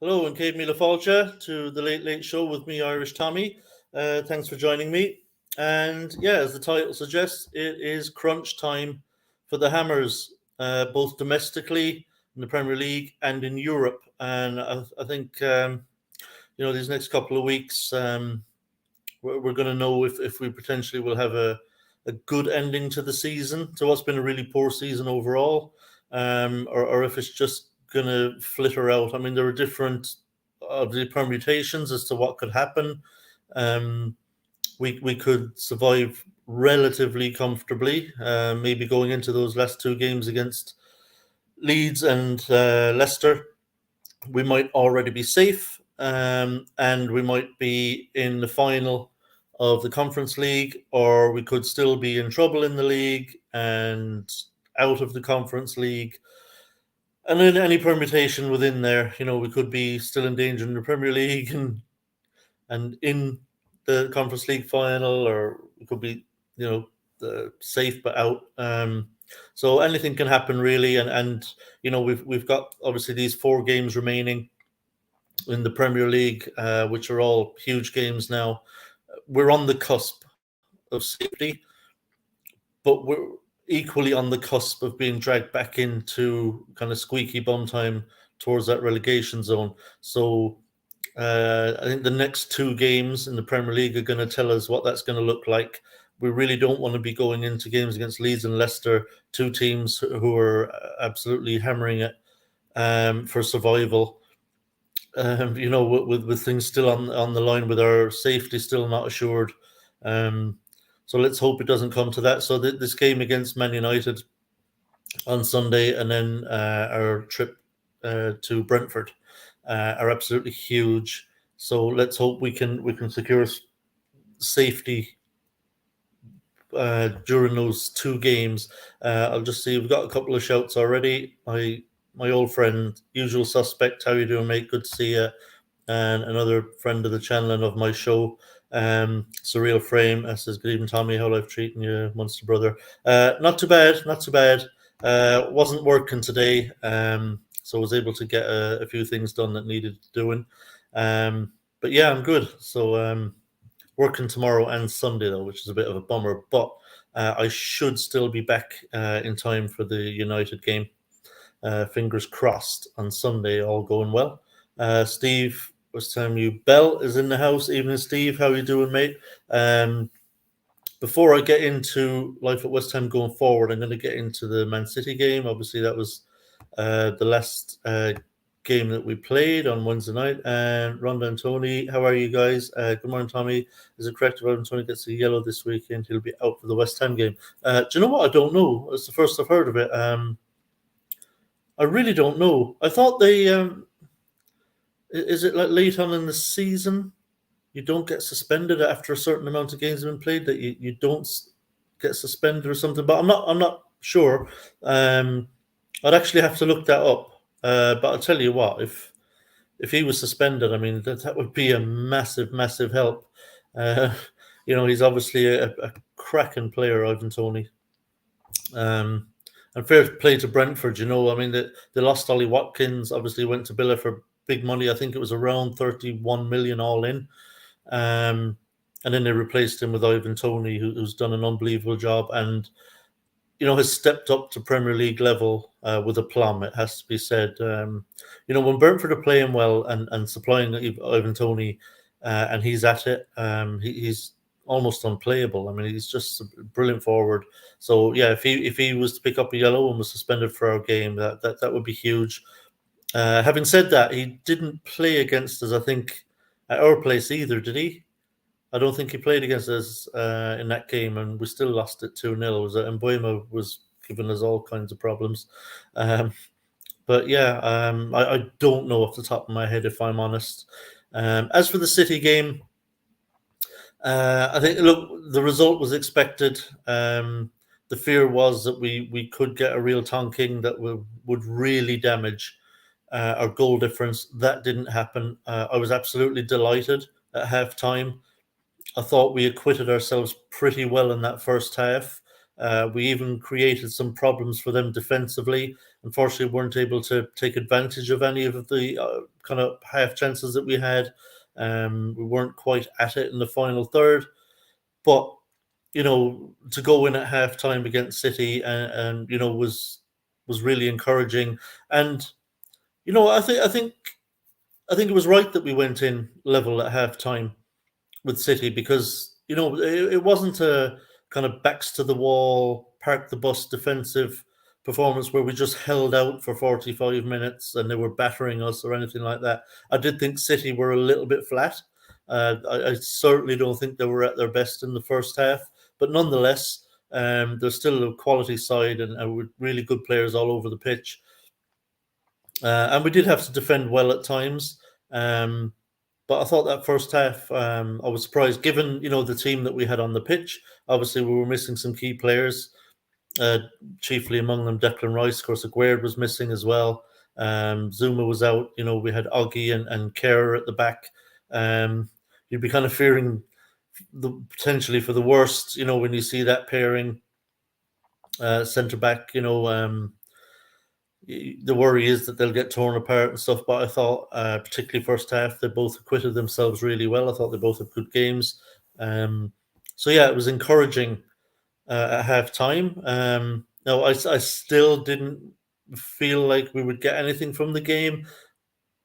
Hello, and Cave Mila Falcha to the Late Late Show with me, Irish Tommy. Thanks for joining me. And yeah, as the title suggests, it is crunch time for the Hammers, both domestically in the Premier League and in Europe. And I think these next couple of weeks, we're going to know if we potentially will have a good ending to the season, to what's been a really poor season overall, or if it's just going to flitter out. I mean, there are different the permutations as to what could happen. We could survive relatively comfortably, maybe going into those last two games against Leeds and Leicester. We might already be safe, and we might be in the final of the Conference League, or we could still be in trouble in the league and out of the Conference League. And then any permutation within there, we could be still in danger in the Premier League and in the Conference League final, or it could be, safe but out. So anything can happen really, and we've got obviously these 4 games remaining in the Premier League, which are all huge games now. We're on the cusp of safety, but we're equally on the cusp of being dragged back into kind of squeaky bum time towards that relegation zone. So I think the next 2 games in the Premier League are going to tell us what that's going to look like. We really don't want to be going into games against Leeds and Leicester, 2 teams who are absolutely hammering it for survival. With things still on the line, with our safety still not assured. So let's hope it doesn't come to that. So this game against Man United on Sunday, and then our trip to Brentford are absolutely huge. So let's hope we can secure safety during those 2 games. I'll just see, we've got a couple of shouts already. My old friend, Usual Suspect, how you doing, mate? Good to see you. And another friend of the channel and of my show, Surreal Frame, says, good evening, Tommy. How life treating you, monster brother? Not too bad. Wasn't working today, so I was able to get a few things done that needed doing. But yeah, I'm good. So working tomorrow and Sunday, though, which is a bit of a bummer. But I should still be back in time for the United game. Fingers crossed on Sunday, all going well. Steve was telling you Bell is in the house. Evening, Steve. How you doing, mate? Before I get into life at West Ham going forward, I'm going to get into the Man City game. Obviously, that was the last game that we played on Wednesday night. And Rhonda and Tony, how are you guys? Good morning, Tommy. Is it correct if Tony gets a yellow this weekend, he'll be out for the West Ham game? Do you know what? I don't know. It's the first I've heard of it. I really don't know. I thought they is it like late on in the season you don't get suspended after a certain amount of games have been played, that you don't get suspended or something, but I'm not sure. I'd actually have to look that up. But I'll tell you what, if he was suspended, I mean that would be a massive help. He's obviously a cracking player, Ivan Toney. And fair play to Brentford. I mean, they lost Ollie Watkins, obviously went to Villa for big money. I think it was around 31 million all in. And then they replaced him with Ivan Toney, who's done an unbelievable job and, has stepped up to Premier League level with aplomb, it has to be said. When Brentford are playing well and supplying Ivan Toney, and he's at it, he's almost unplayable. I mean, he's just a brilliant forward. So yeah, if he was to pick up a yellow and was suspended for our game, that would be huge. Having said that, he didn't play against us, I think, at our place either, did he? I don't think he played against us in that game, and we still lost it 2-0. Mbuema was giving us all kinds of problems. But yeah, I don't know off the top of my head, if I'm honest. As for the City game, I think, look, the result was expected. The fear was that we could get a real tonking that would really damage our goal difference. That didn't happen. I was absolutely delighted at half-time. I thought we acquitted ourselves pretty well in that first half. We even created some problems for them defensively. Unfortunately, weren't able to take advantage of any of the kind of half chances that we had. We weren't quite at it in the final third, but to go in at halftime against City and was really encouraging. And I think it was right that we went in level at halftime with City because it wasn't a kind of backs to the wall, park the bus defensive performance where we just held out for 45 minutes and they were battering us or anything like that. I did think City were a little bit flat. I certainly don't think they were at their best in the first half, but nonetheless, there's still a quality side and with really good players all over the pitch. And we did have to defend well at times. But I thought that first half, I was surprised given the team that we had on the pitch. Obviously, we were missing some key players, chiefly among them Declan Rice. Of course, Aguerd was missing as well. Zuma was out. We had Oggy and Kerr at the back. You'd be kind of fearing potentially for the worst. When you see that pairing, centre back. The worry is that they'll get torn apart and stuff. But I thought, particularly first half, they both acquitted themselves really well. I thought they both had good games. So yeah, it was encouraging at half time. No, I still didn't feel like we would get anything from the game,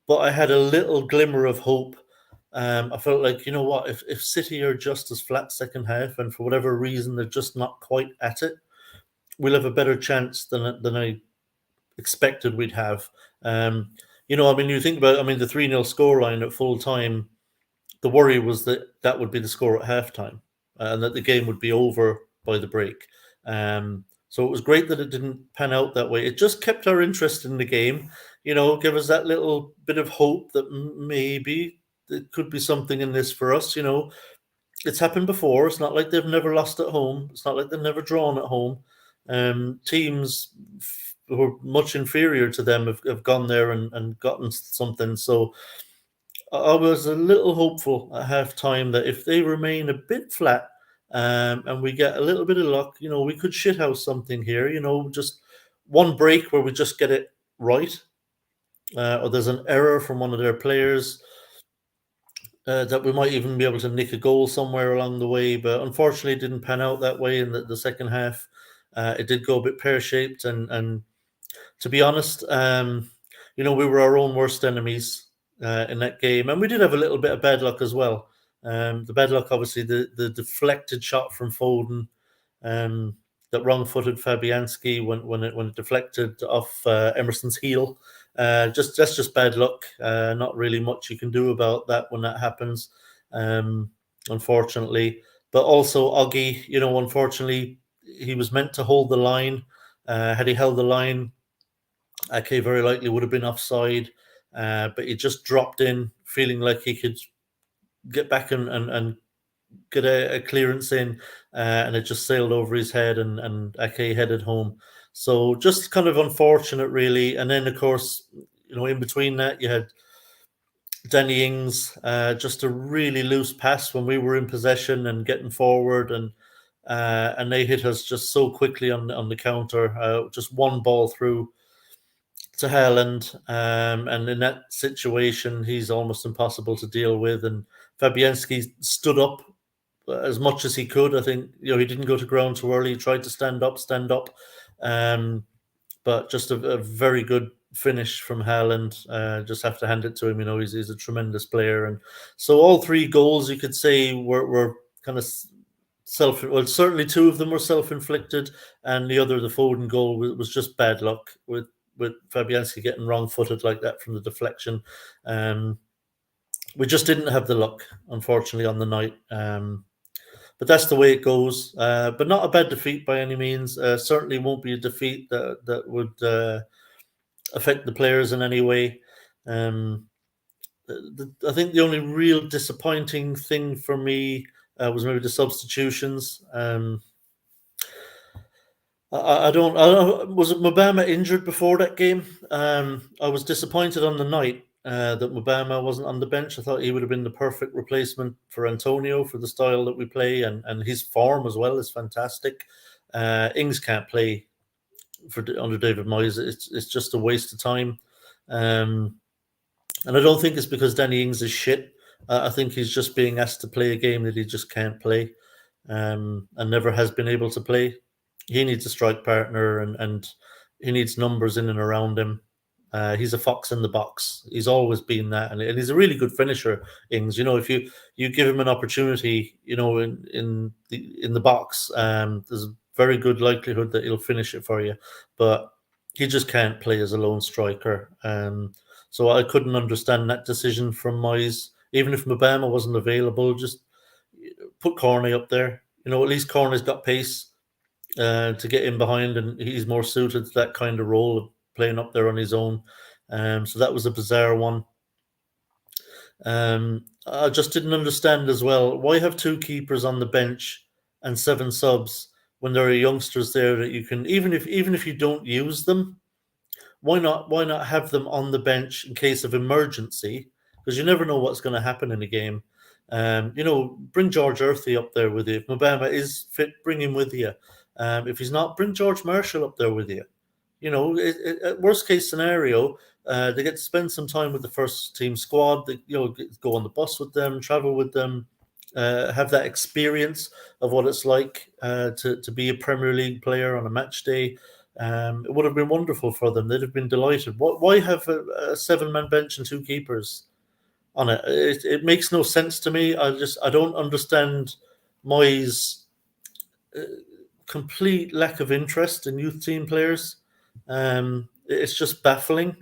but I had a little glimmer of hope. I felt like, what, if City are just as flat second half and for whatever reason they're just not quite at it, we'll have a better chance than I expected we'd have. You think about, the 3-0 scoreline at full time, the worry was that would be the score at halftime and that the game would be over by the break. So it was great that it didn't pan out that way. It just kept our interest in the game, give us that little bit of hope that maybe there could be something in this for us. It's happened before. It's not like they've never lost at home. It's not like they've never drawn at home. Teams who are much inferior to them have gone there and gotten something. So I was a little hopeful at halftime that if they remain a bit flat and we get a little bit of luck, we could shithouse something here. Just one break where we just get it right, or there's an error from one of their players. That we might even be able to nick a goal somewhere along the way, but unfortunately it didn't pan out that way in the second half. It did go a bit pear-shaped, and to be honest, we were our own worst enemies in that game, and we did have a little bit of bad luck as well. The bad luck, obviously, the deflected shot from Foden, that wrong-footed Fabianski when it deflected off Emerson's heel. That's just bad luck. Not really much you can do about that when that happens, unfortunately. But also Oggy, unfortunately, he was meant to hold the line. Had he held the line, Ake very likely would have been offside. But he just dropped in, feeling like he could get back and get a clearance in, and it just sailed over his head, and Ake headed home. So just kind of unfortunate, really. And then, of course, in between that, you had Danny Ings, just a really loose pass when we were in possession and getting forward, and they hit us just so quickly on the counter. Just one ball through to Haaland, and in that situation, he's almost impossible to deal with. And Fabianski stood up as much as he could. I think he didn't go to ground too early. He tried to stand up, but just a very good finish from Haaland. Just have to hand it to him. He's a tremendous player, and so all three goals you could say were kind of certainly two of them were self-inflicted, and the Foden goal was just bad luck with Fabianski getting wrong-footed like that from the deflection. We just didn't have the luck, unfortunately, on the night. But that's the way it goes. But not a bad defeat by any means. Certainly won't be a defeat that would affect the players in any way. I think the only real disappointing thing for me was maybe the substitutions. I don't. Was it Mubama injured before that game? I was disappointed on the night that Mubama wasn't on the bench. I thought he would have been the perfect replacement for Antonio for the style that we play, and his form as well is fantastic. Ings can't play under David Moyes. It's just a waste of time. And I don't think it's because Danny Ings is shit. I think he's just being asked to play a game that he just can't play, and never has been able to play. He needs a strike partner, and he needs numbers in and around him. He's a fox in the box. He's always been that, and he's a really good finisher. Ings, if you give him an opportunity, in the box, there's a very good likelihood that he'll finish it for you. But he just can't play as a lone striker. So I couldn't understand that decision from Moyes. Even if Mbama wasn't available, just put Corney up there. At least Corney's got pace to get in behind, and he's more suited to that kind of role of playing up there on his own. So that was a bizarre one. I just didn't understand as well, why have 2 keepers on the bench and 7 subs when there are youngsters there that you can, even if you don't use them, why not have them on the bench in case of emergency? Because you never know what's going to happen in a game. Bring George Earthy up there with you. If Mbama is fit, bring him with you. If he's not, bring George Marshall up there with you. Worst case scenario, they get to spend some time with the first team squad. They, go on the bus with them, travel with them, have that experience of what it's like to be a Premier League player on a match day. It would have been wonderful for them. They'd have been delighted. Why have a 7-man bench and 2 keepers on it? It makes no sense to me. I don't understand Moyes' complete lack of interest in youth team players. It's just baffling.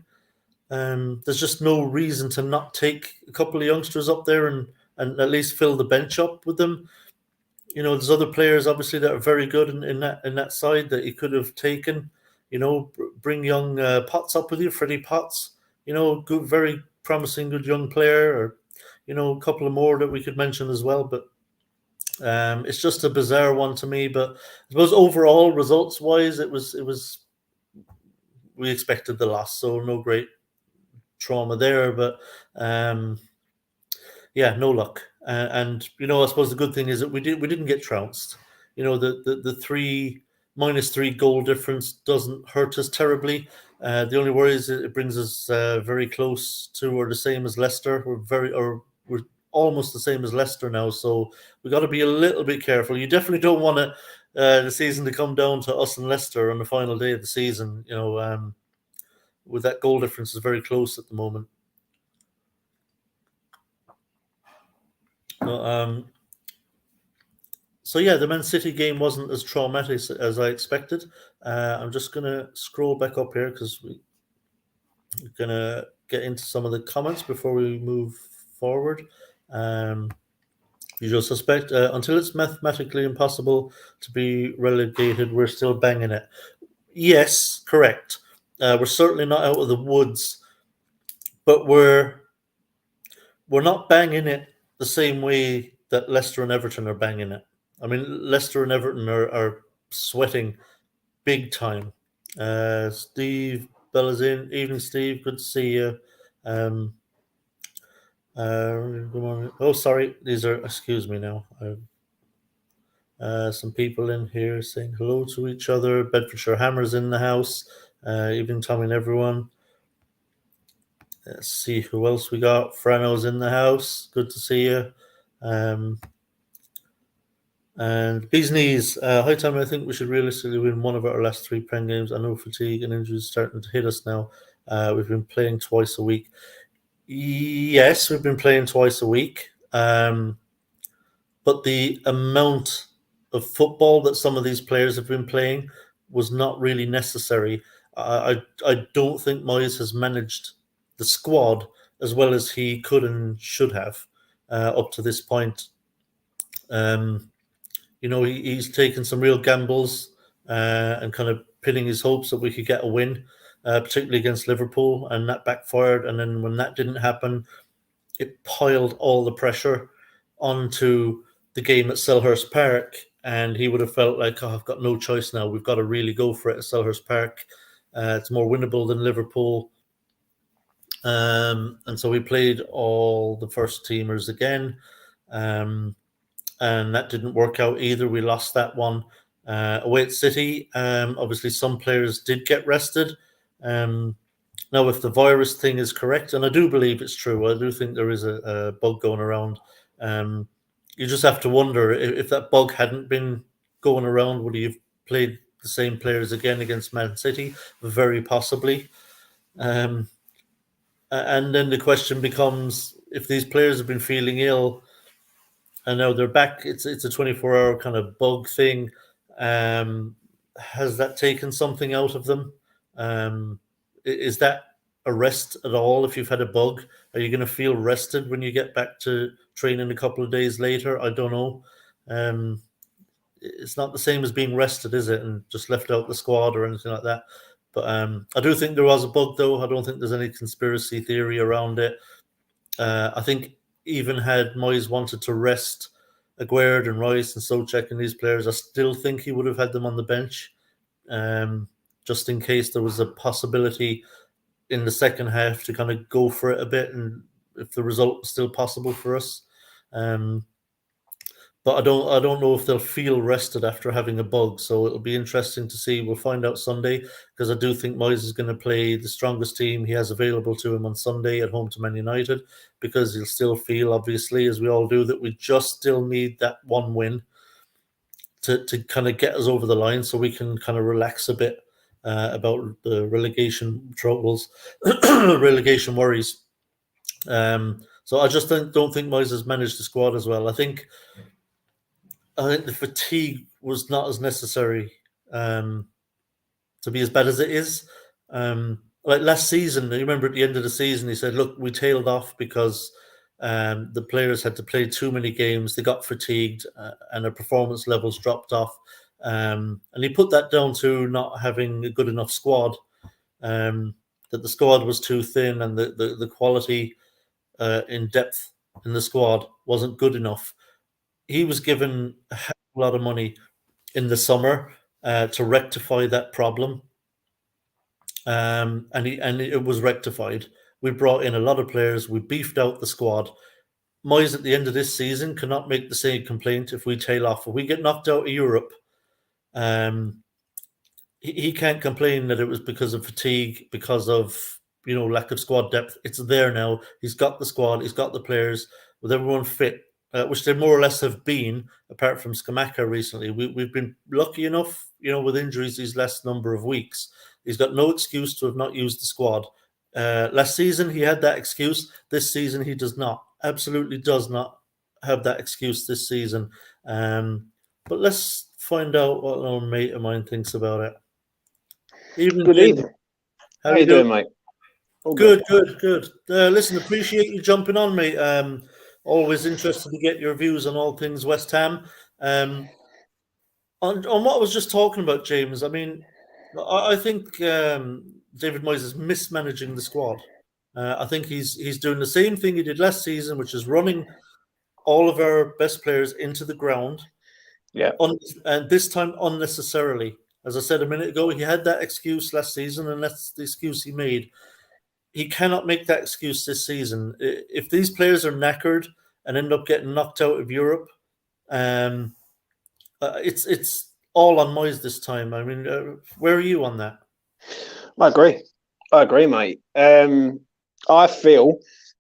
There's just no reason to not take a couple of youngsters up there and at least fill the bench up with them. There's other players obviously that are very good in that side that you could have taken. Bring young Potts up with you, Freddie Potts. Good, very promising, good young player, or a couple of more that we could mention as well. But it's just a bizarre one to me. But I suppose overall, results wise, it was we expected the loss, so no great trauma there. But yeah, no luck. And I suppose the good thing is that we didn't get trounced. The -3 goal difference doesn't hurt us terribly. The only worry is it brings us very close to or the same as Leicester. We're almost the same as Leicester now, so we got to be a little bit careful. You definitely don't want the season to come down to us and Leicester on the final day of the season. With that goal difference is very close at the moment. So yeah, the Man City game wasn't as traumatic as I expected. I'm just going to scroll back up here because we're going to get into some of the comments before we move forward. Usual suspect, until it's mathematically impossible to be relegated, we're still banging it. Yes, correct. We're certainly not out of the woods, but we're not banging it the same way that Leicester and Everton are banging it. I mean, Leicester and Everton are sweating big time. Steve Bella's in. Evening, Steve. Good to see you. Good morning. Oh, sorry. These are, excuse me now. Some people in here saying hello to each other. Bedfordshire Hammers in the house. Evening, Tommy and everyone. Let's see who else we got. Frano's in the house. Good to see you. And Bees Knees. Hi, Tommy. I think we should realistically win one of our last 3 Prem games. I know fatigue and injuries starting to hit us now. We've been playing twice a week. Yes, we've been playing twice a week. But the amount of football that some of these players have been playing was not really necessary. I don't think Moyes has managed the squad as well as he could and should have up to this point. He's taken some real gambles and kind of pinning his hopes that we could get a win, particularly against Liverpool, and that backfired. And then when that didn't happen, it piled all the pressure onto the game at Selhurst Park, and he would have felt like, I've got no choice now. We've got to really go for it at Selhurst Park. It's more winnable than Liverpool. And so we played all the first teamers again. And that didn't work out either. We lost that one. Away at City, obviously some players did get rested. Now, if the virus thing is correct, and I do believe it's true, I do think there is a bug going around. You just have to wonder if that bug hadn't been going around, would he have played the same players again against Man City? Very possibly. Um, and then the question becomes, if these players have been feeling ill and now they're back, it's a 24-hour kind of bug thing. Has that taken something out of them? Is that a rest at all if you've had a bug? Are you going to feel rested when you get back to training a couple of days later? I don't know. It's not the same as being rested, is it? And just left out the squad or anything like that. But I do think there was a bug, though. I don't think there's any conspiracy theory around it. I think even had Moyes wanted to rest Aguerd and Rice and Souček and these players, I still think he would have had them on the bench, just in case there was a possibility in the second half to kind of go for it a bit, and if the result was still possible for us. But I don't know if they'll feel rested after having a bug. So it'll be interesting to see. We'll find out Sunday, because I do think Moyes is going to play the strongest team he has available to him on Sunday at home to Man United, because he'll still feel, obviously, as we all do, that we just still need that one win to kind of get us over the line, so we can kind of relax a bit about the relegation troubles, relegation worries. So I just don't think Moyes has managed the squad as well. I think the fatigue was not as necessary to be as bad as it is. Like last season, you remember at the end of the season, he said, look, we tailed off because the players had to play too many games. They got fatigued and their performance levels dropped off. And he put that down to not having a good enough squad, that the squad was too thin and the quality in depth in the squad wasn't good enough. He was given a lot of money in the summer to rectify that problem, and it was rectified. We brought in a lot of players. We beefed out the squad. Moyes at the end of this season cannot make the same complaint if we tail off. If we get knocked out of Europe, he can't complain that it was because of fatigue, because of lack of squad depth. It's there now. He's got the squad. He's got the players with everyone fit. Which they more or less have been, apart from Scamacca recently. We've been lucky enough, with injuries these last number of weeks. He's got no excuse to have not used the squad. Last season, he had that excuse. This season, he does not. Absolutely does not have that excuse this season. But let's find out what our mate of mine thinks about it. Good evening. How are you doing, mate? Good. Listen, appreciate you jumping on, mate. Always interested to get your views on all things West Ham. On what I was just talking about, James, I mean, I think David Moyes is mismanaging the squad. I think he's doing the same thing he did last season, which is running all of our best players into the ground. Yeah. And this time unnecessarily. As I said a minute ago, he had that excuse last season, and that's the excuse he made. He cannot make that excuse this season. If these players are knackered and end up getting knocked out of Europe, it's all on Moyes this time. I mean, where are you on that? I agree, mate. I feel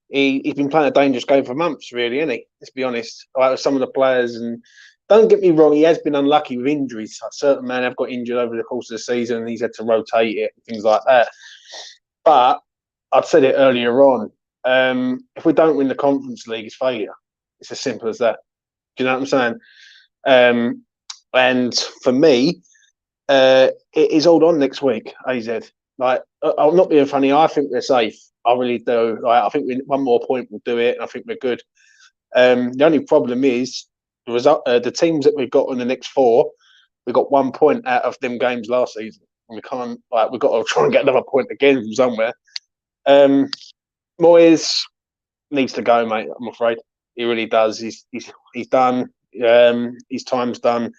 he's been playing a dangerous game for months, really, isn't he? Let's be honest. Like with some of the players, and don't get me wrong, he has been unlucky with injuries. Certain men have got injured over the course of the season, and he's had to rotate it and things like that. But I've said it earlier on. If we don't win the Conference League, it's failure. It's as simple as that. Do you know what I'm saying? And for me, it is hold on next week, AZ. Like, I'm not being funny. I think we're safe. I really do. Like, I think one more point will do it, and I think we're good. The only problem is the result. The teams that we've got on the next four, we got 1 point out of them games last season, and we can't. Like, we've got to try and get another point again from somewhere. Moyes needs to go, mate. I'm afraid he really does. He's done. His time's done,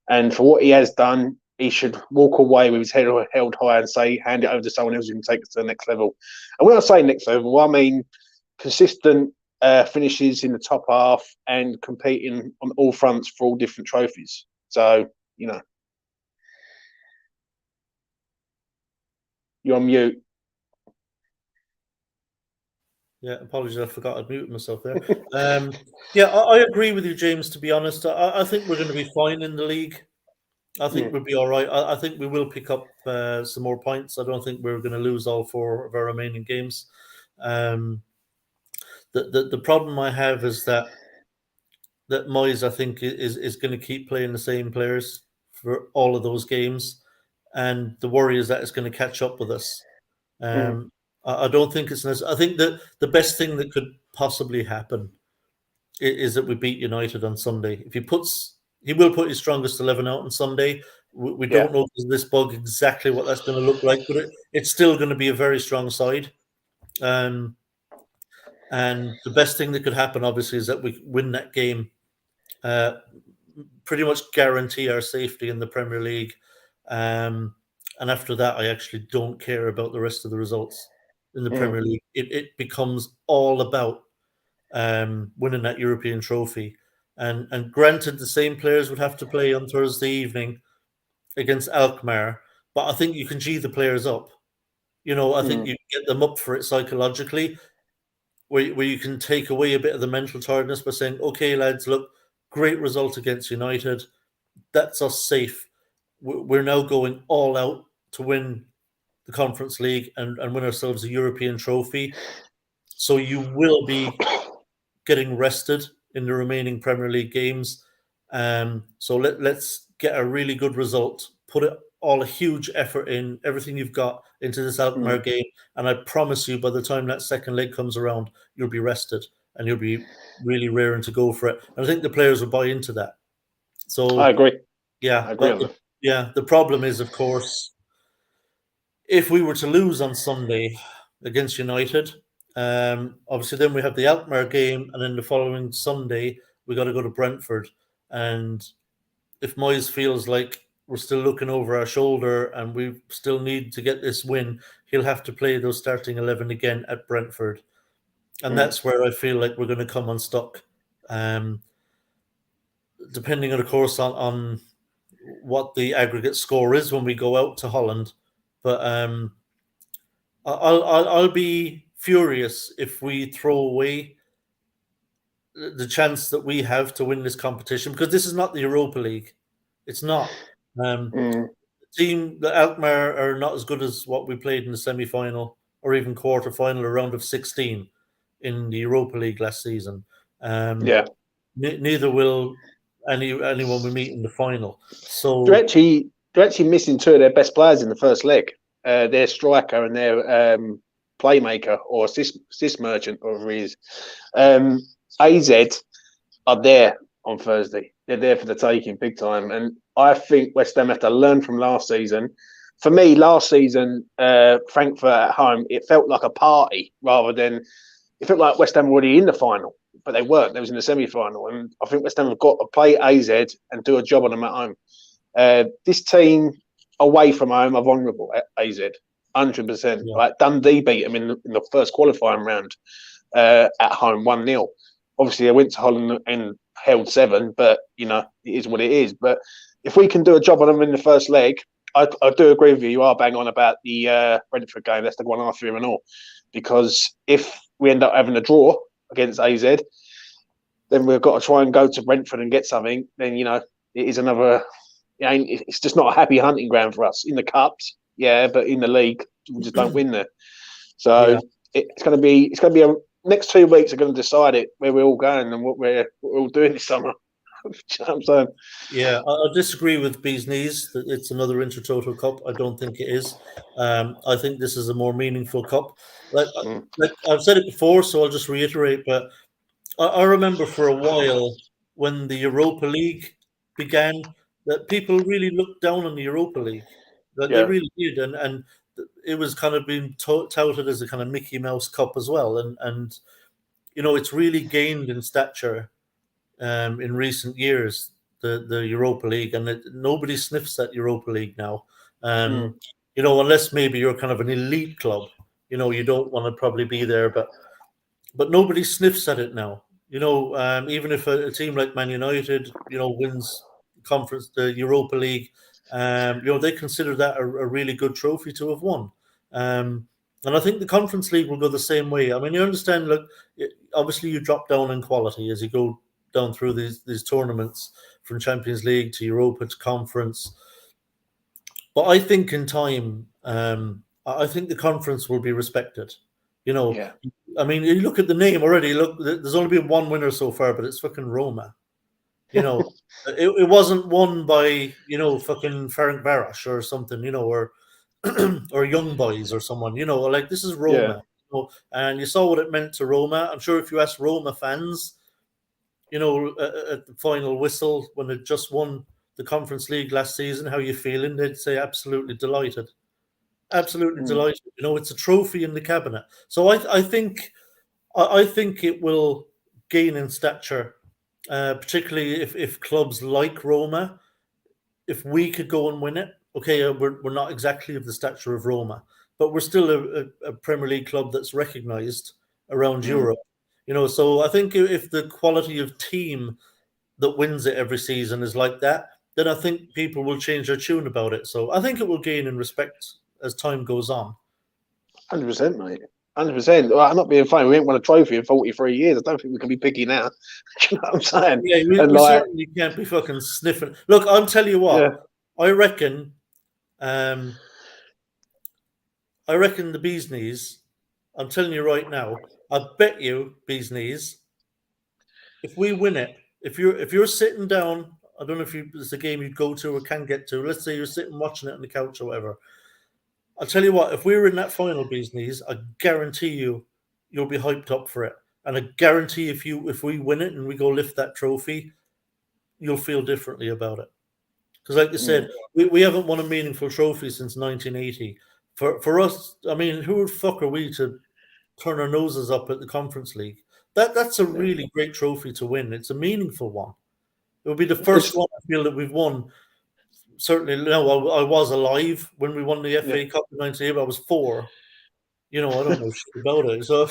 and for what he has done, he should walk away with his head held high and say, hand it over to someone else who can take us to the next level. And when I say next level, I mean consistent finishes in the top half and competing on all fronts for all different trophies. So, You're on mute. Yeah, apologies, I forgot I'd muted myself there. Yeah, I agree with you, James, to be honest. I think we're going to be fine in the league. I think we'll be all right. I think we will pick up some more points. I don't think we're going to lose all 4 of our remaining games. The problem I have is that Moyes, I think, is going to keep playing the same players for all of those games, and the worry is that it's going to catch up with us. I don't think it's necessary. I think that the best thing that could possibly happen is that we beat United on Sunday. If he will put his strongest 11 out on Sunday. We don't know this bug exactly what that's going to look like, but it's still going to be a very strong side. And the best thing that could happen, obviously, is that we win that game. Pretty much guarantee our safety in the Premier League. And after that, I actually don't care about the rest of the results in the Premier League. It becomes all about winning that European trophy. And granted, the same players would have to play on Thursday evening against Alkmaar, but I think you can G the players up. I think you get them up for it psychologically, where you can take away a bit of the mental tiredness by saying, okay, lads, look, great result against United. That's us safe. We're now going all out to win the Conference League and win ourselves a European trophy. So you will be getting rested in the remaining Premier League games. So let's get a really good result. Put it all a huge effort in, everything you've got into this Alkmaar game. And I promise you, by the time that second leg comes around, you'll be rested and you'll be really raring to go for it. And I think the players will buy into that. So I agree. Yeah, I agree. The problem is, of course, if we were to lose on Sunday against United, obviously then we have the Alkmaar game, and then the following Sunday we got to go to Brentford. And if Moyes feels like we're still looking over our shoulder and we still need to get this win, he'll have to play those starting 11 again at Brentford. And that's where I feel like we're going to come unstuck. Depending, of course, on what the aggregate score is when we go out to Holland. But I'll be furious if we throw away the chance that we have to win this competition, because this is not the Europa League. It's not. The team, the Alkmaar, are not as good as what we played in the semi-final or even quarter-final or round of 16 in the Europa League last season. Neither will anyone we meet in the final. So they're actually missing 2 of their best players in the first leg. Their striker and their playmaker or assist merchant, or whatever he is. AZ are there on Thursday. They're there for the taking, big time. And I think West Ham have to learn from last season. For me, last season, Frankfurt at home, it felt like a party rather than it felt like West Ham were already in the final, but they weren't. They was in the semi-final, and I think West Ham have got to play AZ and do a job on them at home. This team away from home are vulnerable at AZ, 100%. Yeah. Like Dundee beat them in the first qualifying round at home, 1-0. Obviously, they went to Holland and held 7, but it is what it is. But if we can do a job on them in the first leg, I do agree with you. You are bang on about the Brentford game. That's the one after him and all. Because if we end up having a draw against AZ, then we've got to try and go to Brentford and get something. Then, it is another... It's just not a happy hunting ground for us. In the Cups, yeah, but in the league, we just don't win there. So it's going to be a... Next 2 weeks are going to decide where we're all going and what we're all doing this summer. You know what I'm saying? Yeah, I disagree with Bees Knees that it's another Intertoto Cup. I don't think it is. I think this is a more meaningful cup. Like I've said it before, so I'll just reiterate. But I remember for a while when the Europa League began, that people really looked down on the Europa League. That they really did, and it was kind of being touted as a kind of Mickey Mouse Cup as well. And it's really gained in stature in recent years, the Europa League, and nobody sniffs that Europa League now. Unless maybe you're kind of an elite club, you don't want to probably be there, but nobody sniffs at it now. Even if a team like Man United, wins the Europa League, they consider that a really good trophy to have won. And I think the Conference League will go the same way. I mean, you understand, look, obviously you drop down in quality as you go down through these tournaments from Champions League to Europa to Conference. But I think in time, I think the conference will be respected. You know, Yeah. I mean, you look at the name already. Look, there's only been one winner so far, but it's fucking Roma. You know, it wasn't won by fucking Ferencváros or something. Or or Young Boys or someone. Like this is Roma. Yeah. And you saw what it meant to Roma. I'm sure if you ask Roma fans, at the final whistle when it just won the Conference League last season, how you feeling? They'd say absolutely delighted. Absolutely delighted. It's a trophy in the cabinet. So I think it will gain in stature, particularly if clubs like Roma, if we could go and win it. Okay, we're not exactly of the stature of Roma, but we're still a Premier League club that's recognised around Europe. So I think if the quality of team that wins it every season is like that, then I think people will change their tune about it. So I think it will gain in respect as time goes on. 100%, mate. 100%. Well, I'm not being funny. We ain't won a trophy in 43 years. I don't think we can be picky now. Do you know what I'm saying? Yeah, we certainly can't be fucking sniffing. Look, I'll tell you what. Yeah. I reckon the bee's knees. I'm telling you right now. I bet you bee's knees. If we win it, if you're sitting down, I don't know if it's a game you'd go to or can get to. Let's say you're sitting watching it on the couch or whatever. I'll tell you what. If we were in that final, bee's knees, I guarantee you'll be hyped up for it. And I guarantee if we win it and we go lift that trophy, you'll feel differently about it. Because, like you said, we haven't won a meaningful trophy since 1980. For us, I mean, who the fuck are we to turn our noses up at the Conference League? That's a really great trophy to win. It's a meaningful one. It will be the first one I feel that we've won. Certainly, I was alive when we won the FA Cup in '98. I was 4. I don't know shit about it. So,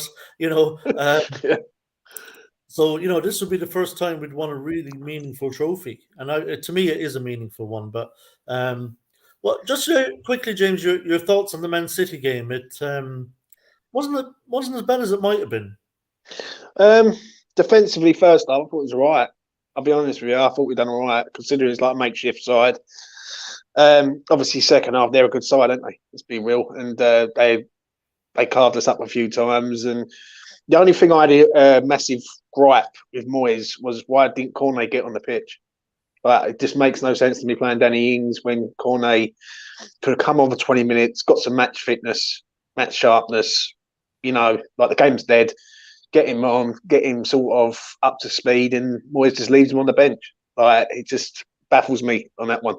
So, this would be the first time we'd won a really meaningful trophy. And to me, it is a meaningful one. But, well, just quickly, James, your thoughts on the Man City game. It wasn't as bad as it might have been. Defensively, first half, I thought it was all right. I'll be honest with you. I thought we'd done all right, considering it's like a makeshift side. Obviously, second half, they're a good side, aren't they? Let's be real. And they carved us up a few times. And the only thing I had a massive gripe with Moyes was why didn't Cornet get on the pitch? But it just makes no sense to me playing Danny Ings when Cornet could have come on for 20 minutes, got some match fitness, match sharpness. Like the game's dead. Get him on, get him sort of up to speed, and Moyes just leaves him on the bench. Like, it just baffles me on that one.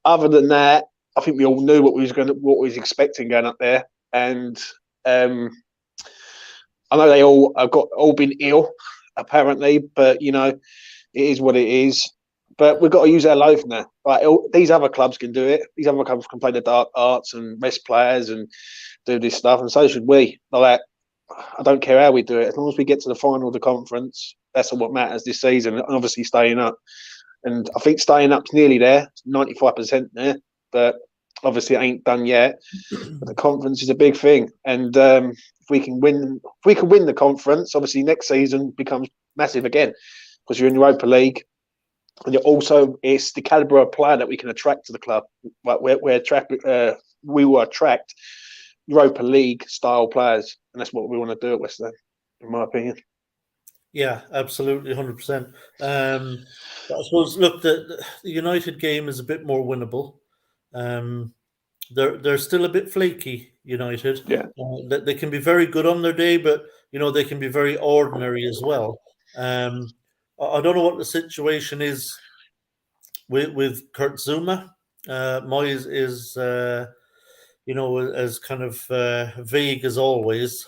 Other than that, I think we all knew what we was expecting going up there, and I know they all have all been ill apparently, but it is what it is. But we've got to use our loaf now. Like, these other clubs can do it. These other clubs can play the dark arts and rest players and do this stuff, and so should we. Like, I don't care how we do it. As long as we get to the final of the conference, that's what matters this season. And obviously staying up. And I think staying up's nearly there, 95% there. But obviously it ain't done yet. But the conference is a big thing. And if we can win the conference, obviously next season becomes massive again. Because you're in Europa League. And it's the calibre of player that we can attract to the club. Like we will attract Europa League style players, and that's what we want to do at West Ham, in my opinion. Yeah, absolutely, 100%. But I suppose, look, the United game is a bit more winnable. They're still a bit flaky, United. Yeah, they can be very good on their day, but they can be very ordinary as well. I don't know what the situation is with Kurt Zouma. Moyes is as kind of vague as always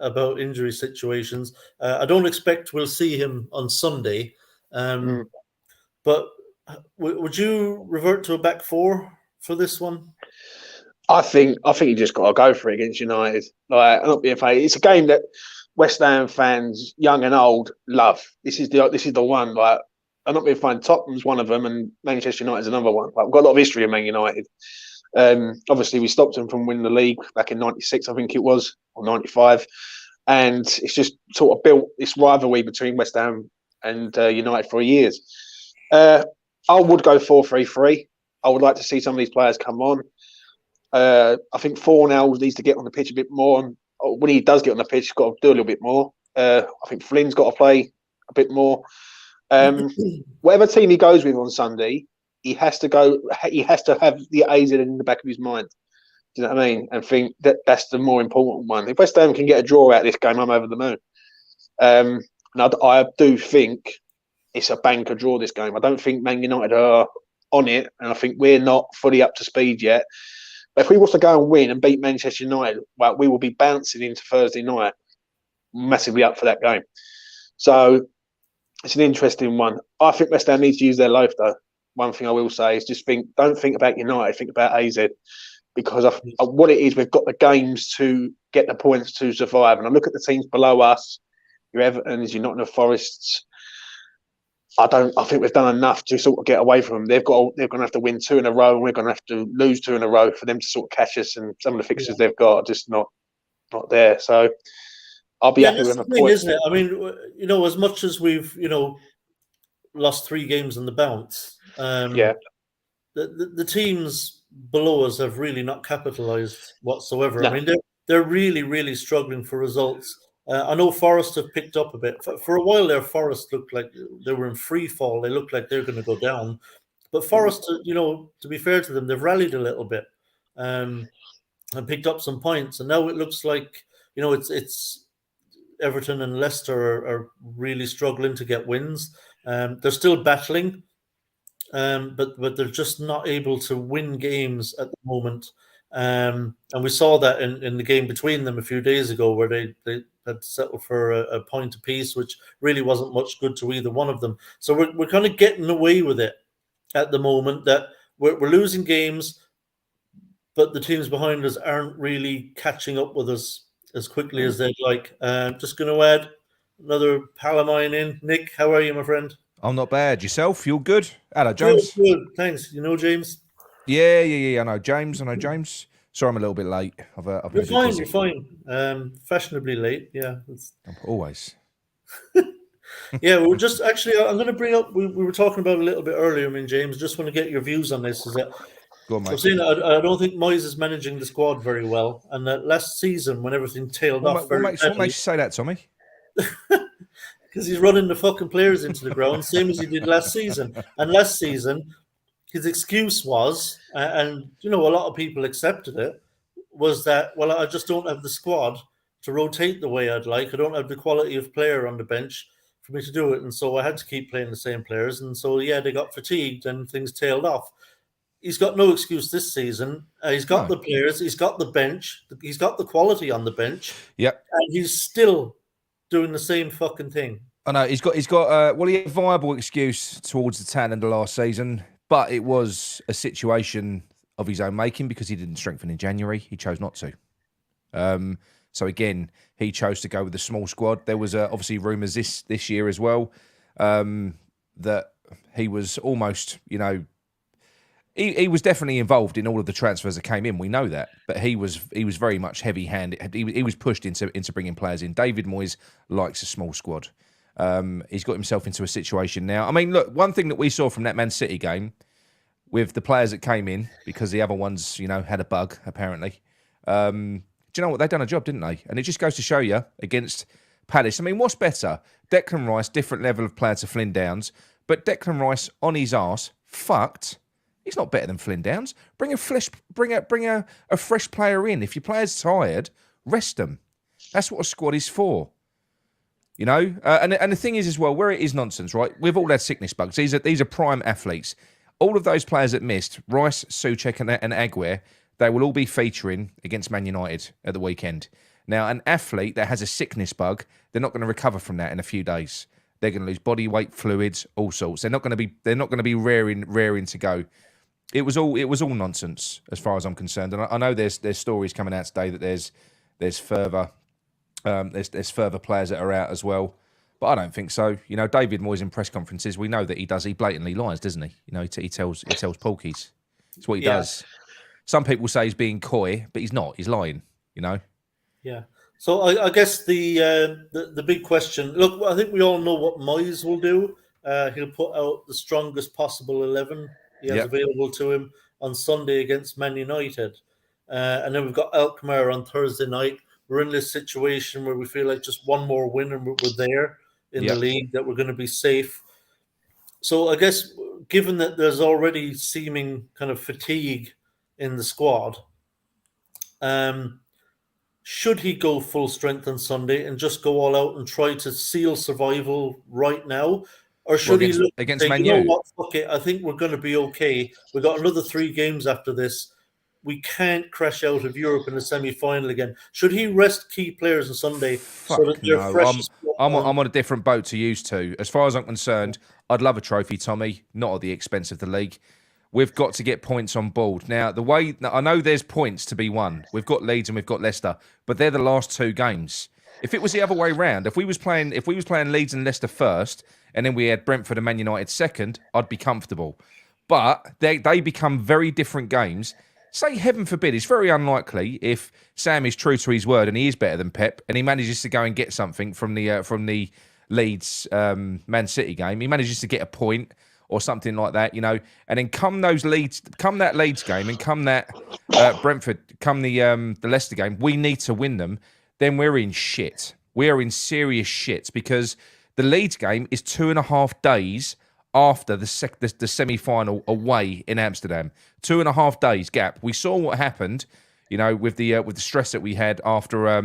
about injury situations. I don't expect we'll see him on Sunday. But would you revert to a back 4 for this one? I think you just got to go for it against United. Like, I'm not being funny. It's a game that West Ham fans, young and old, love. This is the one. Like, I'm not being funny. Tottenham's one of them, and Manchester United's another one. Like, we've got a lot of history of Man United. Obviously, we stopped them from winning the league back in '96, I think it was, or '95, and it's just sort of built this rivalry between West Ham and United for years. I would go 4-3-3. I would like to see some of these players come on. I think Fornell needs to get on the pitch a bit more. And when he does get on the pitch, he's got to do a little bit more. I think Flynn's got to play a bit more. Whatever team he goes with on Sunday, he has to go. He has to have the AZ in the back of his mind. Do you know what I mean? And think that that's the more important one. If West Ham can get a draw out of this game, I'm over the moon. And I do think it's a banker draw, this game. I don't think Man United are on it, and I think we're not fully up to speed yet. But if we was to go and win and beat Manchester United, well, we will be bouncing into Thursday night, massively up for that game. So it's an interesting one. I think West Ham needs to use their loaf, though. One thing I will say is just don't think about United, think about AZ. Because of what it is, we've got the games to get the points to survive. And I look at the teams below us, your Evertons, your Nottingham Forests. I think we've done enough to sort of get away from them. They're going to have to win 2 in a row, and we're going to have to lose 2 in a row for them to sort of catch us. And some of the fixtures they've got are just not there. So I'll be happy with a point, isn't it? I mean, as much as we've lost 3 games in the bounce, the teams below us have really not capitalised whatsoever. No. I mean, they're really, really struggling for results. I know Forest have picked up a bit. For a while there, Forest looked like they were in free fall. They looked like they're going to go down. But Forest, to be fair to them, they've rallied a little bit and picked up some points. And now it looks like, it's Everton and Leicester are really struggling to get wins. They're still battling. But they're just not able to win games at the moment. And we saw that in the game between them a few days ago, where they had settled for a point apiece, which really wasn't much good to either one of them. So we're kind of getting away with it at the moment, that we're losing games, but the teams behind us aren't really catching up with us as quickly as they'd like. Just going to add another pal of mine in. Nick, how are you, my friend? I'm not bad. Yourself? You're good? Hello, James. Good. Thanks. You know James? Yeah. I know James. Sorry, I'm a little bit late. I've been You're fine. Fashionably late. Yeah. Always. Yeah, we were just actually. I'm going to bring up. We were talking about it a little bit earlier. I mean, James, just want to get your views on this. Is that go on, mate. I'm saying I don't think Moyes is managing the squad very well, and that last season when everything tailed off. What makes you say that, Tommy? Because he's running the fucking players into the ground, same as he did last season. And last season, his excuse was, and a lot of people accepted it, was that, well, I just don't have the squad to rotate the way I'd like. I don't have the quality of player on the bench for me to do it. And so I had to keep playing the same players. And so, they got fatigued and things tailed off. He's got no excuse this season. He's got the players. He's got the bench. He's got the quality on the bench. Yep. And he's still doing the same fucking thing. I know he's got he had a viable excuse towards the tail end of last season, but it was a situation of his own making because he didn't strengthen in January. He chose not to. So again, he chose to go with a small squad. There was obviously rumours this year as well that he was almost, he was definitely involved in all of the transfers that came in. We know that, but he was very much heavy-handed. He was pushed into bringing players in. David Moyes likes a small squad. He's got himself into a situation now. I mean, look, one thing that we saw from that Man City game with the players that came in, because the other ones, had a bug, apparently. Do you know what? They've done a job, didn't they? And it just goes to show you against Palace. I mean, what's better? Declan Rice, different level of player to Flynn Downs, but Declan Rice on his arse, fucked. He's not better than Flynn Downs. Bring a fresh player in. If your player's tired, rest them. That's what a squad is for. And the thing is as well, where it is nonsense, right? We've all had sickness bugs. These are prime athletes. All of those players that missed, Rice, Souček and Aguirre, they will all be featuring against Man United at the weekend. Now, an athlete that has a sickness bug, they're not going to recover from that in a few days. They're going to lose body weight, fluids, all sorts. They're not going to be raring to go. It was all nonsense as far as I'm concerned. And I know there's stories coming out today that there's further players that are out as well, but I don't think so. David Moyes in press conferences, we know that he blatantly lies, doesn't he? He tells porkies. It's what he does. Some people say he's being coy, but he's not. He's lying. Yeah. So I guess the big question. Look, I think we all know what Moyes will do. He'll put out the strongest possible 11 he has available to him on Sunday against Man United, and then we've got Alkmaar on Thursday night. We're in this situation where we feel like just one more win and we're there in the league, that we're going to be safe. So I guess, given that there's already seeming kind of fatigue in the squad, should he go full strength on Sunday and just go all out and try to seal survival right now? Or should he look against say, Man you know U? what, fuck it, I think we're going to be okay. We've got another 3 games after this. We can't crash out of Europe in the semi-final again. Should he rest key players on Sunday so that they're fresh? I'm on a different boat to used to. As far as I'm concerned, I'd love a trophy, Tommy, not at the expense of the league. We've got to get points on board. Now, I know there's points to be won. We've got Leeds and we've got Leicester, but they're the last 2 games. If it was the other way round, if we was playing Leeds and Leicester first, and then we had Brentford and Man United second, I'd be comfortable. But they become very different games. Say, heaven forbid, it's very unlikely if Sam is true to his word and he is better than Pep, and he manages to go and get something from the Leeds Man City game. He manages to get a point or something like that, and then come that Leeds game, and come that Brentford, come the Leicester game, we need to win them. Then we're in shit. We are in serious shit, because the Leeds game is 2.5 days after the semi-final away in Amsterdam. 2.5 days gap. We saw what happened, with the stress that we had after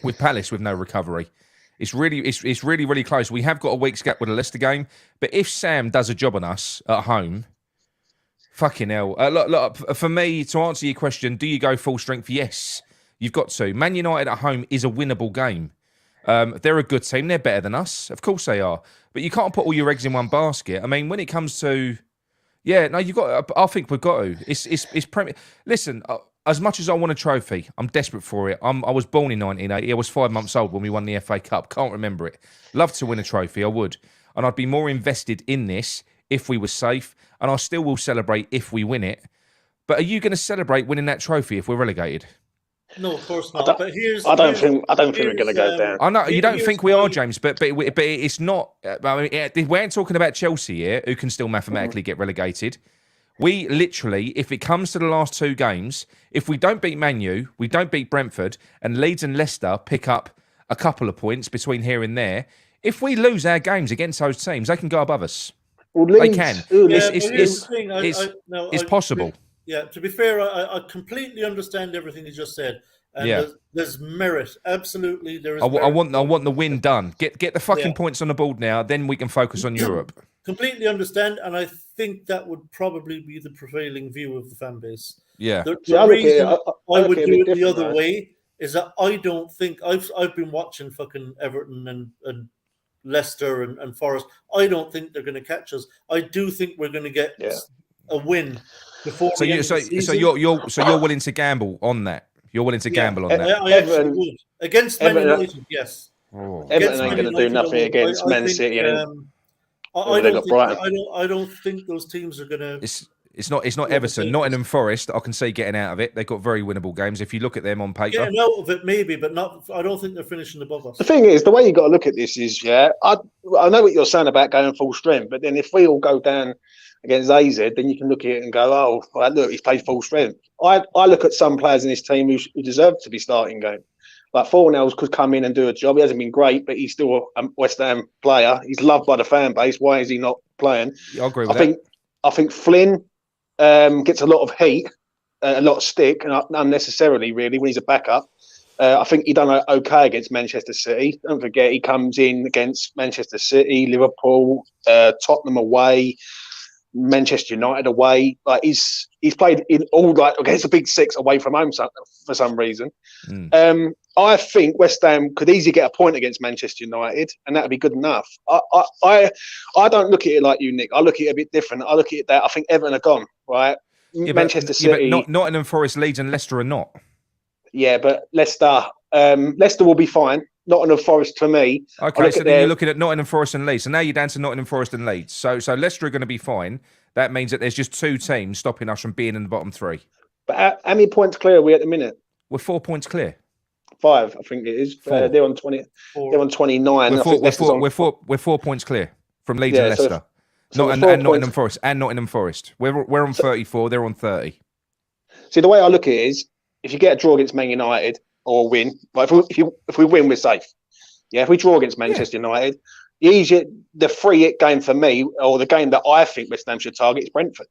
with Palace with no recovery. It's really, really close. We have got a week's gap with the Leicester game, but if Sam does a job on us at home, fucking hell. Look, for me, to answer your question, do you go full strength? Yes, you've got to. Man United at home is a winnable game. They're a good team. They're better than us. Of course they are. But you can't put all your eggs in one basket. I mean, when it comes to... Yeah, no, you've got... I think we've got to. It's Premier... Listen, as much as I want a trophy, I'm desperate for it. I was born in 1980. I was 5 months old when we won the FA Cup. Can't remember it. Love to win a trophy, I would. And I'd be more invested in this if we were safe. And I still will celebrate if we win it. But are you going to celebrate winning that trophy if we're relegated? No, of course not. But I don't think we're going to go down. I know you don't think we are, James, but it's not. I mean, we ain't talking about Chelsea here, who can still mathematically get relegated. We literally, if it comes to the last 2 games, if we don't beat Man U, we don't beat Brentford, and Leeds and Leicester pick up a couple of points between here and there, if we lose our games against those teams, they can go above us. Well, they can. It's possible. Yeah, to be fair, I completely understand everything you just said. And there's merit. Absolutely, there is merit. I want the win done. Get the fucking points on the board now, then we can focus on Europe. Completely understand, and I think that would probably be the prevailing view of the fan base. Yeah. The reason I would do it the other way is that I don't think... I've been watching fucking Everton and Leicester and Forest. I don't think they're going to catch us. I do think we're going to get a win before the end of the season. So you're willing to gamble on that? You're willing to gamble on that? I actually would. Against Man United, yes. Everton ain't going to do nothing against Man City. I don't think those teams are going to... It's not Everton. Nottingham Forest, I can see getting out of it. They've got very winnable games if you look at them on paper. Getting out of it, maybe, but not. I don't think they're finishing above us. The thing is, the way you got to look at this is, I know what you're saying about going full strength, but then if we all go down against AZ, then you can look at it and go, oh, well, look, he's played full strength. I look at some players in this team who deserve to be starting game. Like Fornells could come in and do a job. He hasn't been great, but he's still a West Ham player. He's loved by the fan base. Why is he not playing? Yeah, I agree with that. I think Flynn gets a lot of heat, a lot of stick, and unnecessarily, really, when he's a backup. I think he done okay against Manchester City. Don't forget, he comes in against Manchester City, Liverpool, Tottenham away, Manchester United away. Like he's played in all against the big 6 away from home for some reason. I think West Ham could easily get a point against Manchester United, and that would be good enough. I don't look at it like you, Nick. I look at it a bit different. I look at it that I think Everton are gone, right? Manchester City, but Nottingham Forest, Leeds, and Leicester are not. Yeah, but Leicester will be fine. Nottingham Forest for me. Okay, so then you're looking at Nottingham Forest and Leeds. So now you're down to Nottingham Forest and Leeds. So Leicester are going to be fine. That means that there's just 2 teams stopping us from being in the bottom 3. But how many points clear are we at the minute? We're 4 points clear. 5, I think it is. 4. They're on 20. They're on 29. We're 4 points clear from Leeds and Leicester. And Nottingham Forest. And Nottingham Forest. We're on 34. They're on 30. See, the way I look at it is, if you get a draw against Man United or a win, like if we win, we're safe. Yeah, if we draw against Manchester United, the free-hit game for me, or the game that I think West Ham should target, is Brentford.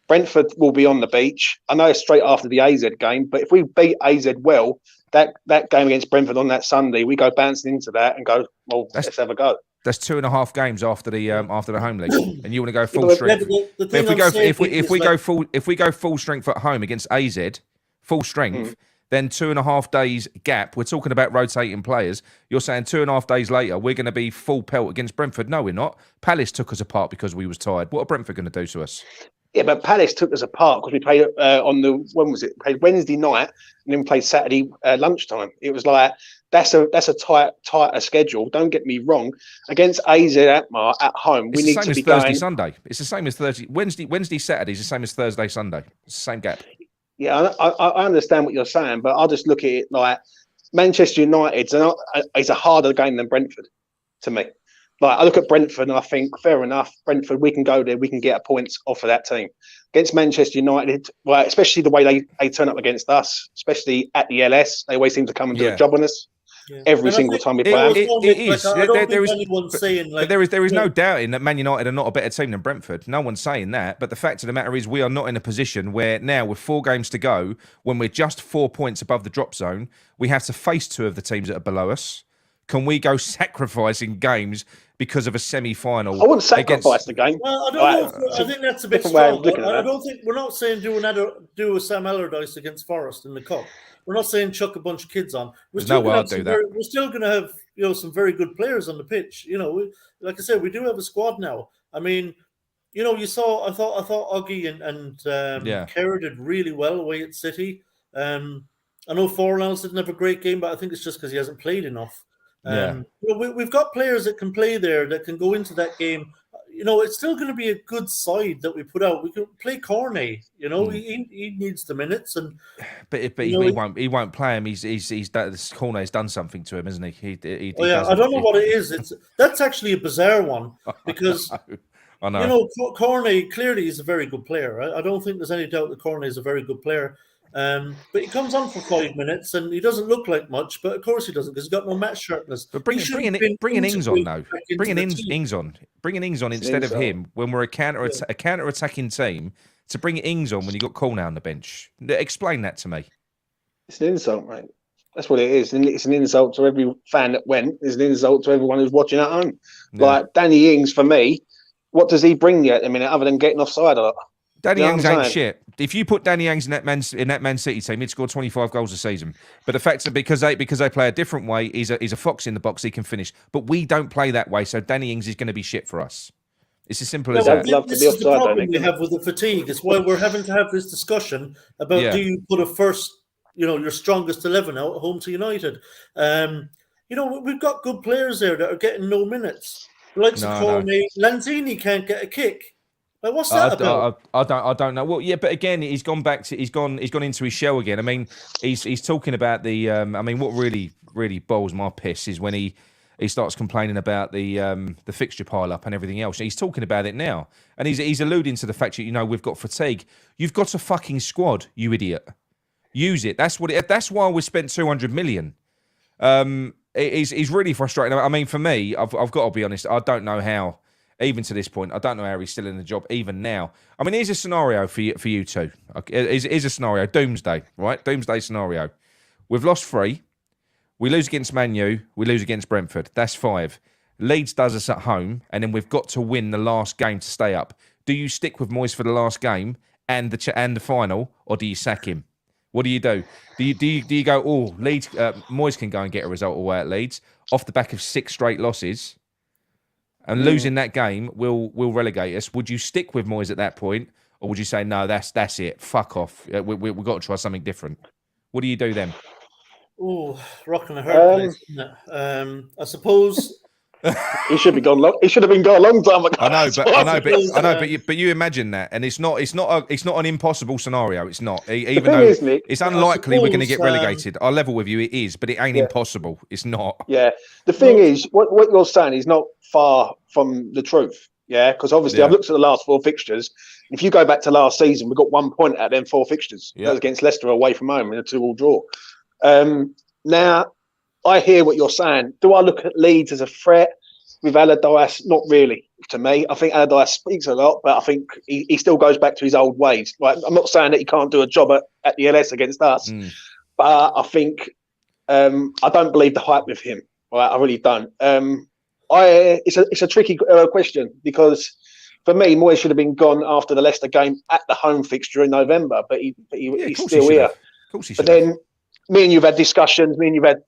Brentford will be on the beach. I know it's straight after the AZ game, but if we beat AZ well, that game against Brentford on that Sunday, we go bouncing into that and go, well, let's have a go. That's 2.5 games after the home league, and you want to go full strength. If we go full strength at home against AZ, full strength, then 2.5 days gap. We're talking about rotating players. You're saying 2.5 days later we're going to be full pelt against Brentford? No, we're not. Palace took us apart because we was tired. What are Brentford going to do to us? Yeah, but Palace took us apart because we played when was it? We played Wednesday night and then we played Saturday lunchtime. It was like that's a tighter schedule. Don't get me wrong. Against AZ Alkmaar at home, we need to be Thursday, going. Sunday. It's the same as Thursday, Wednesday, Saturday is the same as Thursday, Sunday. It's the same gap. Yeah, I understand what you're saying, but I just look at it like Manchester United is a harder game than Brentford to me. Like, I look at Brentford and I think, fair enough, Brentford, we can go there, we can get points off of that team. Against Manchester United, well, especially the way they turn up against us, especially at the LS, they always seem to come and do a job on us. Yeah. Every single time we play them. It is. There is no doubting that Man United are not a better team than Brentford. No one's saying that. But the fact of the matter is we are not in a position where now, with 4 games to go, when we're just 4 points above the drop zone, we have to face 2 of the teams that are below us. Can we go sacrificing games because of a semi-final? I wouldn't sacrifice the game. Well, I think that's a bit strong. I don't think we're not saying do a Sam Allardyce against Forest in the cup. We're not saying chuck a bunch of kids on. We're still going to have some very good players on the pitch. Like I said, we do have a squad now. I mean, you saw. I thought Oggy and Kerr did really well away at City. I know Fornals didn't have a great game, but I think it's just because he hasn't played enough. We've got players that can play there, that can go into that game. It's still going to be a good side that we put out. We can play Cornet. He needs the minutes, but he won't play him. Cornet's done something to him, isn't he? I don't know what it is. That's actually a bizarre one because I know. Cornet clearly is a very good player. I don't think there's any doubt that Cornet is a very good player. But he comes on for 5 minutes and he doesn't look like much, but of course he doesn't because he's got no match sharpness. But bringing Ings on though, bringing Ings on instead of him when we're a counter-attacking team, to bring Ings on when you got Cornell on the bench. Explain that to me. It's an insult, mate. That's what it is. It's an insult to every fan that went. It's an insult to everyone who's watching at home. Yeah. Like Danny Ings, for me, what does he bring you at the minute other than getting offside a lot? Danny Ings ain't shit. If you put Danny Ings in that Man City team, he'd score 25 goals a season. But the fact that because they play a different way, he's a fox in the box. He can finish. But we don't play that way, so Danny Ings is going to be shit for us. It's as simple as that. This is the problem we have with the fatigue. It's why we're having to have this discussion about do you put a first, your strongest 11 out at home to United. We've got good players there that are getting no minutes. Like Cornet, Lanzini can't get a kick. Like, what's that about? I don't know. Well, yeah, but again, he's gone into his shell again. I mean, he's talking about the. What really boils my piss is when he starts complaining about the fixture pile up and everything else. He's talking about it now, and he's alluding to the fact that we've got fatigue. You've got a fucking squad, you idiot. Use it. That's why we spent 200 million. He's really frustrating. I mean, for me, I've got to be honest. I don't know how. Even to this point, I don't know how he's still in the job, even now. I mean, here's a scenario for you two. Here's a scenario, doomsday, right? Doomsday scenario. We've lost 3. We lose against Man U. We lose against Brentford. That's 5. Leeds does us at home, and then we've got to win the last game to stay up. Do you stick with Moyes for the last game and the final, or do you sack him? What do you do? Do you go, Leeds, Moyes can go and get a result away at Leeds off the back of 6 straight losses? And losing that game will relegate us. Would you stick with Moyes at that point, or would you say no? That's it. Fuck off. We've got to try something different. What do you do then? Oh, rock and a hard place, isn't it? I suppose He should be gone. He should have been gone a long time ago. I know, suppose, but you imagine that, and it's not an impossible scenario. It's not. Even thing though is, Nick, it's unlikely we're going to get suppose, relegated. I'll level with you. It is, but it ain't impossible. It's not. Yeah. The thing is, what you're saying is not far from the truth. Yeah, because obviously I've looked at the last 4 fixtures. If you go back to last season, we got 1 point out of them 4 fixtures. That was against Leicester away from home in a 2-2 draw. Now, I hear what you're saying. Do I look at Leeds as a threat with Allardyce? Not really, to me. I think Allardyce speaks a lot, but I think he still goes back to his old ways. Like, I'm not saying that he can't do a job at the LS against us, but I think I don't believe the hype with him. Right? I really don't. It's a tricky question because for me, Moyes should have been gone after the Leicester game at the home fixture in November, but he's still here. Of course he should. But then me and you've had discussions, me and you've had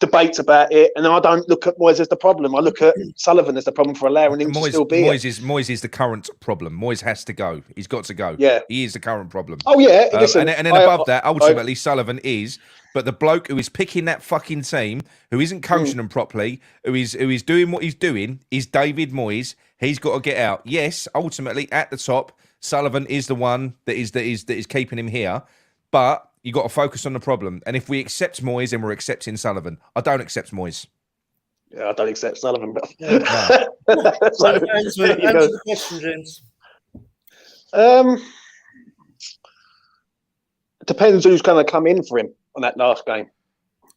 debates about it, and I don't look at Moyes as the problem. I look at Sullivan as the problem for allowing him to still be here. Moyes is the current problem. Moyes has to go. He's got to go. Yeah. He is the current problem. Oh, yeah. Listen, and then above that, ultimately, Sullivan is... But the bloke who is picking that fucking team, who isn't coaching them properly, who is doing what he's doing, is David Moyes. He's got to get out. Yes, ultimately at the top, Sullivan is the one that is keeping him here. But you got to focus on the problem. And if we accept Moyes, then we're accepting Sullivan. I don't accept Moyes. Yeah, I don't accept Sullivan. But answer the question, James. Depends who's going to come in for him on that last game.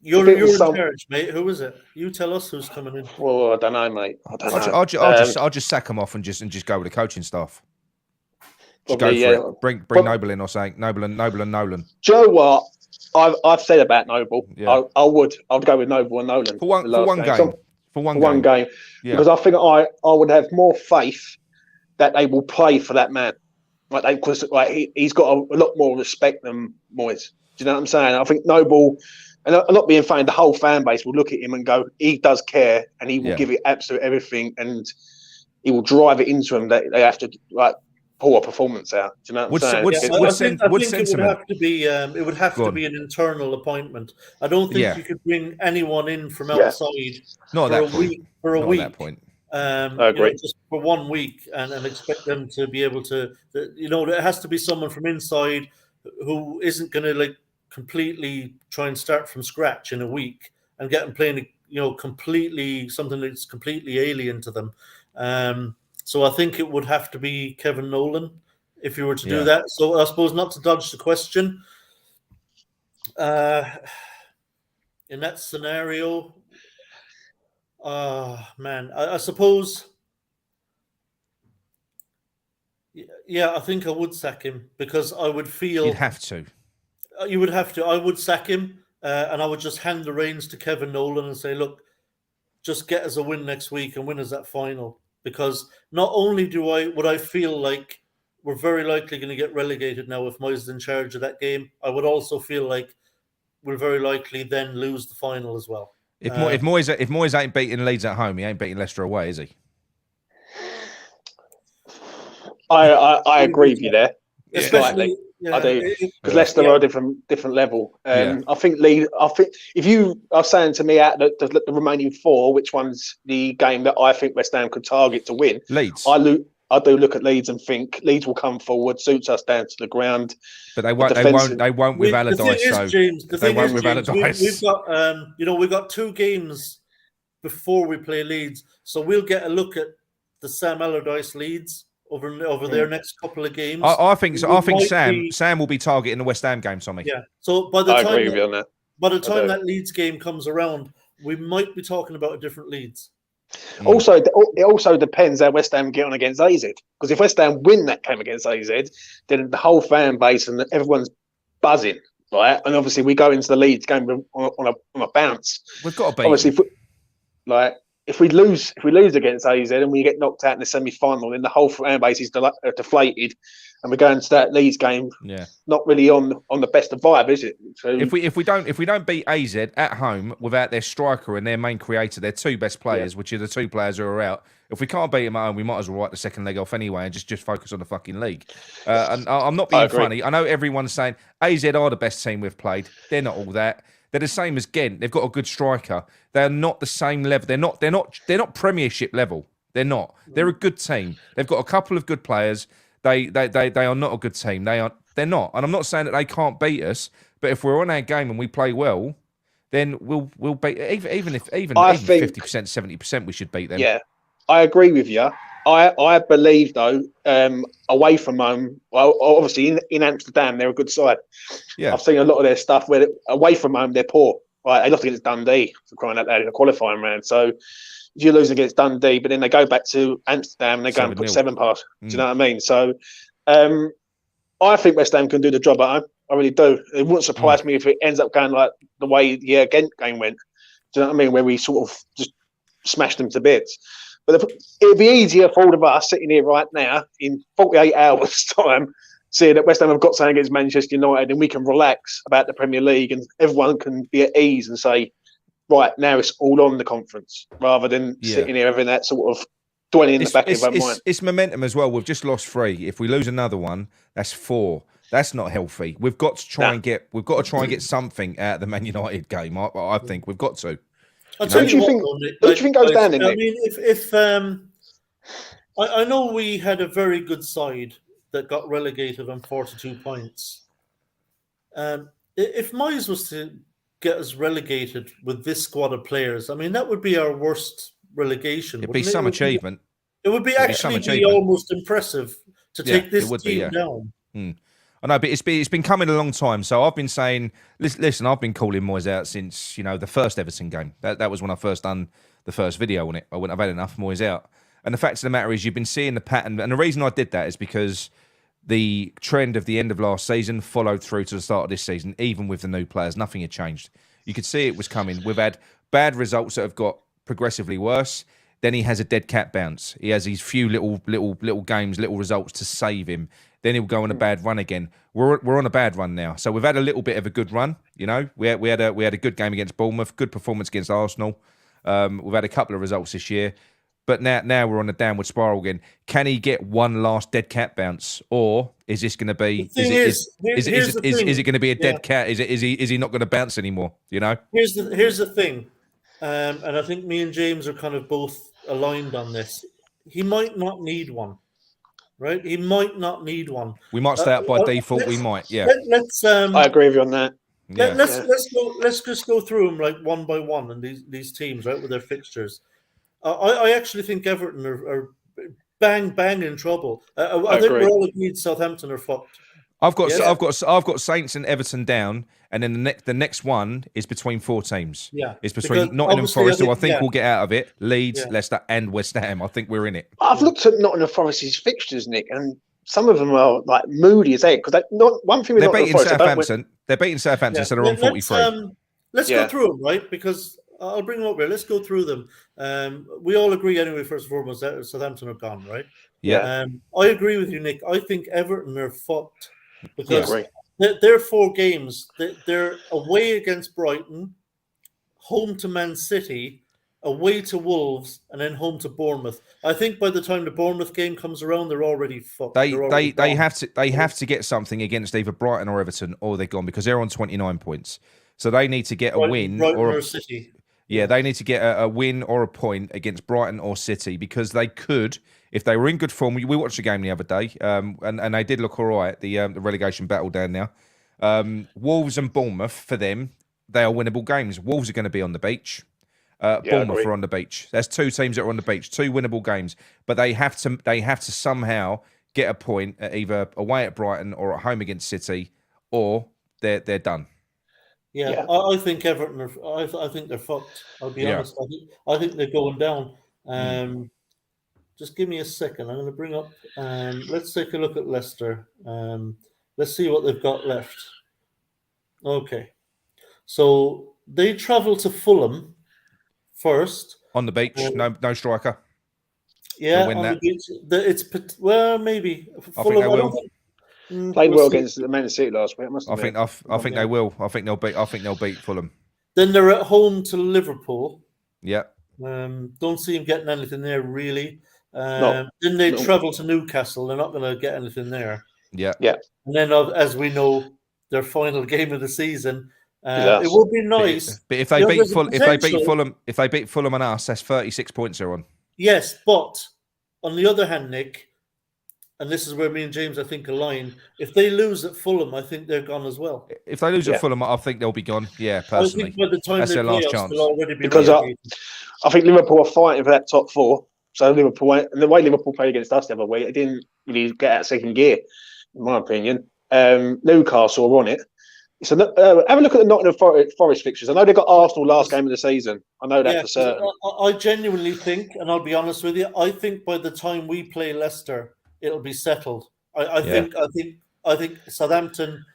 You're in charge, mate. Who is it? You tell us who's coming in. Well, I don't know, mate. I don't know. I'll just sack him off and just go with the coaching staff. Just go for it. Bring Noble in or something. Noble and Nolan. Do you know what I've said about Noble? Yeah. I would go with Noble and Nolan for one game. For one game. Yeah. Because I think I would have more faith that they will play for that man. Because he's got a lot more respect than Moyes. Do you know what I'm saying? I think Noble, and I'm not being funny, the whole fan base will look at him and go, he does care, and he will give it absolute everything, and he will drive it into them that they have to pull a performance out. Do you know what I'm saying? I think it would have to be an internal appointment. I don't think you could bring anyone in from outside for a week. At that point. I agree. Just for 1 week and expect them to be able to, it has to be someone from inside who isn't going to completely try and start from scratch in a week and get them playing, completely something that's completely alien to them. So I think it would have to be Kevin Nolan if you were to do that. So I suppose, not to dodge the question, in that scenario, man, I suppose, I think I would sack him because I would feel... You'd have to. You would have to. I would sack him and I would just hand the reins to Kevin Nolan and say, look, just get us a win next week and win us that final. Because not only would I feel like we're very likely going to get relegated now if Moyes is in charge of that game, I would also feel like we'll very likely then lose the final as well. If Moyes ain't beating Leeds at home, he ain't beating Leicester away, is he? I agree with you there. Especially, I do, because Leicester are a different level. I think if you are saying to me out the remaining 4, which one's the game that I think West Ham could target to win? Leeds. I do look at Leeds and think Leeds will come forward, suits us down to the ground. But they won't. They won't with Allardyce. We've got we've got 2 games before we play Leeds, so we'll get a look at the Sam Allardyce Leeds over their next couple of games. I think Sam will be targeting the West Ham game, Tommy. Yeah. So by the time I agree with you on that. By the time that Leeds game comes around, we might be talking about a different Leeds. Also, it also depends how West Ham get on against AZ. Because if West Ham win that game against AZ, then the whole fan base and everyone's buzzing, right? And obviously, we go into the Leeds game on a bounce. We've got to beat. Obviously, if we lose against AZ and we get knocked out in the semi-final, then the whole fan base is deflated, and we're going to that Leeds game. Not really on the best of vibe, is it? So if we don't beat AZ at home without their striker and their main creator, their 2 best players, which are the 2 players who are out, if we can't beat them at home, we might as well write the second leg off anyway and just focus on the fucking league. And I'm not being funny. I know everyone's saying AZ are the best team we've played. They're not all that. They're the same as Ghent. They've got a good striker. They're not the same level. They're not Premiership level. They're not. They're a good team. They've got a couple of good players. They are not a good team. They're not. And I'm not saying that they can't beat us, but if we're on our game and we play well, then we'll beat even 50%, 70%, we should beat them. Yeah, I agree with you. I believe though, away from home, well, obviously in Amsterdam they're a good side. Yeah, I've seen a lot of their stuff where away from home they're poor. Right, they lost against Dundee for crying out loud in the qualifying round. So if you lose against Dundee, but then they go back to Amsterdam and they go and put 7 past. Do you know what I mean? So I think West Ham can do the job at home. I really do. It wouldn't surprise me if it ends up going like the way the Ghent game went. Do you know what I mean? Where we sort of just smashed them to bits. But it'd be easier for all of us sitting here right now in 48 hours' time, seeing that West Ham have got something against Manchester United, and we can relax about the Premier League, and everyone can be at ease and say, right, now it's all on the conference, rather than sitting here having that sort of dwelling in the back of our mind. It's momentum as well. We've just lost 3. If we lose another one, that's 4. That's not healthy. We've got to try and get something out of the Man United game. I think we've got to. Don't you think goes down in I there? mean, if I know we had a very good side that got relegated on 42 points. If Moyes was to get us relegated with this squad of players, I mean, that would be our worst relegation. It'd be some achievement. It would be almost impressive to take this team down. I know, but it's been coming a long time. So I've been saying, listen, I've been calling Moyes out since the first Everton game. That was when I first done the first video on it. I wouldn't have had enough Moyes out. And the fact of the matter is, you've been seeing the pattern, and the reason I did that is because the trend of the end of last season followed through to the start of this season, even with the new players. Nothing had changed. You could see it was coming. We've had bad results that have got progressively worse. Then he has a dead cat bounce. He has these few little games, little results to save him. Then he'll go on a bad run again. We're on a bad run now. So we've had a little bit of a good run. We had a good game against Bournemouth, good performance against Arsenal. We've had a couple of results this year, but now we're on a downward spiral again. Can he get one last dead cat bounce, or is this going to be? Is it going to be a dead cat? Is he not going to bounce anymore? Here's the thing, and I think me and James are kind of both aligned on this. He might not need one. Right, he might not need one. We might stay up by default. We might, yeah. Let's. I agree with you on that. Let's just go through them like one by one, and these teams, right, with their fixtures. I actually think Everton are bang in trouble. I think we're all agreed Southampton are fucked. I've got Saints and Everton down, and then the next one is between 4 teams. Yeah, it's between Nottingham Forest, who I think will get out of it, Leeds, Leicester, and West Ham. I think we're in it. I've looked at Nottingham Forest's fixtures, Nick, and some of them are like moody as heck. Because one thing they're beating Southampton. They're beating Southampton, so they're on 43. Let's go through them, right? Because I'll bring them up here. Let's go through them. We all agree anyway. First and foremost, that Southampton are gone, right? Yeah. I agree with you, Nick. I think Everton are fucked. Because they're 4 games. They're away against Brighton, home to Man City, away to Wolves, and then home to Bournemouth. I think by the time the Bournemouth game comes around, they're already fucked. They have to get something against either Brighton or Everton, or they're gone, because they're on 29 points. So they need to get a win or City. Yeah, they need to get a win or a point against Brighton or City, because they could, if they were in good form. We watched the game the other day, and they did look all right, the relegation battle down there. Wolves and Bournemouth, for them, they are winnable games. Wolves are going to be on the beach. Bournemouth are on the beach. There's 2 teams that are on the beach, 2 winnable games, but they have to somehow get a point at either away at Brighton or at home against City, or they're done. Yeah, I think Everton are. I think they're fucked. I'll be honest. I think they're going down. Just give me a second. I'm going to bring up. Let's take a look at Leicester. Let's see what they've got left. Okay, so they travel to Fulham first on the beach. No striker. Yeah, on the beach. It's maybe Fulham. I think they will. Played well against the Man City last week. I think they will. I think they'll beat Fulham. Then they're at home to Liverpool. Yeah. Don't see him getting anything there really. Then they travel to Newcastle. They're not going to get anything there. Yeah. Yeah. And then, as we know, their final game of the season, Yes. It would be nice. But if they You know, beat there's a Fulham, if they beat potential- Fulham, if they beat Fulham and us, that's 36 points they're on. Yes, but on the other hand, Nick, and this is where me and James, I think, align. If they lose at Fulham, I think they're gone as well. If they lose Yeah. at Fulham, I think they'll be gone. Yeah, I personally. think by the time That's they their play last us, chance. they'll already be Because relegated. I think Liverpool are fighting for that top four. So Liverpool, and the way Liverpool played against us the other week, it didn't really get out of second gear, in my opinion. Newcastle are on it. So have a look at the Nottingham Forest fixtures. I know they got Arsenal last game of the season. I know that Yeah, for certain. I genuinely think, and I'll be honest with you, I think by the time we play Leicester, it'll be settled. I think Southampton,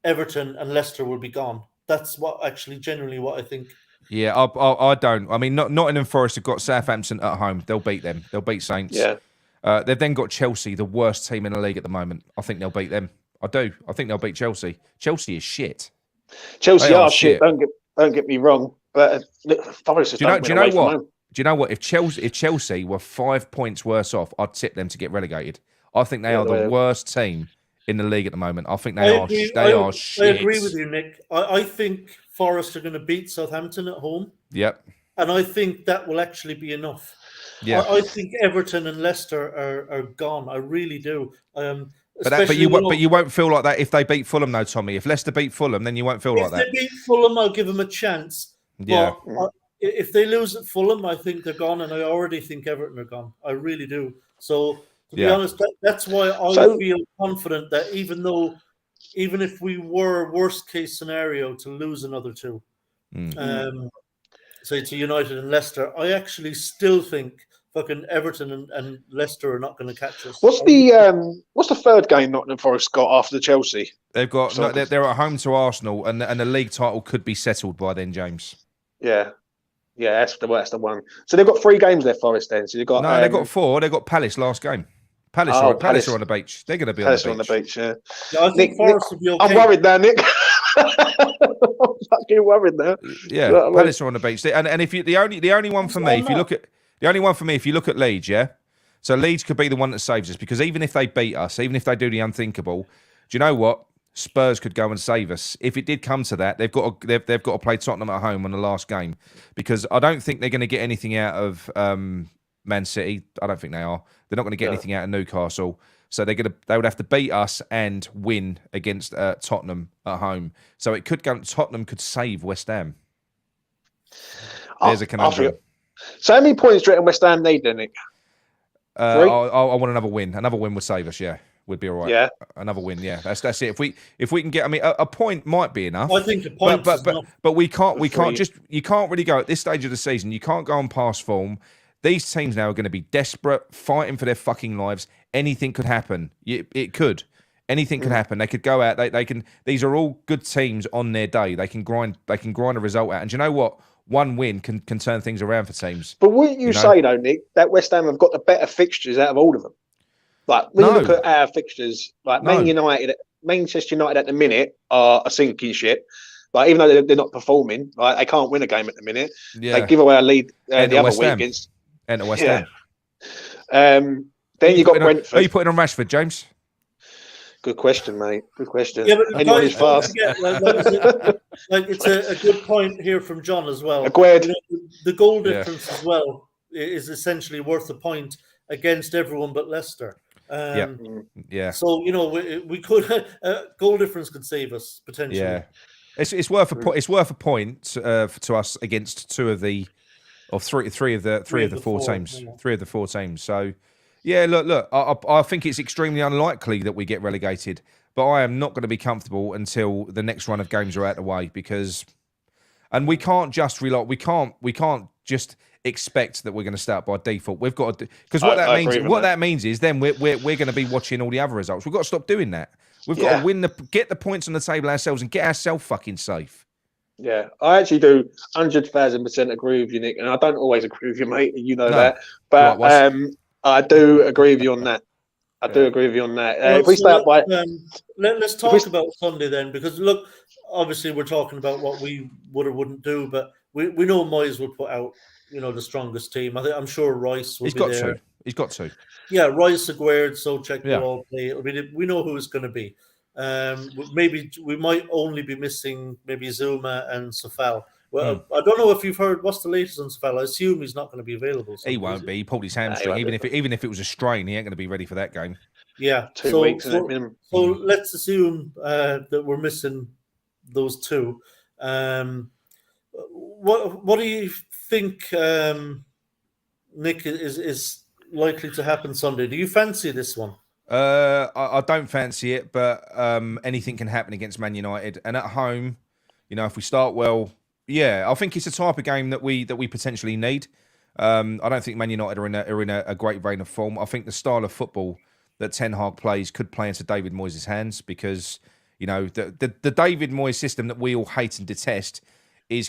Everton, and Leicester will be gone. That's genuinely what I think. Yeah, I don't. I mean, Nottingham Forest have got Southampton at home. They'll beat them. They'll beat Saints. Yeah. They've then got Chelsea, the worst team in the league at the moment. I think they'll beat them. I do. I think they'll beat Chelsea. Chelsea is shit. Chelsea They are are shit. shit. Don't get me wrong, but Forest Do you know what? Do you know what? If Chelsea were 5 points worse off, I'd tip them to get relegated. I think they are the worst team in the league at the moment. I think they are shit. I agree with you, Nick. I think Forest are going to beat Southampton at home. Yep. And I think that will actually be enough. Yeah. I think Everton and Leicester are gone. I really do. But you won't feel like that if they beat Fulham, though, Tommy. If Leicester beat Fulham, then you won't feel like that. If they beat Fulham, I'll give them a chance. Yeah. But if they lose at Fulham, I think they're gone, and I already think Everton are gone. I really do. So to be honest, that's why I feel confident that even if we were worst case scenario to lose another two, say to United and Leicester, I actually still think fucking Everton and Leicester are not going to catch us. What's the third game Nottingham Forest got after Chelsea? They've got they're at home to Arsenal, and the league title could be settled by then, James. Yeah, that's the one. So they've got 3 games left, Forest. Then so they've got they've got 4. They've got Palace last game. Palace are on the beach. They're going to be Palace on the beach. Yeah, I think Forest will be okay. I'm worried now, Nick. I'm fucking worried now. Yeah, You know what I mean? Palace are on the beach. And if you the only one for me, if you look at Leeds, yeah. So Leeds could be the one that saves us, because even if they beat us, even if they do the unthinkable, do you know what? Spurs could go and save us. If it did come to that, they've got to play Tottenham at home on the last game, because I don't think they're going to get anything out of Man City. I don't think they are. They're not going to get anything out of Newcastle. So they would have to beat us and win against Tottenham at home. So it could go. Tottenham could save West Ham. There's a conundrum. So how many points do you reckon West Ham need, then, Nick? I want another win. Another win would save us. Yeah, would be all right. Yeah, another win. Yeah, that's it. If we can get, I mean, a point might be enough. I think a point, but we can't you can't really go at this stage of the season. You can't go on past form. These teams now are going to be desperate, fighting for their fucking lives. Anything could happen. It could. Anything could happen. They could go out. They can. These are all good teams on their day. They can grind. They can grind a result out. And do you know what? One win can turn things around for teams. But wouldn't you say, though, Nick, that West Ham have got the better fixtures out of all of them? Like, when you look at our fixtures, like Manchester United at the minute are a sinking ship. Like, even though they're not performing, like, they can't win a game at the minute. Yeah. They give away a lead the other West week Ham. against. Enter West Ham. Then you got Brentford. Who are you putting on Rashford, James? Good question, mate. Good question. Yeah, but Anyone is fast. Forget, it's a good point here from John as well. Agreed. You know, the goal difference as well is essentially worth a point against everyone but Leicester. Yeah. So we could goal difference could save us potentially. Yeah, it's worth a point. It's worth a point to us against three of the four teams. Yeah. 3 of the 4 teams. So. Yeah, look. I think it's extremely unlikely that we get relegated, but I am not going to be comfortable until the next run of games are out of the way, and we can't just rely. We can't just expect that we're going to start by default. We've got to, because what that means is then we're going to be watching all the other results. We've got to stop doing that. We've got to get the points on the table ourselves and get ourselves fucking safe. Yeah, I actually do 100,000% agree with you, Nick, and I don't always agree with you, mate. You know that, but I do agree with you on that. I do agree with you on that. If we start by, let's talk about Sunday then, because look, obviously we're talking about what we would or wouldn't do, but we know Moyes will put out, the strongest team. I'm sure Rice will be there. He's got to. Yeah, Rice, Aguerd, Souček will all play. We know who it's going to be. maybe we might only be missing maybe Zuma and Safal. Well, I don't know if you've heard what's the latest on Safal. I assume he's not going to be available. He won't be. He pulled his hamstring. Even if it was a strain, he ain't going to be ready for that game. Yeah, 2 weeks at minimum. So let's assume that we're missing those two. What do you think, Nick, is likely to happen Sunday? Do you fancy this one? I don't fancy it, but anything can happen against Man United. And at home, if we start well, yeah, I think it's a type of game that we potentially need. I don't think Man United are in a great vein of form. I think the style of football that Ten Hag plays could play into David Moyes' hands because the David Moyes system that we all hate and detest is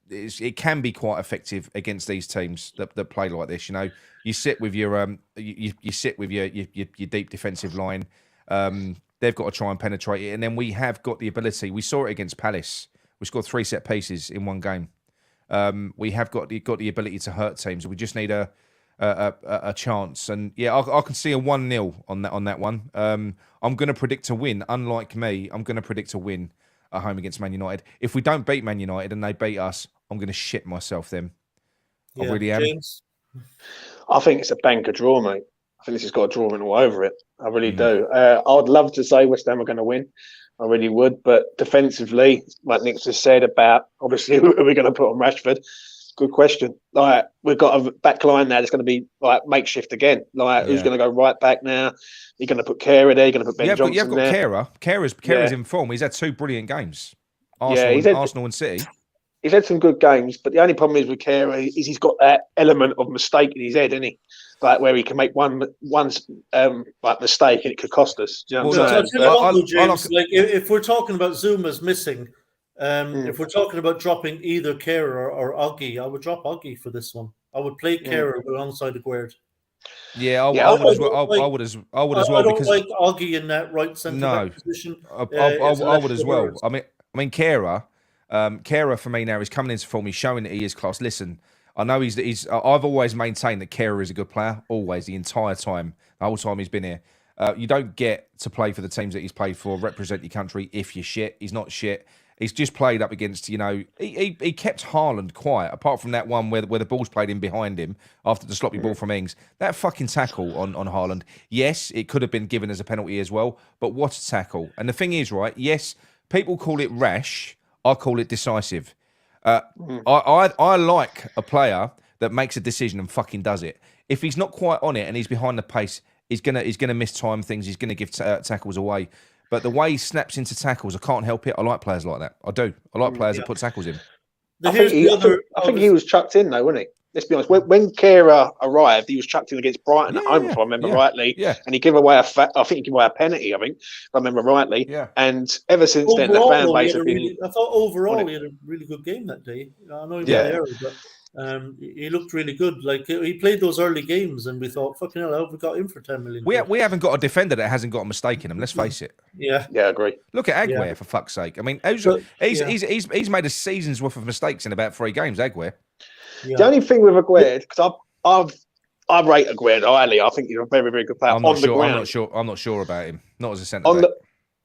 it can be quite effective against these teams that play like this. You sit with your you sit with your deep defensive line. They've got to try and penetrate it, and then we have got the ability. We saw it against Palace. We scored 3 set pieces in one game. We have got the ability to hurt teams. We just need a chance, and yeah, I can see a 1-0 on that one. I'm going to predict a win. Unlike me, I'm going to predict a win at home against Man United. If we don't beat Man United and they beat us, I'm going to shit myself then. I really am. James? I think it's a banker draw, mate. I think this has got a draw written all over it. I really do. I'd love to say West Ham are going to win. I really would. But defensively, like Nick just said about, obviously, who are we going to put on Rashford? Good question. Like, we've got a back line now that's going to be like makeshift again. Like, who's going to go right back now? You're going to put Kehrer there. You're going to put Ben Johnson there. You've got Kehrer. Kehrer's in form. He's had 2 brilliant games. Arsenal and City. He's had some good games, but the only problem is with Kehrer is he's got that element of mistake in his head, isn't he? Like where he can make one like mistake and it could cost us. Do you know what I'm saying? If we're talking about Zuma's missing, if we're talking about dropping either Kehrer or Oggy, I would drop Oggy for this one. I would play Kehrer alongside Aguerd. Yeah, I would as well. I don't like Oggy in that right centre position. I would as well. I mean, Kehrer for me now is coming into form. He's showing that he is class. Listen, I know he's. I've always maintained that Kehrer is a good player. Always, the entire time, the whole time he's been here. You don't get to play for the teams that he's played for, represent your country if you're shit. He's not shit. He's just played up against, he kept Haaland quiet, apart from that one where the ball's played in behind him after the sloppy ball from Ings. That fucking tackle on Haaland, yes, it could have been given as a penalty as well, but what a tackle. And the thing is, right, yes, people call it rash, I call it decisive. I like a player that makes a decision and fucking does it. If he's not quite on it and he's behind the pace, he's gonna mistime things, he's going to give tackles away. But the way he snaps into tackles, I can't help it. I like players like that. I do. I like players that put tackles in. I think he was chucked in, though, wasn't he? Let's be honest. When Kehrer arrived, he was chucked in against Brighton at home, if I remember rightly. Yeah. And he gave away I think he gave away a penalty, if I remember rightly. Yeah. And ever since then, the fan base has been... I thought overall he had a really good game that day. I know he was there, but... he looked really good. Like he played those early games, and we thought, "Fucking hell, how have we got him for 10 million?" We haven't got a defender that hasn't got a mistake in him. Let's face it. Yeah, I agree. Look at Aguerd for fuck's sake. I mean, he's made a season's worth of mistakes in about 3 games. Aguerd. Yeah. The only thing with Aguerd, because I rate Aguerd highly. I think he's a very, very good player. I'm not sure about him. Not as a centre back.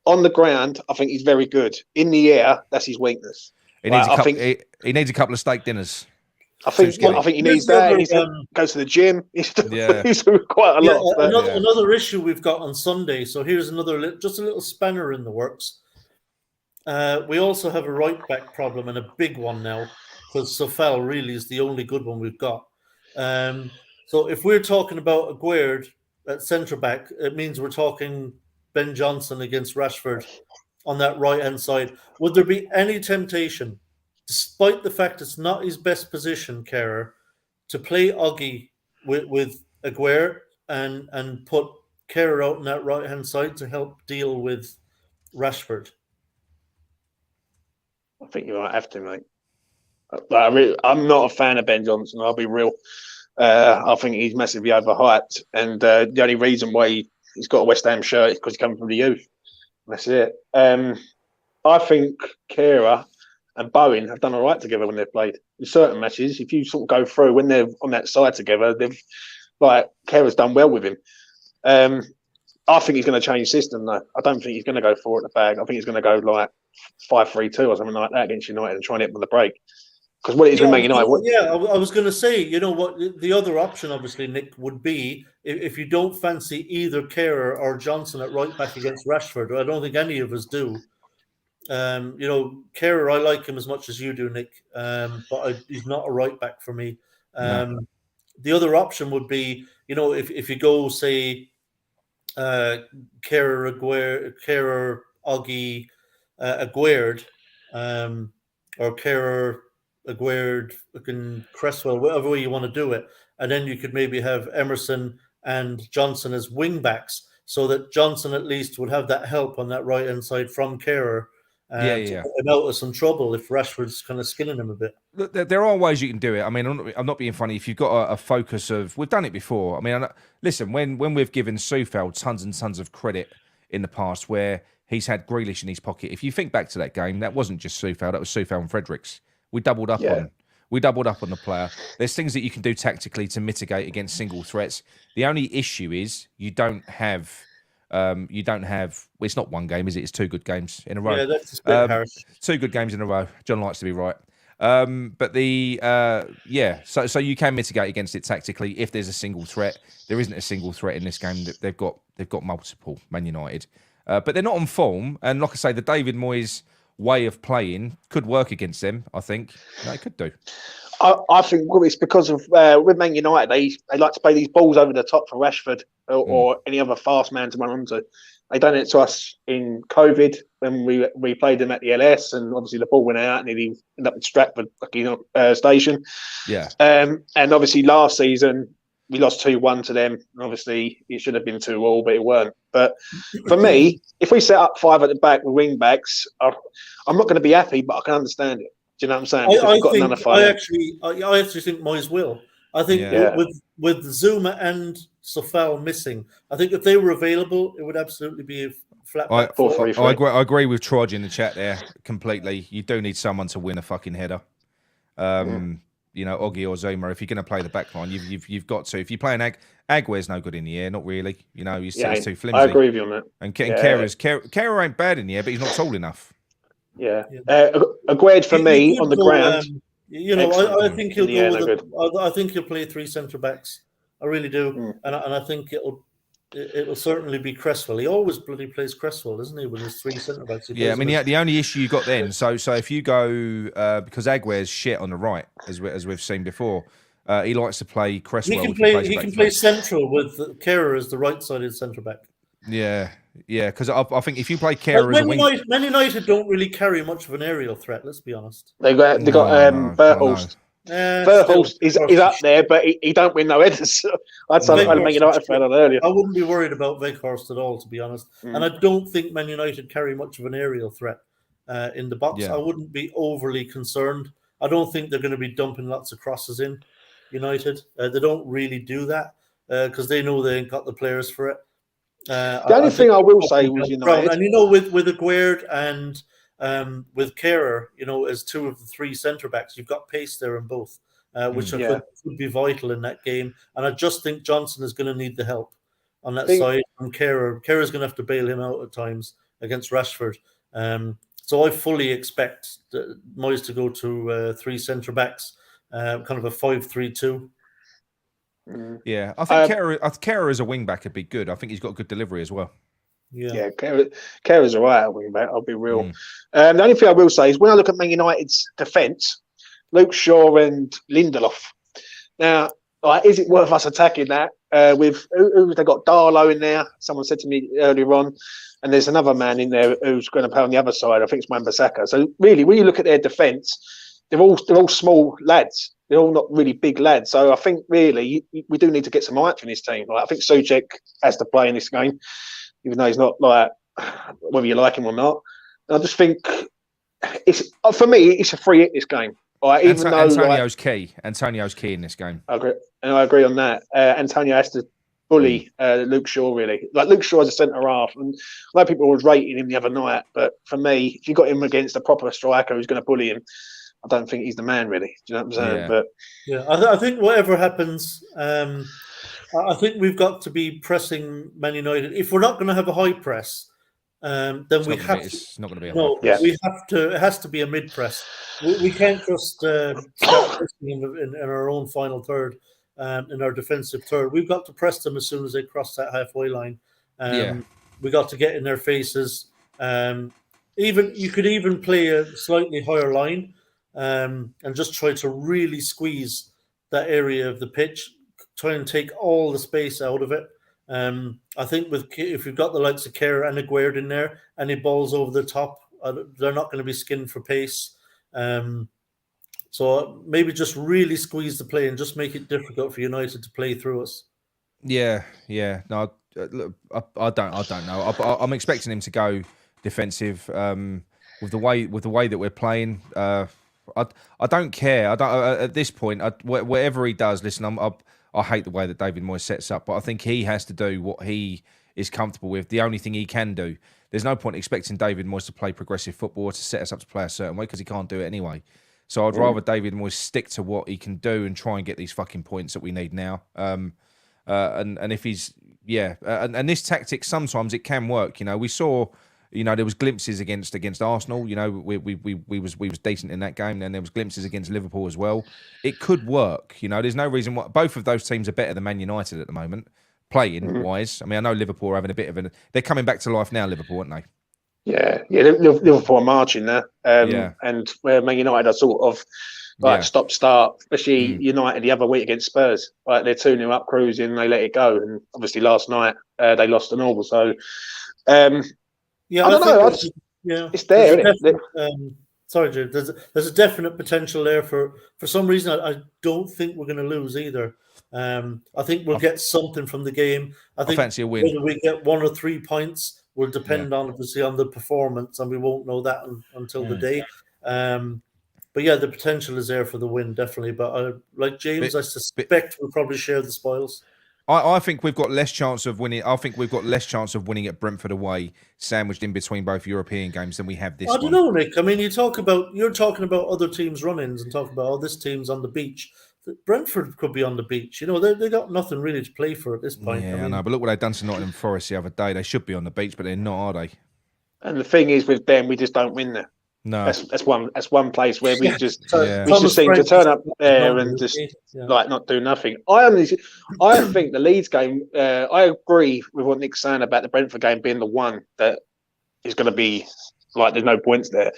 On the ground, I think he's very good. In the air, that's his weakness. He needs a couple of steak dinners. I think he needs that. He goes to the gym. He's quite a lot. Another issue we've got on Sunday. So here's another, just a little spanner in the works. We also have a right back problem, and a big one now, because Sofel really is the only good one we've got. So if we're talking about Aguerd at centre back, it means we're talking Ben Johnson against Rashford on that right hand side. Would there be any temptation, despite the fact it's not his best position, Kehrer, to play Oggy with Aguerd and put Kehrer out on that right-hand side to help deal with Rashford? I think you might have to, mate. I'm not a fan of Ben Johnson, I'll be real. I think he's massively overhyped, and the only reason why he's got a West Ham shirt is because he's coming from the youth. That's it. I think Kehrer and Bowen have done all right together when they've played. In certain matches, if you sort of go through when they're on that side together, they've Kehrer's done well with him. I think he's going to change system though. I don't think he's going to go for it at the bag. I think he's going to go like 5-3-2 or something like that against United and try and hit them on the break. Because what it is with Man United. I was going to say, you know what, the other option, obviously, Nick, would be if you don't fancy either Kerr or Johnson at right back against Rashford. I don't think any of us do. You know, Kerr, I like him as much as you do, Nick, but he's not a right back for me. No. The other option would be, you know, if you go, say, Kerr, Oggy, Aguerd, or Kerr, Aguerd, fucking Cresswell, whatever way you want to do it, and then you could maybe have Emerson and Johnson as wing backs, so that Johnson at least would have that help on that right hand side from Kerr. To get him out of some trouble if Rashford's kind of skinning him a bit. Look, there are ways you can do it. I mean, I'm not being funny. If you've got a focus of, we've done it before. I mean, listen, when we've given Soufal tons and tons of credit in the past, where he's had Grealish in his pocket. If you think back to that game, that wasn't just Soufal. That was Soufal and Fredericks. We doubled up on the player. There's things that you can do tactically to mitigate against single threats. The only issue is you don't have. It's not one game, is it? It's 2 good games in a row. Yeah, that's a bit harsh. 2 good games in a row. John likes to be right. But so you can mitigate against it tactically if there's a single threat. There isn't a single threat in this game. They've got multiple, Man United, but they're not on form. And like I say, the David Moyes way of playing could work against them. I think it could do. I think it's because of with Man United, they like to play these balls over the top for Rashford or any other fast man to run onto. They done it to us in COVID when we played them at the LS, and obviously the ball went out and he ended up in Stratford station. Yeah. And obviously last season we lost 2-1 to them. And obviously it should have been 2-2, but it weren't. But for me, if we set up 5 at the back with wing backs, I'm not going to be happy, but I can understand it. Do you know what I'm saying? I actually think Moyes will. I think with Zuma and Soufal missing, I think if they were available, it would absolutely be a flat back. I agree with Trodge in the chat there completely. You do need someone to win a fucking header. You know, Oggy or Zuma. If you're going to play the back line, you've got to. If you're playing Aguer's no good in the air, not really. You know, he's too flimsy. I agree with you on that. And Kerr ain't bad in the air, but he's not tall enough. Yeah. Aguerd for me on the ground. You know, I think he'll go I think he'll play 3 centre backs. I really do, and I think it'll certainly be Cresswell. He always bloody plays Cresswell, doesn't he? With his 3 centre backs. Yeah, I mean the only issue you got then. So if you go because Aguer's shit on the right, as we've seen before, he likes to play Cresswell. He can play central with Kerr as the right-sided centre back. Yeah, because I think if you play Kerr as a wing, Man United don't really carry much of an aerial threat. Let's be honest. They got Berthorst. Berthorst is up there, but he don't win no headers. I'd say Man United fan on earlier. I wouldn't be worried about Weghorst at all, to be honest. And I don't think Man United carry much of an aerial threat in the box. I wouldn't be overly concerned. I don't think they're going to be dumping lots of crosses in United. They don't really do that because they know they ain't got the players for it. The only thing I will say was United, and you know, with Aguerd and with Kerr, you know, as 2 of the 3 centre backs, you've got pace there in both, which could be vital in that game. And I just think Johnson is going to need the help on that side. And Kerr is going to have to bail him out at times against Rashford. So I fully expect Moyes to go to 3 centre backs, kind of a 5-3-2. Yeah, I think Kerr as a wing back would be good. I think he's got good delivery as well. Yeah, Kerr's all right at wing back. I'll be real. The only thing I will say is when I look at Man United's defence, Luke Shaw and Lindelof. Now, is it worth us attacking that? With who they got Darlow in there? Someone said to me earlier on, and there's another man in there who's going to play on the other side. I think it's Wan-Bissaka. So really, when you look at their defence, they're all small lads. They're all not really big lads. So I think really we do need to get some height from this team. Like, I think Souček has to play in this game, even though he's not like whether you like him or not. And I just think for me it's a free hit this game. Right, even though Antonio's key. Antonio's key in this game. I agree on that. Antonio has to bully Luke Shaw really. Like Luke Shaw as a centre half, and a lot of people was rating him the other night. But for me, if you got him against a proper striker who's going to bully him, I don't think he's the man, really. Do you know what I'm saying? Yeah. But I think whatever happens, I think we've got to be pressing Man United. If we're not going to have a high press, then we have to. It's not going to be a high No, press. we have to. It has to be a mid press. We can't just start pressing in our own final third, in our defensive third. We've got to press them as soon as they cross that halfway line. We got to get in their faces. Even you could even play a slightly higher line, and just try to really squeeze that area of the pitch. Try and take all the space out of it. I think if you've got the likes of Kerr and Aguerd in there, any balls over the top, they're not going to be skinned for pace. So maybe just really squeeze the play and just make it difficult for United to play through us. Yeah. No, look, I don't know. I'm expecting him to go defensive with the way that we're playing. I don't care. I don't at this point. Whatever he does, listen. I hate the way that David Moyes sets up, but I think he has to do what he is comfortable with. The only thing he can do. There's no point expecting David Moyes to play progressive football or to set us up to play a certain way because he can't do it anyway. So I'd rather David Moyes stick to what he can do and try and get these fucking points that we need now. And if he's and this tactic sometimes it can work. You know, we saw. You know, there was glimpses against Arsenal. You know, we was decent in that game. Then there was glimpses against Liverpool as well. It could work. You know, there's no reason why both of those teams are better than Man United at the moment, playing wise. I mean, I know Liverpool are having a bit of they're coming back to life now. Liverpool, aren't they? Yeah. Liverpool are marching there, and where Man United are sort of stop start, especially United the other week against Spurs. Like they're 2-0 up, cruising, they let it go, and obviously last night they lost to Norwich. So. Yeah, I don't know. It's there, isn't it? Sorry, Jude. There's a definite potential there for some reason. I don't think we're going to lose either. I think we'll get something from the game. I think fancy a win. Whether we get 1 or 3 points will depend on obviously on the performance, and we won't know that until the day. But yeah, the potential is there for the win, definitely. But like James, I suspect we'll probably share the spoils. I think we've got less chance of winning. I think we've got less chance of winning at Brentford away, sandwiched in between both European games, than we have this. I don't know, Nick. I mean, you're talking about other teams' run-ins and talking about this team's on the beach. Brentford could be on the beach. You know, they got nothing really to play for at this point. Yeah, I know. But look what they've done to Nottingham Forest the other day. They should be on the beach, but they're not, are they? And the thing is, with them, we just don't win there. No, that's one place where we just seem to turn up there and just not do nothing. I think the Leeds game. I agree with what Nick's saying about the Brentford game being the one that is going to be like there's no points there.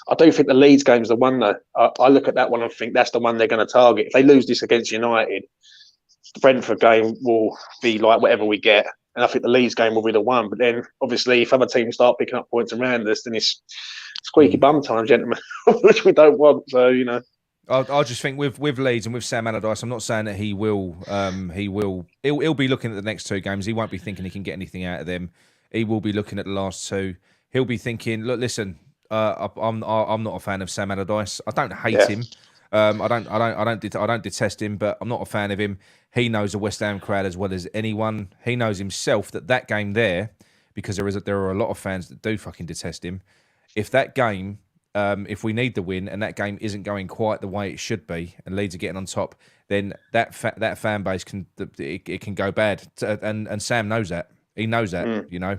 I do think the Leeds game is the one though. I look at that one and think that's the one they're going to target. If they lose this against United, the Brentford game will be like whatever we get. And I think the Leeds game will be the one. But then, obviously, if other teams start picking up points around us, then it's squeaky bum time, gentlemen, which we don't want. So, you know. I just think with Leeds and with Sam Allardyce, I'm not saying that he will. He'll be looking at the next 2 games. He won't be thinking he can get anything out of them. He will be looking at the last 2. He'll be thinking, look, listen, I'm not a fan of Sam Allardyce. I don't hate him. I don't detest him, but I'm not a fan of him. He knows the West Ham crowd as well as anyone. He knows himself that game there, because there are a lot of fans that do fucking detest him. If that game, if we need the win and that game isn't going quite the way it should be, and Leeds are getting on top, then that fan base can go bad. And Sam knows that. He knows that. You know.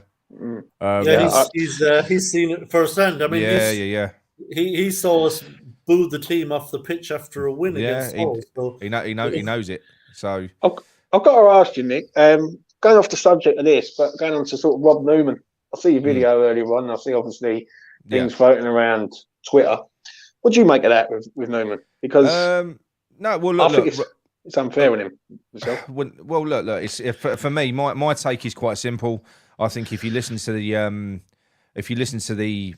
He's seen it firsthand. I mean, He saw us boo the team off the pitch after a win against Hull. So he knows it. So I've got to ask you, Nick. Going off the subject of this, but going on to sort of Rob Newman. I see your video earlier on. I see obviously things floating around Twitter. What do you make of that with Newman? Because I think it's unfair with him. Well, look. It's for me. My take is quite simple. I think if you listen to the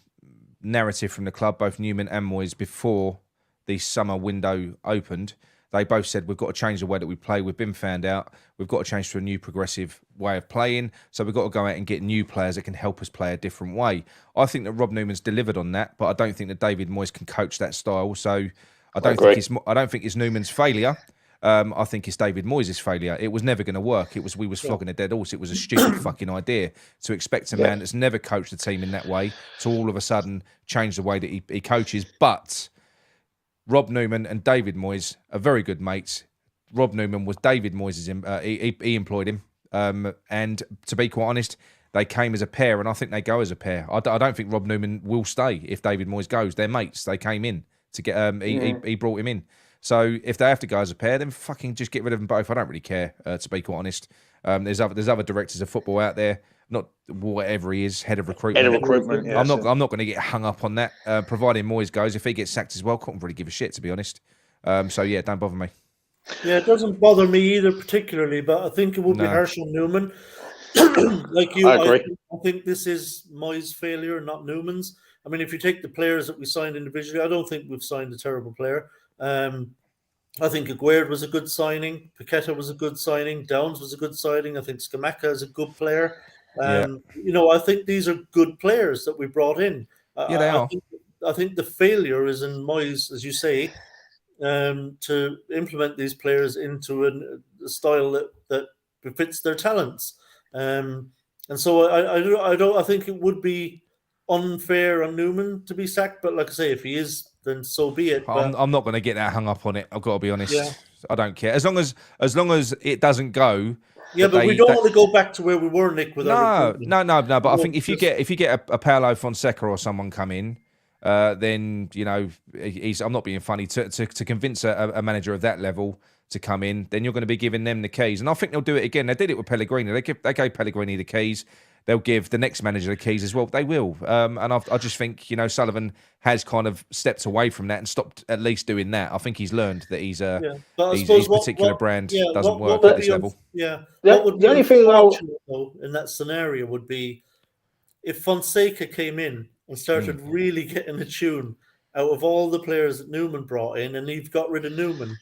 narrative from the club, both Newman and Moyes, before the summer window opened, they both said we've got to change the way that we play. We've been found out. We've got to change to a new progressive way of playing. So we've got to go out and get new players that can help us play a different way. I think that Rob Newman's delivered on that, but I don't think that David Moyes can coach that style. So I don't think it's Newman's failure. I think it's David Moyes' failure. It was never going to work. We was flogging a dead horse. It was a stupid fucking idea to expect a man that's never coached a team in that way to all of a sudden change the way that he coaches. But Rob Newman and David Moyes are very good mates. Rob Newman was David Moyes'. He employed him, and to be quite honest, they came as a pair, and I think they go as a pair. I don't think Rob Newman will stay if David Moyes goes. They're mates. They came in to get. He brought him in. So if they have to go as a pair, then fucking just get rid of them both. I don't really care, to be quite honest. There's other directors of football out there. Not whatever he is, head of recruitment. Head of recruitment. Yeah, I'm not going to get hung up on that. Providing Moyes goes, if he gets sacked as well, couldn't really give a shit, to be honest. So yeah, don't bother me. Yeah, it doesn't bother me either particularly, but I think it would be harsh on Newman. Like you, I agree. I think this is Moyes' failure, not Newman's. I mean, if you take the players that we signed individually, I don't think we've signed a terrible player. I think Aguerd was a good signing. Paqueta was a good signing. Downs was a good signing. I think Scamacca is a good player. You know, I think these are good players that we brought in. Yeah, they are. I think the failure is in Moyes, as you say, to implement these players into a style that befits their talents. And so I think it would be unfair on Newman to be sacked. But like I say, if he is, then so be it. But I'm not going to get that hung up on it. I've got to be honest. Yeah. I don't care as long as it doesn't go. Yeah, but we don't want to go back to where we were, Nick. With no. But I think if you get a Paulo Fonseca or someone come in, then you know I'm not being funny to convince a manager of that level to come in, then you're going to be giving them the keys, and I think they'll do it again. They did it with Pellegrini. They gave Pellegrini the keys. They'll give the next manager the keys as well. They will, and I just think Sullivan has kind of stepped away from that and stopped at least doing that. I think he's learned that his particular brand doesn't work at this level. Yeah, the only thing though in that scenario would be if Fonseca came in and started really getting a tune out of all the players that Newman brought in, and he's got rid of Newman.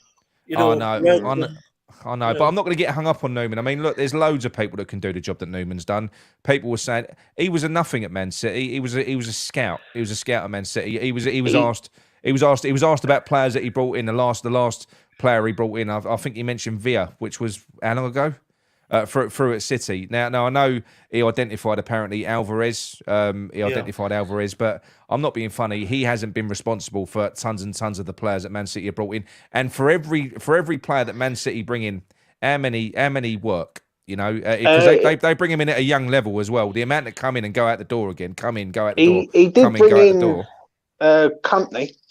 I know, but I'm not going to get hung up on Newman. I mean, look, there's loads of people that can do the job that Newman's done. People were saying he was a nothing at Man City. He was a scout. He was a scout at Man City. He was asked about players that he brought in. The last player he brought in, I think he mentioned Villa, which was how long ago? Through at City. Now I know he identified apparently Alvarez. Identified Alvarez, but I'm not being funny. He hasn't been responsible for tons and tons of the players that Man City have brought in. And for every player that Man City bring in, how many work? You know, because they bring him in at a young level as well. The amount that come in and go out the door again, come in, go out the door. He did bring in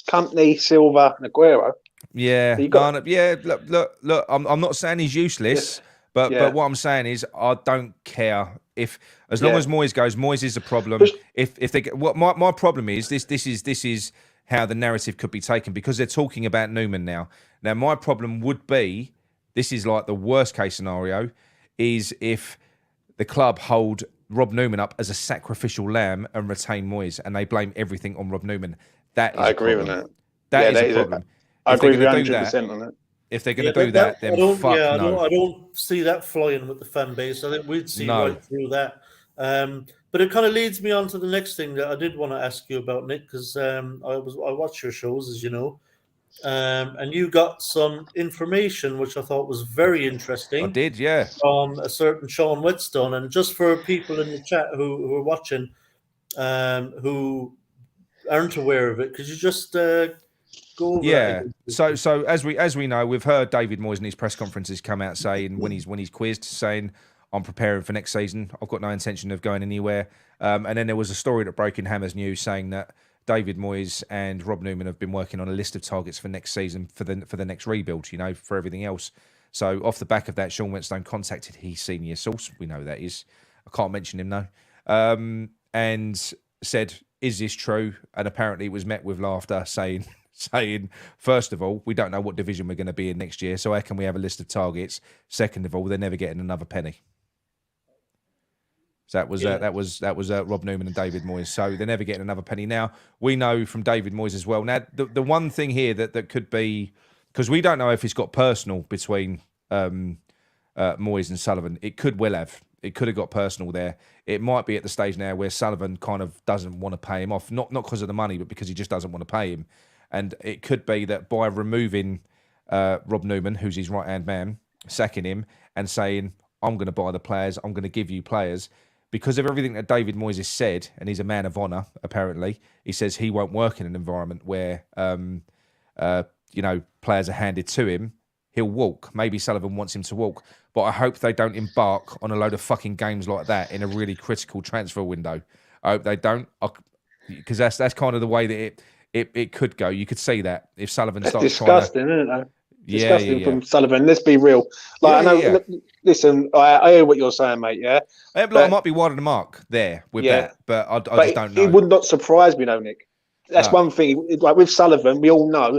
Company, Silva, and Aguero. Yeah, look. I'm not saying he's useless. Yeah. But what I'm saying is, I don't care as long as Moyes goes. Moyes is a problem. If they my problem is this is how the narrative could be taken because they're talking about Newman now. Now my problem would be this is like the worst case scenario is if the club hold Rob Newman up as a sacrificial lamb and retain Moyes and they blame everything on Rob Newman. That is I agree with that. That is a problem. I agree with 100% on that. If they're going to do that, then fuck no. I don't see that flying with the fan base. I think we'd see right through that. But it kind of leads me on to the next thing that I did want to ask you about, Nick, because I watch your shows, as you know, and you got some information which I thought was very interesting. I did, yeah. From a certain Sean Whetstone, and just for people in the chat who are watching, who aren't aware of it, could you just go over that? So as we know, we've heard David Moyes in his press conferences come out saying when he's quizzed, saying I'm preparing for next season. I've got no intention of going anywhere. And then there was a story that broke in Hammers News saying that David Moyes and Rob Newman have been working on a list of targets for next season for the next rebuild. For everything else. So off the back of that, Sean Whetstone contacted his senior source. We know who that is. I can't mention him though. And said, "Is this true?" And apparently it was met with laughter, saying, first of all, we don't know what division we're going to be in next year, so how can we have a list of targets? Second of all, they're never getting another penny. So that was Rob Newman and David Moyes. So they're never getting another penny. Now we know from David Moyes as well. Now the one thing here that could be, because we don't know if it's got personal between Moyes and Sullivan. It could well have. It could have got personal there. It might be at the stage now where Sullivan kind of doesn't want to pay him off, not because of the money, but because he just doesn't want to pay him. And it could be that by removing Rob Newman, who's his right-hand man, sacking him and saying, I'm going to buy the players, I'm going to give you players, because of everything that David Moyes has said, and he's a man of honour, apparently, he says he won't work in an environment where, players are handed to him. he'll walk. Maybe Sullivan wants him to walk, but I hope they don't embark on a load of fucking games like that in a really critical transfer window. I hope they don't, because that's kind of the way that it could go. You could see that if Sullivan starts disgusting, isn't it? Disgusting from yeah. Sullivan. Let's be real. Like, I know. Listen, I hear what you're saying, mate. Yeah, I might be wide of the mark there with that, but I just don't know. It would not surprise me, though, Nick. That's one thing. Like with Sullivan, we all know,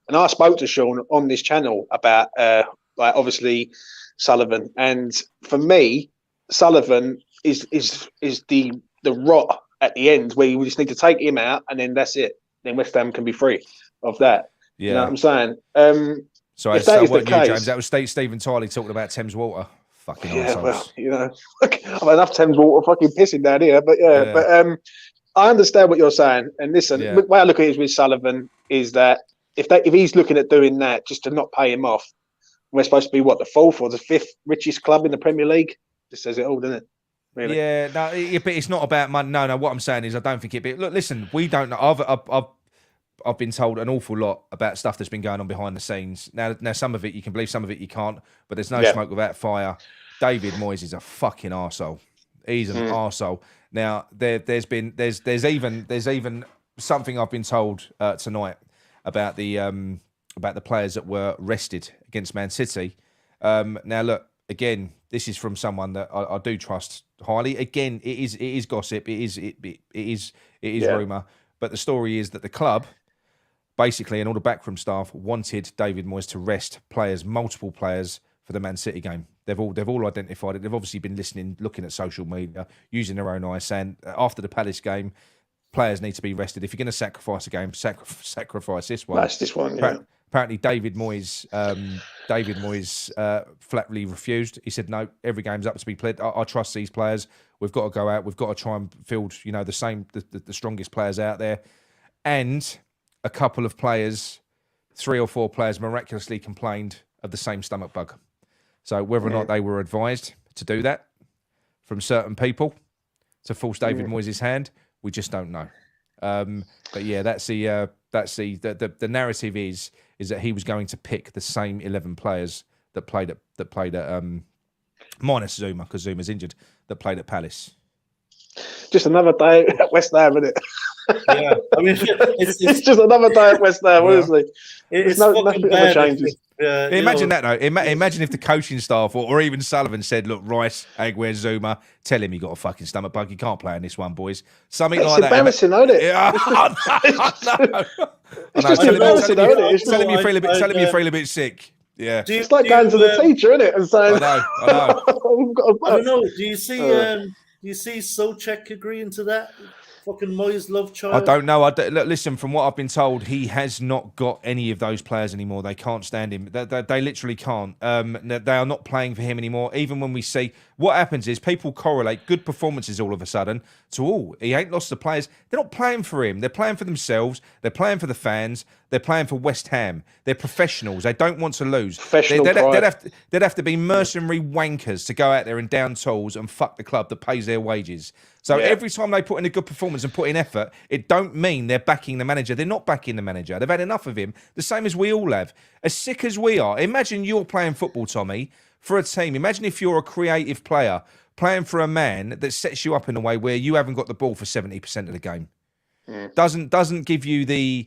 and I spoke to Sean on this channel about, like obviously Sullivan, and for me, Sullivan is the rot at the end where you just need to take him out, and then that's it. Then West Ham can be free of that. Yeah. You know what I'm saying? So that is the case, James. That was Stephen Tiley talking about Thames Water. Fucking arseholes. Well, you know, I've had enough Thames Water fucking pissing down here, but I understand what you're saying. And listen, the way I look at it with Sullivan is that if he's looking at doing that just to not pay him off, we're supposed to be the 4th or the 5th richest club in the Premier League. Just says it all, doesn't it? Really? Yeah, no, but it's not about money. No, what I'm saying is I don't think it. Look, listen, we don't know. I've been told an awful lot about stuff that's been going on behind the scenes. Now, some of it you can believe, some of it you can't. But there's no smoke without fire. David Moyes is a fucking arsehole. He's an arsehole. Now, there's even something I've been told tonight about the players that were rested against Man City. Now, look, again, this is from someone that I do trust highly. Again, it is gossip. It is rumor. But the story is that the club, basically, and all the backroom staff wanted David Moyes to rest multiple players for the Man City game. They've all identified it. They've obviously been looking at social media, using their own eyes, saying after the Palace game, players need to be rested. If you're going to sacrifice a game, sacrifice this one. That's this one. Yeah. Apparently, David Moyes flatly refused. He said, "No, every game's up to be played. I trust these players. We've got to go out. We've got to try and field, the strongest players out there." And a couple of players, 3 or 4 players, miraculously complained of the same stomach bug. So whether or not they were advised to do that from certain people to force David Moyes' hand, we just don't know. But yeah, that's the narrative is that he was going to pick the same 11 players that played at minus Zuma, because Zuma's injured, that played at Palace. Just another day at West Ham, isn't it? Yeah, I mean, it's just another day at West Ham, honestly. It's nothing ever changes. Imagine that, though. Imagine if the coaching staff or even Sullivan said, "Look, Rice, Aguirre, Zuma, tell him he got a fucking stomach bug. You can't play in this one, boys." Something like that. It's embarrassing, isn't it? Yeah, It's just embarrassing, isn't it? Telling me you feel a bit sick. Yeah, it's like going to the teacher, isn't it, and saying, "I know." I don't know. Do you see Souček agreeing to that? Fucking Moyes love child. I don't know. Look, listen, from what I've been told, he has not got any of those players anymore. They can't stand him. They literally can't. They are not playing for him anymore. Even when we see what happens is people correlate good performances all of a sudden to, he ain't lost the players. They're not playing for him. They're playing for themselves. They're playing for the fans. They're playing for West Ham. They're professionals. They don't want to lose. They'd have to be mercenary wankers to go out there and down tools and fuck the club that pays their wages. So every time they put in a good performance and put in effort, it don't mean they're backing the manager. They're not backing the manager. They've had enough of him, the same as we all have. As sick as we are. Imagine you're playing football, Tommy, for a team. Imagine if you're a creative player playing for a man that sets you up in a way where you haven't got the ball for 70% of the game. Doesn't give you because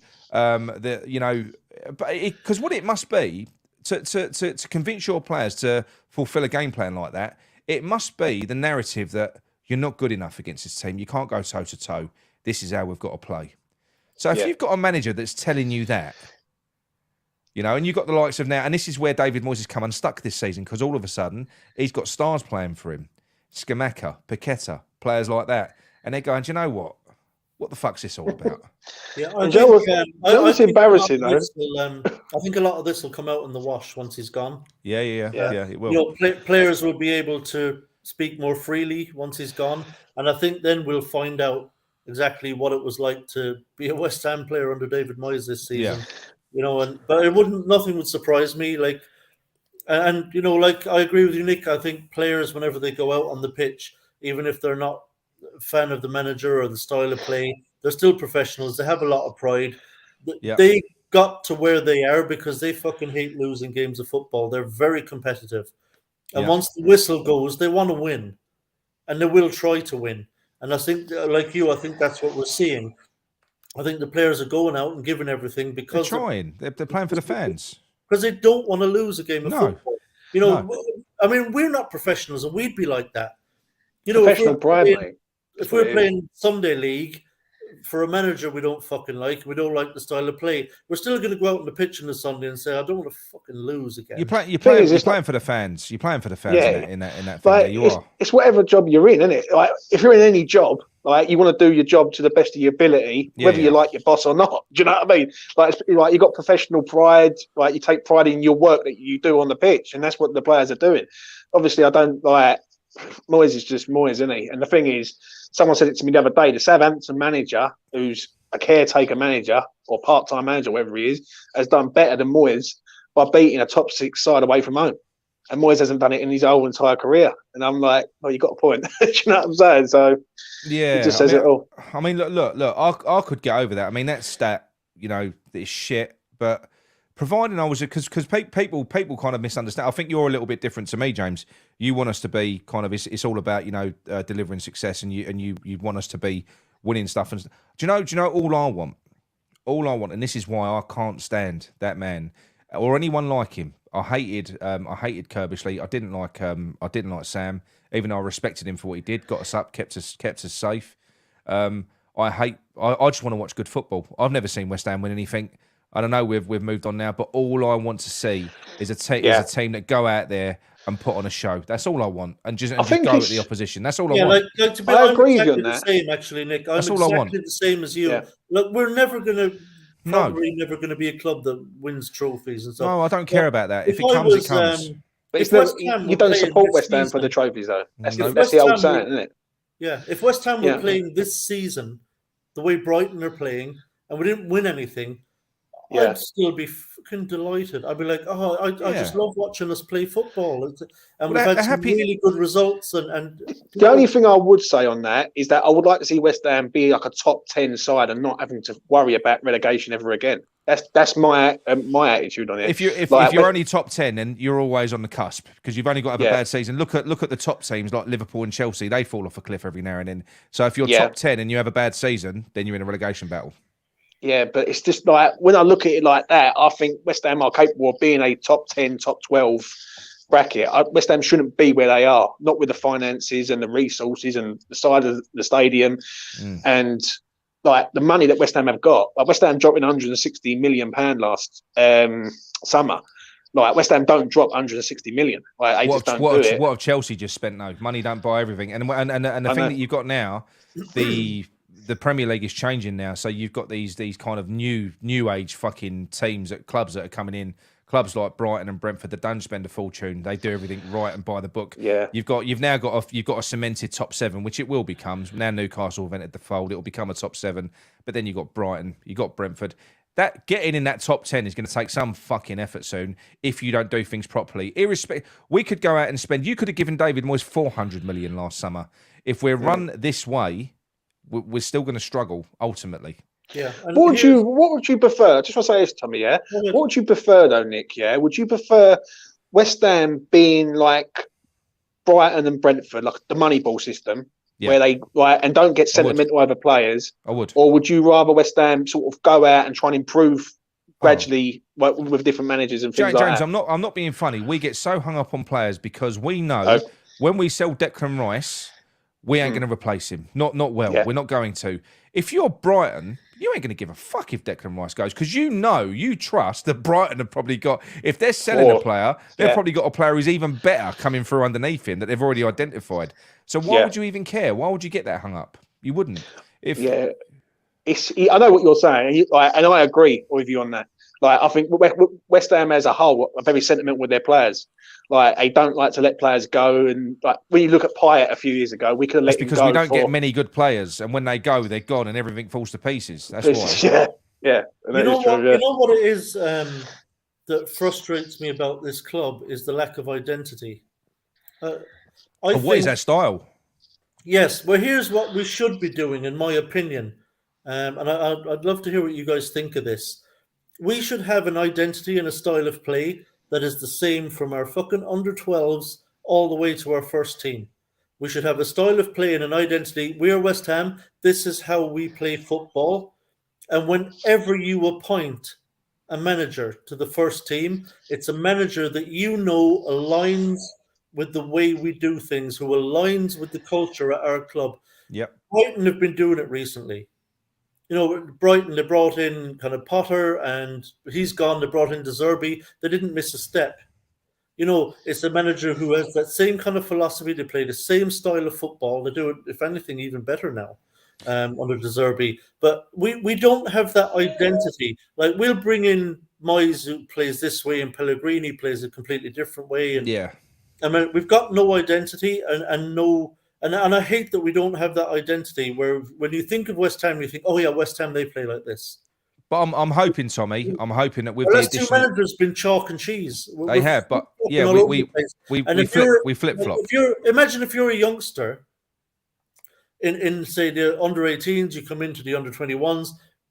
what it must be to convince your players to fulfill a game plan like that, it must be the narrative that you're not good enough against this team. You can't go toe to toe. This is how we've got to play. So if you've got a manager that's telling you that, and you've got the likes of now, and this is where David Moyes has come unstuck this season, because all of a sudden he's got stars playing for him, Scamacca, Paqueta, players like that, and they're going, do you know what? What the fuck's this all about? It's embarrassing, though. I think a lot of this will come out in the wash once he's gone. Yeah, it will. Players will be able to speak more freely once he's gone, and I think then we'll find out exactly what it was like to be a West Ham player under David Moyes this season. But nothing would surprise me. I agree with you, Nick. I think players, whenever they go out on the pitch, even if they're not a fan of the manager or the style of play, they're still professionals. They have a lot of pride. got to where they are because they fucking hate losing games of football. They're very competitive. And once the whistle goes, they want to win. And they will try to win. And I think, like you, I think that's what we're seeing. I think the players are going out and giving everything because they're trying. They're playing for the fans. Because they don't want to lose a game of football. You know, I mean, we're not professionals, and we'd be like that. You know, professional pride, mate. If we're playing Sunday League for a manager we don't fucking like, we don't like the style of play, we're still going to go out on the pitch on the Sunday and say, I don't want to fucking lose again. You're playing for the fans. You're playing for the fans in that thing. Like, you are. It's whatever job you're in, isn't it? Like, if you're in any job, like, you want to do your job to the best of your ability, whether you like your boss or not. Do you know what I mean? Like, you got professional pride. Like, you take pride in your work that you do on the pitch, and that's what the players are doing. Obviously, I don't like Moyes is just Moyes, isn't he? And the thing is, someone said it to me the other day. The Southampton manager, who's a caretaker manager or part-time manager, whatever he is, has done better than Moyes by beating a top 6 side away from home. And Moyes hasn't done it in his whole entire career. And I'm like, well, you got a point. Do you know what I'm saying? So it just says it all. I mean, look. I could get over that. I mean, that stat, you know, is shit. But providing I was, because people kind of misunderstand. I think you're a little bit different to me, James. You want us to be kind of, it's all about, you know, delivering success, and you want us to be winning stuff. And do you know all I want, and this is why I can't stand that man or anyone like him. I hated Kerbishley. I didn't like Sam, even though I respected him for what he did. Got us up, kept us safe. I just want to watch good football. I've never seen West Ham win anything. I don't know. We've moved on now, but all I want to see is a team that go out there and put on a show. That's all I want, and just go at the opposition. That's all I want. Like to be, I agree with you on that. The same, actually, Nick. That's I'm all I exactly want. the same as you. Yeah. Look, we're never going to. Probably never going to be a club that wins trophies and stuff. No, I don't care about that. If it comes, it comes. But you don't support West Ham for the trophies, though. That's the old saying, isn't it? Yeah. If West Ham were playing this season the way Brighton are playing, and we didn't win anything, I'd still be fucking delighted. I'd be like, I just love watching us play football. And we've had some really good results. And the only thing I would say on that is that I would like to see West Ham be like a top 10 side and not having to worry about relegation ever again. That's my attitude on it. If you're only top 10, then you're always on the cusp because you've only got to have a bad season. Look at the top teams like Liverpool and Chelsea. They fall off a cliff every now and then. So if you're top 10 and you have a bad season, then you're in a relegation battle. Yeah, but it's just like, when I look at it like that, I think West Ham are capable of being a top 10, top 12 bracket. West Ham shouldn't be where they are, not with the finances and the resources and the side of the stadium and like the money that West Ham have got. Like, West Ham dropping £160 million last summer. Like, West Ham don't drop 160 million. Like, they just don't do it. What have Chelsea just spent though? Money don't buy everything. And the thing that you've got now, the Premier League is changing now, so you've got these kind of new age fucking teams at clubs that are coming in. Clubs like Brighton and Brentford that don't spend a fortune. They do everything right and by the book. Yeah. You've now got a cemented top 7, which it will become. Now Newcastle have entered the fold. It will become a top 7. But then you've got Brighton, you've got Brentford. That getting in that top 10 is going to take some fucking effort soon if you don't do things properly. We could go out and spend. You could have given David Moyes 400 million last summer. If we're run this way, we're still going to struggle ultimately. Yeah. What would you prefer? Just want to say this, Tommy. Yeah. What would you prefer, though, Nick? Yeah. Would you prefer West Ham being like Brighton and Brentford, like the Moneyball system, where they and don't get sentimental over players? I would. Or would you rather West Ham sort of go out and try and improve gradually with different managers and things like James, that? I'm not being funny. We get so hung up on players because we know when we sell Declan Rice, we ain't going to replace him. Not well. Yeah. We're not going to. If you're Brighton, you ain't going to give a fuck if Declan Rice goes because you trust that Brighton have probably got, if they're selling a player, they've probably got a player who's even better coming through underneath him that they've already identified. So why would you even care? Why would you get that hung up? You wouldn't. I know what you're saying, and I agree with you on that. Like, I think West Ham as a whole are very sentimental with their players. Like, they don't like to let players go. And like, when you look at Payet a few years ago, we could have let him go. Because we don't get many good players, and when they go, they're gone, and everything falls to pieces. That's why. Yeah. You know what it is that frustrates me about this club is the lack of identity. What is that style? Yes. Well, here's what we should be doing, in my opinion, and I'd love to hear what you guys think of this. we should have an identity and a style of play that is the same from our fucking under 12s all the way to our first team. We should have a style of play and an identity. We are West Ham. This is how we play football. And whenever you appoint a manager to the first team, it's a manager that you know aligns with the way we do things, who aligns with the culture at our club. Yep. Brighton have been doing it recently. You know, Brighton, they brought in kind of Potter and he's gone. They brought in De Zerbi. They didn't miss a step. You know, it's a manager who has that same kind of philosophy. They play the same style of football. They do it, if anything, even better now under De Zerbi. But we don't have that identity. Like, we'll bring in Moyes, who plays this way, and Pellegrini plays a completely different way. And Yeah. I mean, we've got no identity and no... And I hate that we don't have that identity where when you think of West Ham, you think, oh, yeah, West Ham, they play like this. But I'm hoping, Tommy, I'm hoping that with Well, the that's two addition... managers been chalk and cheese. They have, but yeah, we flip-flop. Imagine if you're a youngster in say, the under-18s, you come into the under-21s.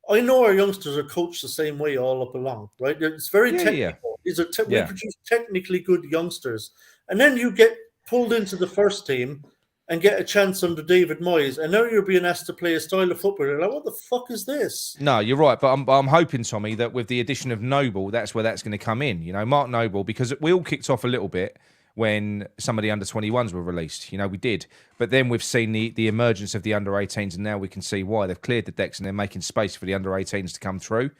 I know our youngsters are coached the same way all up along, right? It's very technical. Yeah. These are we produce technically good youngsters. And then you get pulled into the first team and get a chance under David Moyes, and now you're being asked to play a style of football. You're like, what the fuck is this? No, you're right, but I'm hoping, Tommy, that with the addition of Noble, that's where that's going to come in. You know, Mark Noble, because we all kicked off a little bit when some of the under-21s were released. You know, we did. But then we've seen the emergence of the under-18s, and now we can see why. They've cleared the decks and they're making space for the under-18s to come through.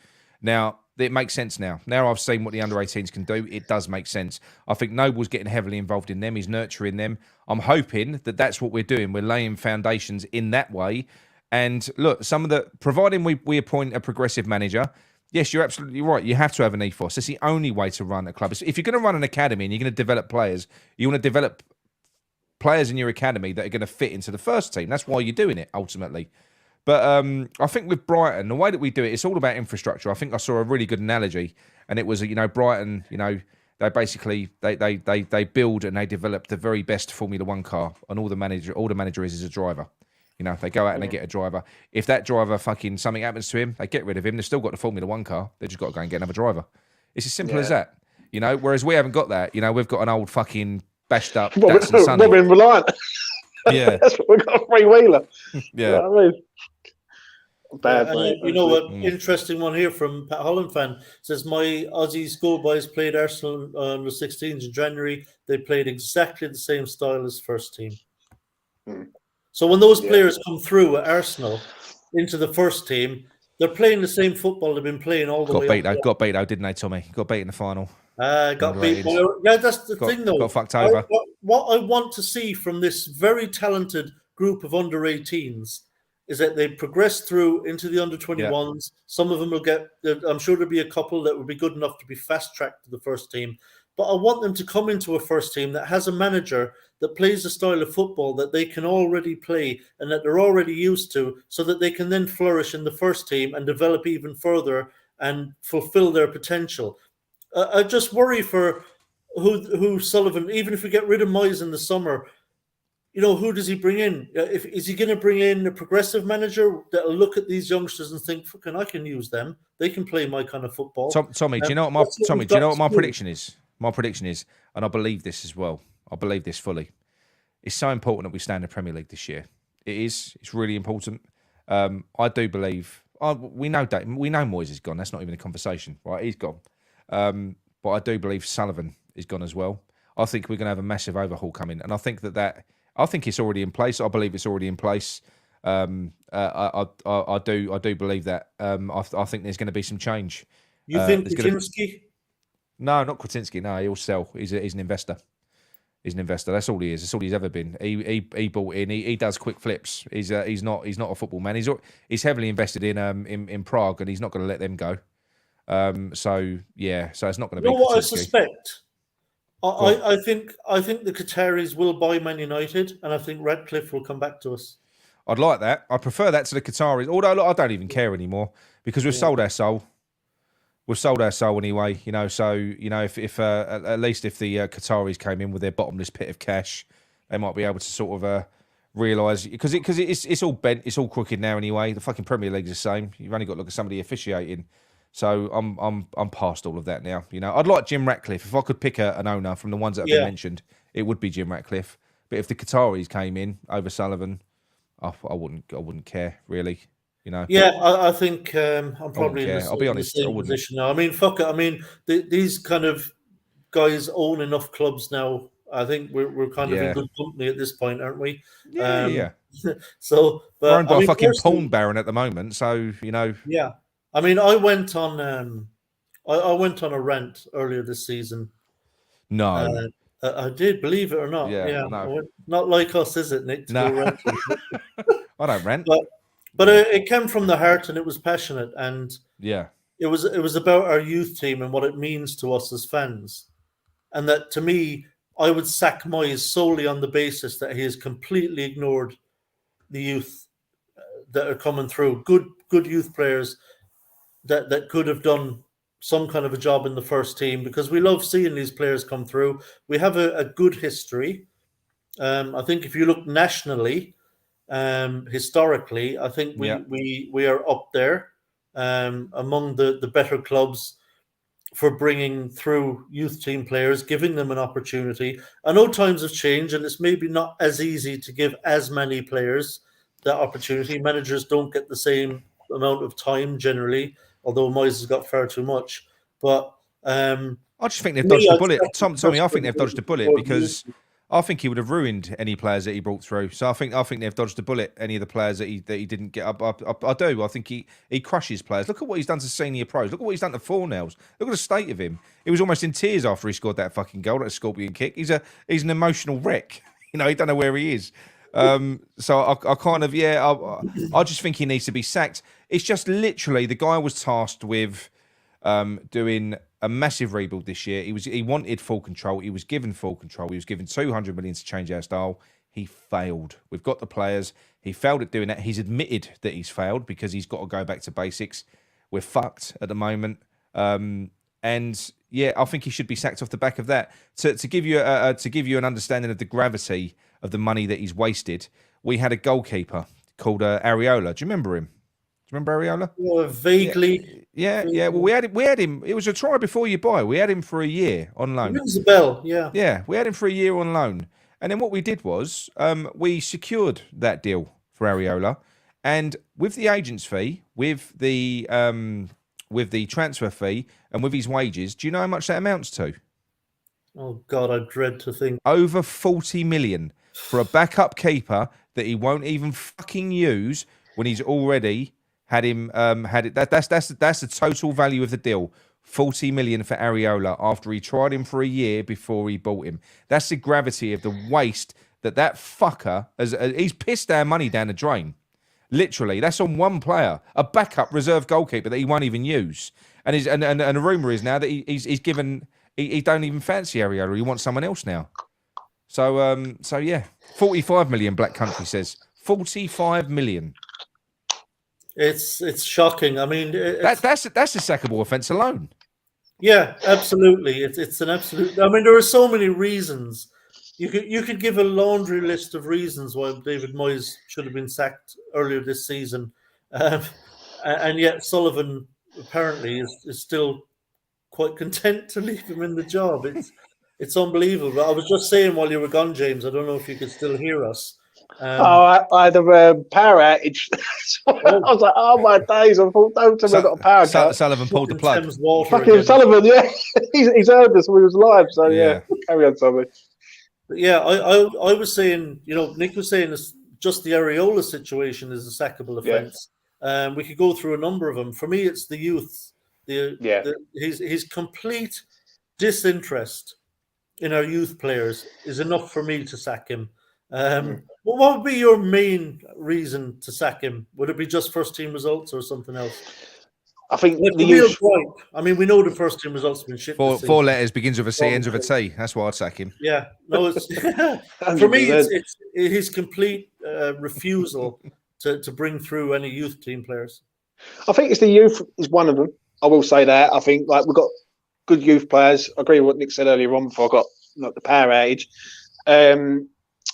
Now, it makes sense now. Now I've seen what the under-18s can do. It does make sense. I think Noble's getting heavily involved in them. He's nurturing them. I'm hoping that that's what we're doing. We're laying foundations in that way. And look, providing we appoint a progressive manager, yes, you're absolutely right. You have to have an ethos. It's the only way to run a club. If you're going to run an academy and you're going to develop players, you want to develop players in your academy that are going to fit into the first team. That's why you're doing it, ultimately. But I think with Brighton, the way that we do it, it's all about infrastructure. I think I saw a really good analogy, and it was, Brighton, they basically they build and they develop the very best Formula One car, and all the manager is a driver. They go out and they get a driver. If that driver something happens to him, they get rid of him. They've still got the Formula One car. They've just got to go and get another driver. It's as simple as that. Whereas we haven't got that. We've got an old fucking bashed up Datsun Sunny. Robin Reliant. Yeah, that's what we've got, a three-wheeler. Yeah. You know what I mean? Bad, Interesting one here from Pat Holland fan. Says, my Aussie schoolboys played Arsenal on the 16th of January. They played exactly the same style as first team. So when those players come through at Arsenal into the first team, they're playing the same football they've been playing all the way up. Got beat though, didn't they, Tommy? Got beat in the final. Got beat. Yeah, that's the thing though. Got fucked over. What I want to see from this very talented group of under-18s is that they progress through into the under-21s. Yeah. Some of them will get, I'm sure there'll be a couple that will be good enough to be fast-tracked to the first team. But I want them to come into a first team that has a manager that plays a style of football that they can already play and that they're already used to, so that they can then flourish in the first team and develop even further and fulfill their potential. I just worry for who Sullivan, even if we get rid of Moyes in the summer, who does he bring in? Is he going to bring in a progressive manager that'll look at these youngsters and think, "Fucking, I can use them. They can play my kind of football." Tommy, do you know what my prediction is? My prediction is, and I believe this as well. I believe this fully. It's so important that we stay in the Premier League this year. It is. It's really important. I do believe. We know Moyes is gone. That's not even a conversation, right? He's gone. But I do believe Sullivan is gone as well. I think we're going to have a massive overhaul coming, and I think I think it's already in place. I believe it's already in place. I do believe that. I think there's going to be some change. You think Kwiecinski? No, not Kwiecinski. No, he'll sell. He's an investor. He's an investor. That's all he is. That's all he's ever been. He bought in. He does quick flips. He's not a football man. He's heavily invested in Prague, and he's not going to let them go. So it's not going to be. You know what I suspect? I think the Qataris will buy Man United, and I think Radcliffe will come back to us. I'd like that. I prefer that to the Qataris. Although look, I don't even care anymore because we've sold our soul. We've sold our soul anyway. So if at least if the Qataris came in with their bottomless pit of cash, they might be able to sort of realise because it's all bent, it's all crooked now anyway. The fucking Premier League's the same. You've only got to look at somebody officiating. So I'm past all of that now. You know, I'd like Jim Ratcliffe. If I could pick an owner from the ones that have been mentioned, it would be Jim Ratcliffe. But if the Qataris came in over Sullivan, I wouldn't care really. You know. Yeah, I think I'm probably in I'll be the honest, I same wouldn't. position now. I mean, fuck it. I mean, these kind of guys own enough clubs now. I think we're kind of in good company at this point, aren't we? Yeah. So, but we're owned by I mean, a fucking porn baron at the moment, so you know. Yeah, I mean, I went on I went on a rant earlier this season. No, I did, believe it or not. Yeah, no. Not like us, is it, Nick? To No. go ranting. I don't rant. But it came from the heart and it was passionate, and yeah, it was about our youth team and what it means to us as fans, and that to me, I would sack Moyes solely on the basis that he has completely ignored the youth that are coming through. Good youth players that could have done some kind of a job in the first team, because we love seeing these players come through. We have a good history. I think if you look nationally, historically, I think we are up there among the better clubs for bringing through youth team players, giving them an opportunity. I know times have changed, and it's maybe not as easy to give as many players that opportunity. Managers don't get the same amount of time generally, although Moyes has got far too much. But I just think they've dodged a bullet. Tommy, I think they've dodged a bullet because I think he would have ruined any players that he brought through. So I think they've dodged a bullet. Any of the players that he didn't get up. I do. I think he crushes players. Look at what he's done to senior pros. Look at what he's done to Fornells. Look at the state of him. He was almost in tears after he scored that fucking goal, that scorpion kick. He's an emotional wreck. You know, he don't know where he is. So I kind of I just think he needs to be sacked. It's just literally the guy was tasked with doing a massive rebuild this year. He wanted full control. He was given full control. He was given 200 million to change our style. He failed. We've got the players. He failed at doing that. He's admitted that he's failed because he's got to go back to basics. We're fucked at the moment. And yeah, I think he should be sacked off the back of that. To give you an understanding of the gravity of the money that he's wasted, we had a goalkeeper called Areola. Do you remember him? Do you remember Areola? Yeah, vaguely. Yeah. Well, we had him. It was a try before you buy. We had him for a year on loan. Rings a bell, yeah. Yeah, we had him for a year on loan, and then what we did was we secured that deal for Areola, and with the agent's fee, with the transfer fee, and with his wages, do you know how much that amounts to? Oh God, I dread to think. Over 40 million for a backup keeper that he won't even fucking use when he's already had him had it. That's the total value of the deal. 40 million for Areola after he tried him for a year before he bought him. That's the gravity of the waste that fucker has. He's pissed our money down the drain. Literally, that's on one player, a backup reserve goalkeeper that he won't even use. And the rumor is now that he's given. He don't even fancy Areola. He wants someone else now. So yeah, 45 million. Black Country says 45 million. It's shocking. I mean, that's a sackable offence alone. Yeah, absolutely. It's an absolute. I mean, there are so many reasons. You could give a laundry list of reasons why David Moyes should have been sacked earlier this season, and yet Sullivan apparently is still quite content to leave him in the job. It's unbelievable. I was just saying while you were gone, James, I don't know if you could still hear us. I had a power outage. I was like, oh my days, I thought, don't tell me I got a power cut. Sullivan pulled the plug. Fucking Sullivan, yeah. he's heard us when he was live, so yeah. Carry on, Sullivan. But yeah, I was saying, Nick was saying this, just the Areola situation is a sackable offence. We could go through a number of them. For me, it's the youth. His complete disinterest in our youth players is enough for me to sack him. What would be your main reason to sack him? Would it be just first team results or something else? I think the youth. I mean, we know the first team results have been shit. Four letters, begins with a C, ends with a T. That's why I'd sack him. Yeah, no, it's for me. It's his complete refusal to bring through any youth team players. I think it's the youth is one of them. I will say that. I think we've got good youth players. I agree with what Nick said earlier on before I got the power outage.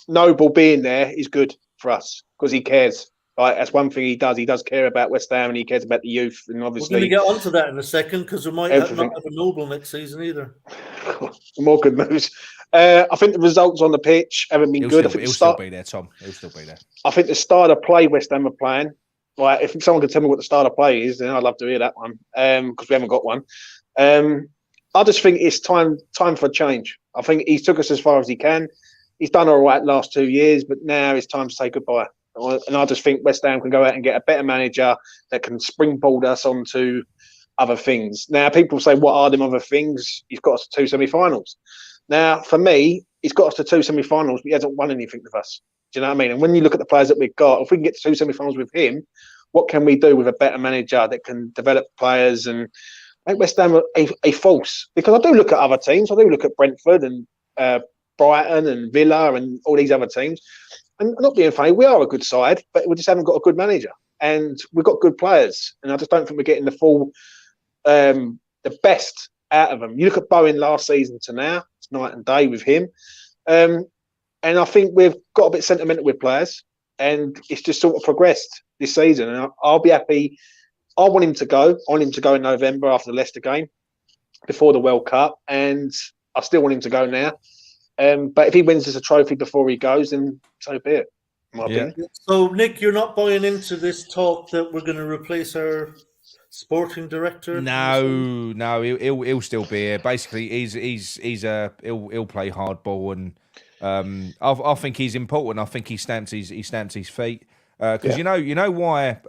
Noble being there is good for us because he cares. Like that's one thing he does. He does care about West Ham and he cares about the youth and We're going to obviously get onto that in a second because we might everything. not have a Noble next season either. More good news. I think the results on the pitch haven't been good. He'll still be there, Tom. He'll still be there. I think the style of play West Ham are playing. Like, if someone could tell me what the style of play is, then I'd love to hear that one. Because we haven't got one. I just think it's time for a change. I think he's took us as far as he can. He's done all right last 2 years, but now it's time to say goodbye. And I just think West Ham can go out and get a better manager that can springboard us onto other things. Now, people say, what are them other things? He's got us to 2 semi-finals. Now, for me, he's got us to 2 semi-finals, but he hasn't won anything with us. Do you know what I mean? And when you look at the players that we've got, if we can get to 2 semi-finals with him, what can we do with a better manager that can develop players and make West Ham a force? Because I do look at other teams. I do look at Brentford and Brighton and Villa and all these other teams. And not being funny, we are a good side, but we just haven't got a good manager. And we've got good players. And I just don't think we're getting the full, the best out of them. You look at Bowen last season to now, it's night and day with him. And I think we've got a bit sentimental with players. And it's just sort of progressed this season. And I'll be happy. I want him to go. I want him to go in November after the Leicester game, before the World Cup. And I still want him to go now. But if he wins us a trophy before he goes, then so be it. In my opinion. So, Nick, you're not buying into this talk that we're going to replace our sporting director? No, he'll still be here. Basically, he'll play hardball, and I think he's important. I think he stamped his feet because you know why.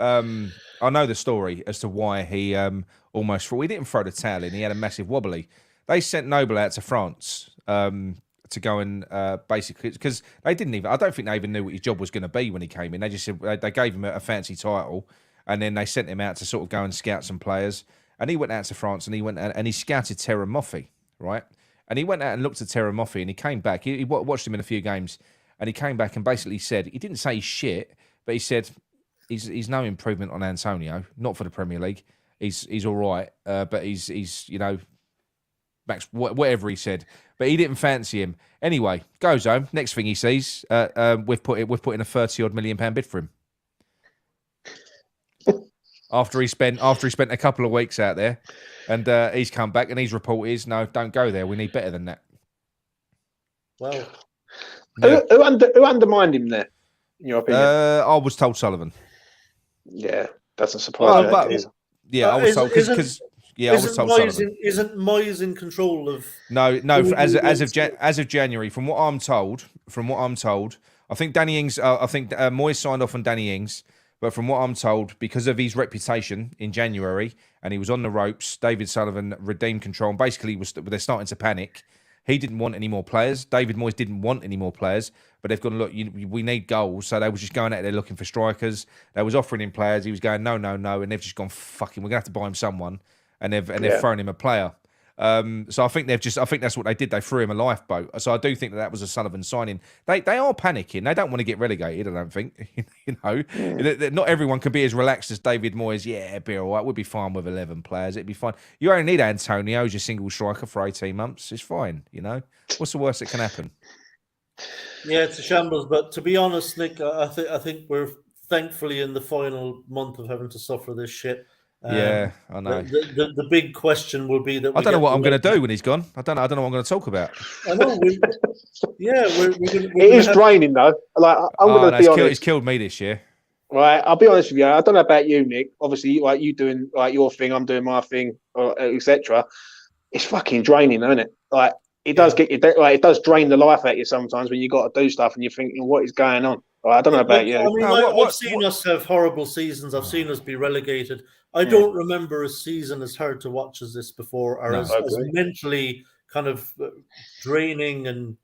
I know the story as to why he almost. We didn't throw the towel in. He had a massive wobbly. They sent Noble out to France. To go and basically, because they didn't even, I don't think they even knew what his job was going to be when he came in. They just said they gave him a fancy title, and then they sent him out to sort of go and scout some players. And he went out to France and he went out and he scouted Terra Moffi, right? And he went out and looked at Terra Moffi and he came back. He watched him in a few games, and he came back and basically said, he didn't say shit, but he said he's no improvement on Antonio, not for the Premier League. He's all right, but he's max whatever he said. But he didn't fancy him. Anyway, goes home. Next thing he sees, we've put in a £30-odd million bid for him. After he spent a couple of weeks out there, and he's come back and his report is, no, don't go there. We need better than that. Well, yeah. Who undermined him there, in your opinion? I was told Sullivan. Yeah, doesn't surprise me. I was told because. Yeah, I was told Sullivan. Isn't Moyes in control of? No. As of January, from what I'm told, I think Danny Ings. I think Moyes signed off on Danny Ings, but from what I'm told, because of his reputation in January and he was on the ropes, David Sullivan redeemed control. And basically, they're starting to panic. He didn't want any more players. David Moyes didn't want any more players, but they've gone, look, we need goals. So they were just going out there looking for strikers. They was offering him players. He was going, no, and they've just gone, fucking, we're gonna have to buy him someone. And they've thrown him a player. So I think that's what they did. They threw him a lifeboat. So I do think that was a Sullivan signing. They are panicking. They don't want to get relegated. I don't think. Not everyone can be as relaxed as David Moyes. Yeah, it'd be all right. We'd be fine with 11 players. It'd be fine. You only need Antonio as your single striker for 18 months. It's fine. What's the worst that can happen? Yeah, it's a shambles. But to be honest, Nick, I think we're thankfully in the final month of having to suffer this shit. Yeah, I know. The big question will be that I don't know what I'm going to do when he's gone. I don't know what I'm going to talk about. I know. We're it is draining though. Like I'm going to be honest. It's killed me this year. Right, I'll be honest with you. I don't know about you, Nick. Obviously, like you doing like your thing, I'm doing my thing, etc. It's fucking draining, isn't it? Like it does get you. Like it does drain the life out of you sometimes when you got to do stuff and you're thinking, what is going on? I don't know about you. I mean, I've seen us have horrible seasons. I've seen us be relegated. I don't remember a season as hard to watch as this before, or as mentally kind of draining and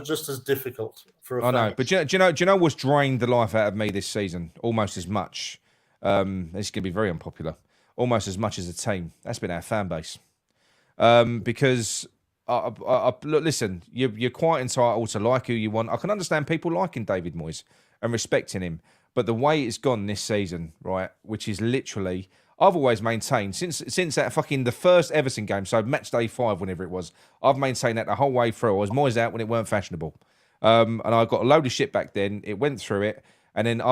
just as difficult for a fan. I know, but do you know what's drained the life out of me this season? Almost as much. This is going to be very unpopular. Almost as much as a team. That's been our fan base. Because look, listen, you're quite entitled to like who you want. I can understand people liking David Moyes and respecting him, but the way it's gone this season, right, which is literally, I've always maintained since that fucking the first Everton game, so match day 5, whenever it was, I've maintained that the whole way through. I was Moyes out when it weren't fashionable, and I got a load of shit back then. It went through it, And then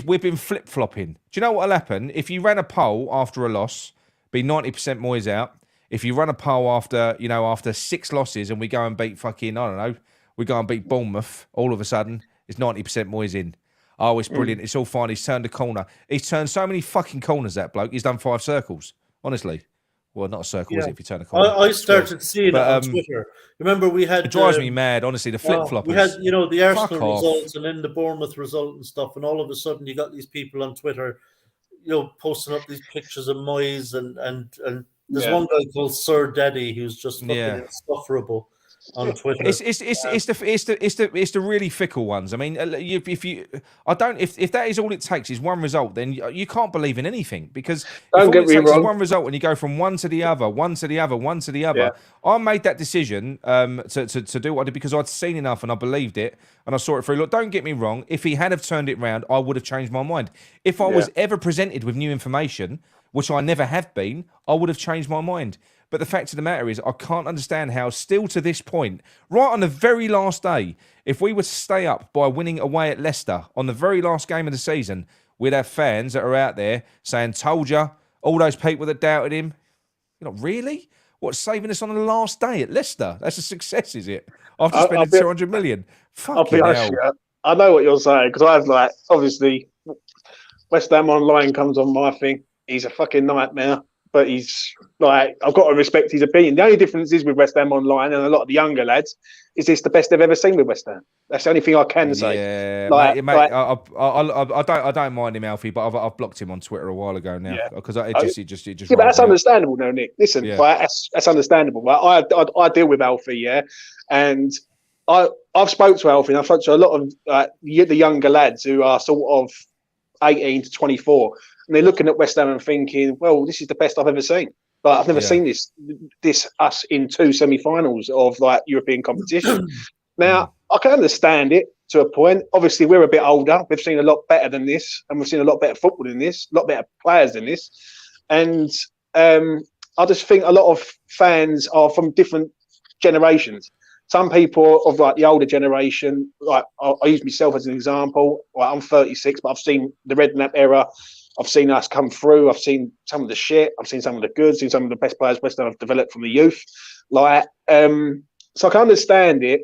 we've been flip flopping. Do you know what'll happen if you ran a poll after a loss? Be 90% Moyes out. If you run a poll after 6 losses and we go and beat fucking, I don't know, we go and beat Bournemouth, all of a sudden it's 90% Moyes in. Oh, it's brilliant. It's all fine. He's turned a corner. He's turned so many fucking corners, that bloke. He's done 5 circles, honestly. Well, not a circle, is it, if you turn a corner? I started seeing it on Twitter. Remember, we had... It drives me mad, honestly, the flip-floppers. We had, the Arsenal results and then the Bournemouth result and stuff, and all of a sudden you got these people on Twitter, posting up these pictures of Moyes and there's one guy called Sir Daddy who's just fucking insufferable on Twitter. It's the really fickle ones. I mean, if that is all it takes is one result, then you can't believe in anything, because don't get me wrong. One result and you go from one to the other, one to the other, one to the other. Yeah. I made that decision to do what I did because I'd seen enough and I believed it and I saw it through. Look, don't get me wrong. If he had have turned it round, I would have changed my mind. If I was ever presented with new information, which I never have been, I would have changed my mind. But the fact of the matter is, I can't understand how, still to this point, right on the very last day, if we were to stay up by winning away at Leicester on the very last game of the season, we'd have fans that are out there saying, told you, all those people that doubted him. Really? What, saving us on the last day at Leicester? That's a success, is it? After spending 200 million? Fucking hell. I know what you're saying, because I've obviously, West Ham Online comes on my thing. He's a fucking nightmare. But he's I've got to respect his opinion. The only difference is with West Ham Online and a lot of the younger lads is this the best they've ever seen with West Ham. That's the only thing I can say. Yeah, mate. I don't mind him, Alfie, but I've blocked him on Twitter a while ago now because it just. Yeah, but that's understandable, no, Nick. Listen, that's understandable. Right? I deal with Alfie, and I've spoke to Alfie, and I've spoke to a lot of the younger lads who are sort of 18 to 24. And they're looking at West Ham and thinking, well, this is the best I've ever seen. But I've never seen this us in 2 semi-finals of European competition. Now, I can understand it to a point. Obviously, we're a bit older. We've seen a lot better than this, and we've seen a lot better football than this, a lot better players than this. And I just think a lot of fans are from different generations. Some people of the older generation, I use myself as an example. I'm 36, but I've seen the Redknapp era. I've seen us come through. I've seen some of the shit. I've seen some of the good. Seen some of the best players West Ham have developed from the youth. So I can understand it,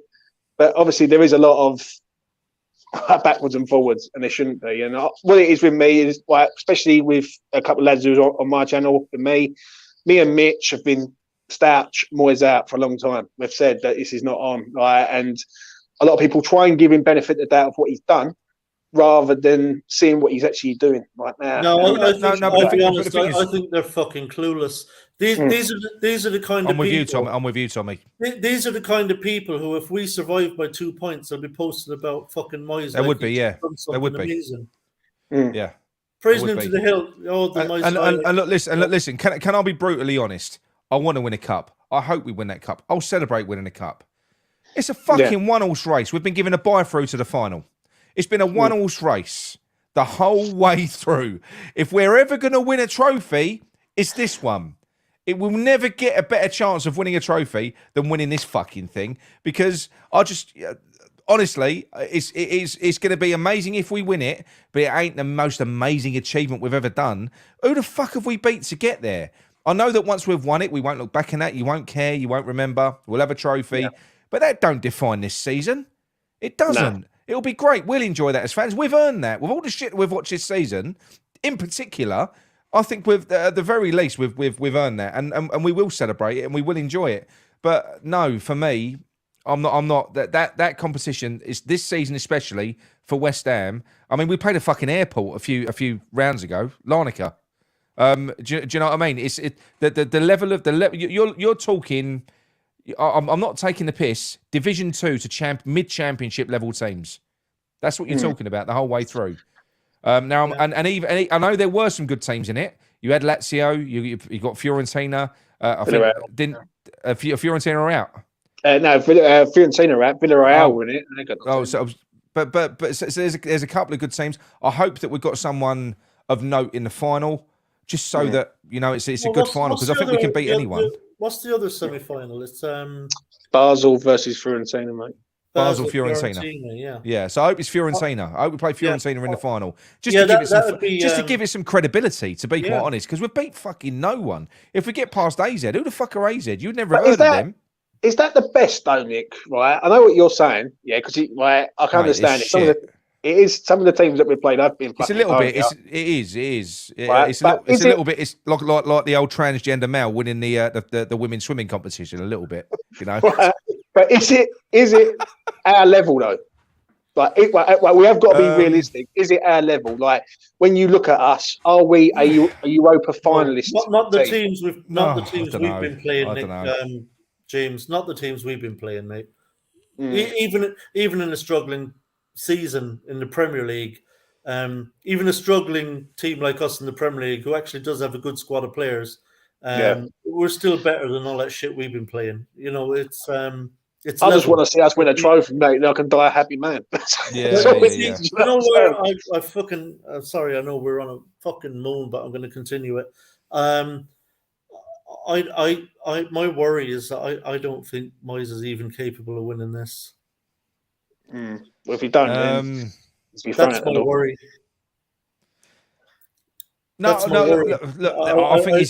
but obviously there is a lot of backwards and forwards, and there shouldn't be. And what it is with me is, especially with a couple of lads who's on my channel, with me and Mitch have been Stouch Moyes out for a long time. We've said that this is not on, and a lot of people try and give him benefit of the doubt of what he's done, rather than seeing what he's actually doing right now. I think they're fucking clueless. These are the kind of people. I'm with you, Tommy. These are the kind of people who, if we survive by 2 points, they'll be posted about fucking Moyes. They would be, yeah. They would be. Amazing. Yeah. Praising him to the hill. And look, listen. Can I be brutally honest? I want to win a cup. I hope we win that cup. I'll celebrate winning a cup. It's a fucking one-horse race. We've been given a bye through to the final. It's been a one-horse race the whole way through. If we're ever going to win a trophy, it's this one. It will never get a better chance of winning a trophy than winning this fucking thing, because honestly, it's going to be amazing if we win it, but it ain't the most amazing achievement we've ever done. Who the fuck have we beat to get there? I know that once we've won it, we won't look back on that. You won't care. You won't remember. We'll have a trophy. Yeah. But that don't define this season. It doesn't. No. It'll be great. We'll enjoy that as fans. We've earned that. With all the shit we've watched this season, in particular, I think with at the very least we've earned that, and we will celebrate it and we will enjoy it. But no, for me, I'm not that competition is this season, especially for West Ham. I mean, we played a fucking airport a few rounds ago, Larnaca. Do you know what I mean? It's the level of you're talking. I'm not taking the piss. Division 2 to mid-championship level teams. That's what you're talking about the whole way through. Now, and even I know there were some good teams in it. You had Lazio. You got Fiorentina. I think Fiorentina are out. No, Fiorentina are out. Villarreal were in it. And they got but so there's a couple of good teams. I hope that we've got someone of note in the final, just so that it's a good final, because I think we can beat anyone. What's the other semi-final? It's Basel versus Fiorentina, mate. Basel, Fiorentina. Yeah. Yeah, so I hope it's Fiorentina. I hope we play Fiorentina in the final, just Yeah, to give it some, would be, just to give it some credibility. To be quite yeah. honest, because we've beat fucking no one. If we get past AZ, who the fuck are AZ? You'd never have heard of them. Is that the best, though, Nick? Right? I know what you're saying. Yeah, because right, I can Mate, understand it. it's Some of shit. it is some of the teams that we played. I've been. It's a little bit. ponier. It is. Right, It's a but little bit. It's like the old transgender male winning the women's swimming competition. A little bit, you know. Right. But is it our level though? Like, we have got to be realistic. Is it our level? Like, when you look at us, are we a Europa finalist? Not the teams we've been playing, I Nick, dunno. James. Not the teams we've been playing, mate. Mm. Even in a struggling season in the Premier League, even a struggling team like us in the Premier League, who actually does have a good squad of players, we're still better than all that shit we've been playing. You know, it's. I just want to see us win a trophy, mate, and I can die a happy man. Yeah. You know where I fucking sorry, I know we're on a fucking moon, but I'm going to continue it. My worry is that I don't think Moyes is even capable of winning this. Well, if you don't, then that's my worry. No. Look,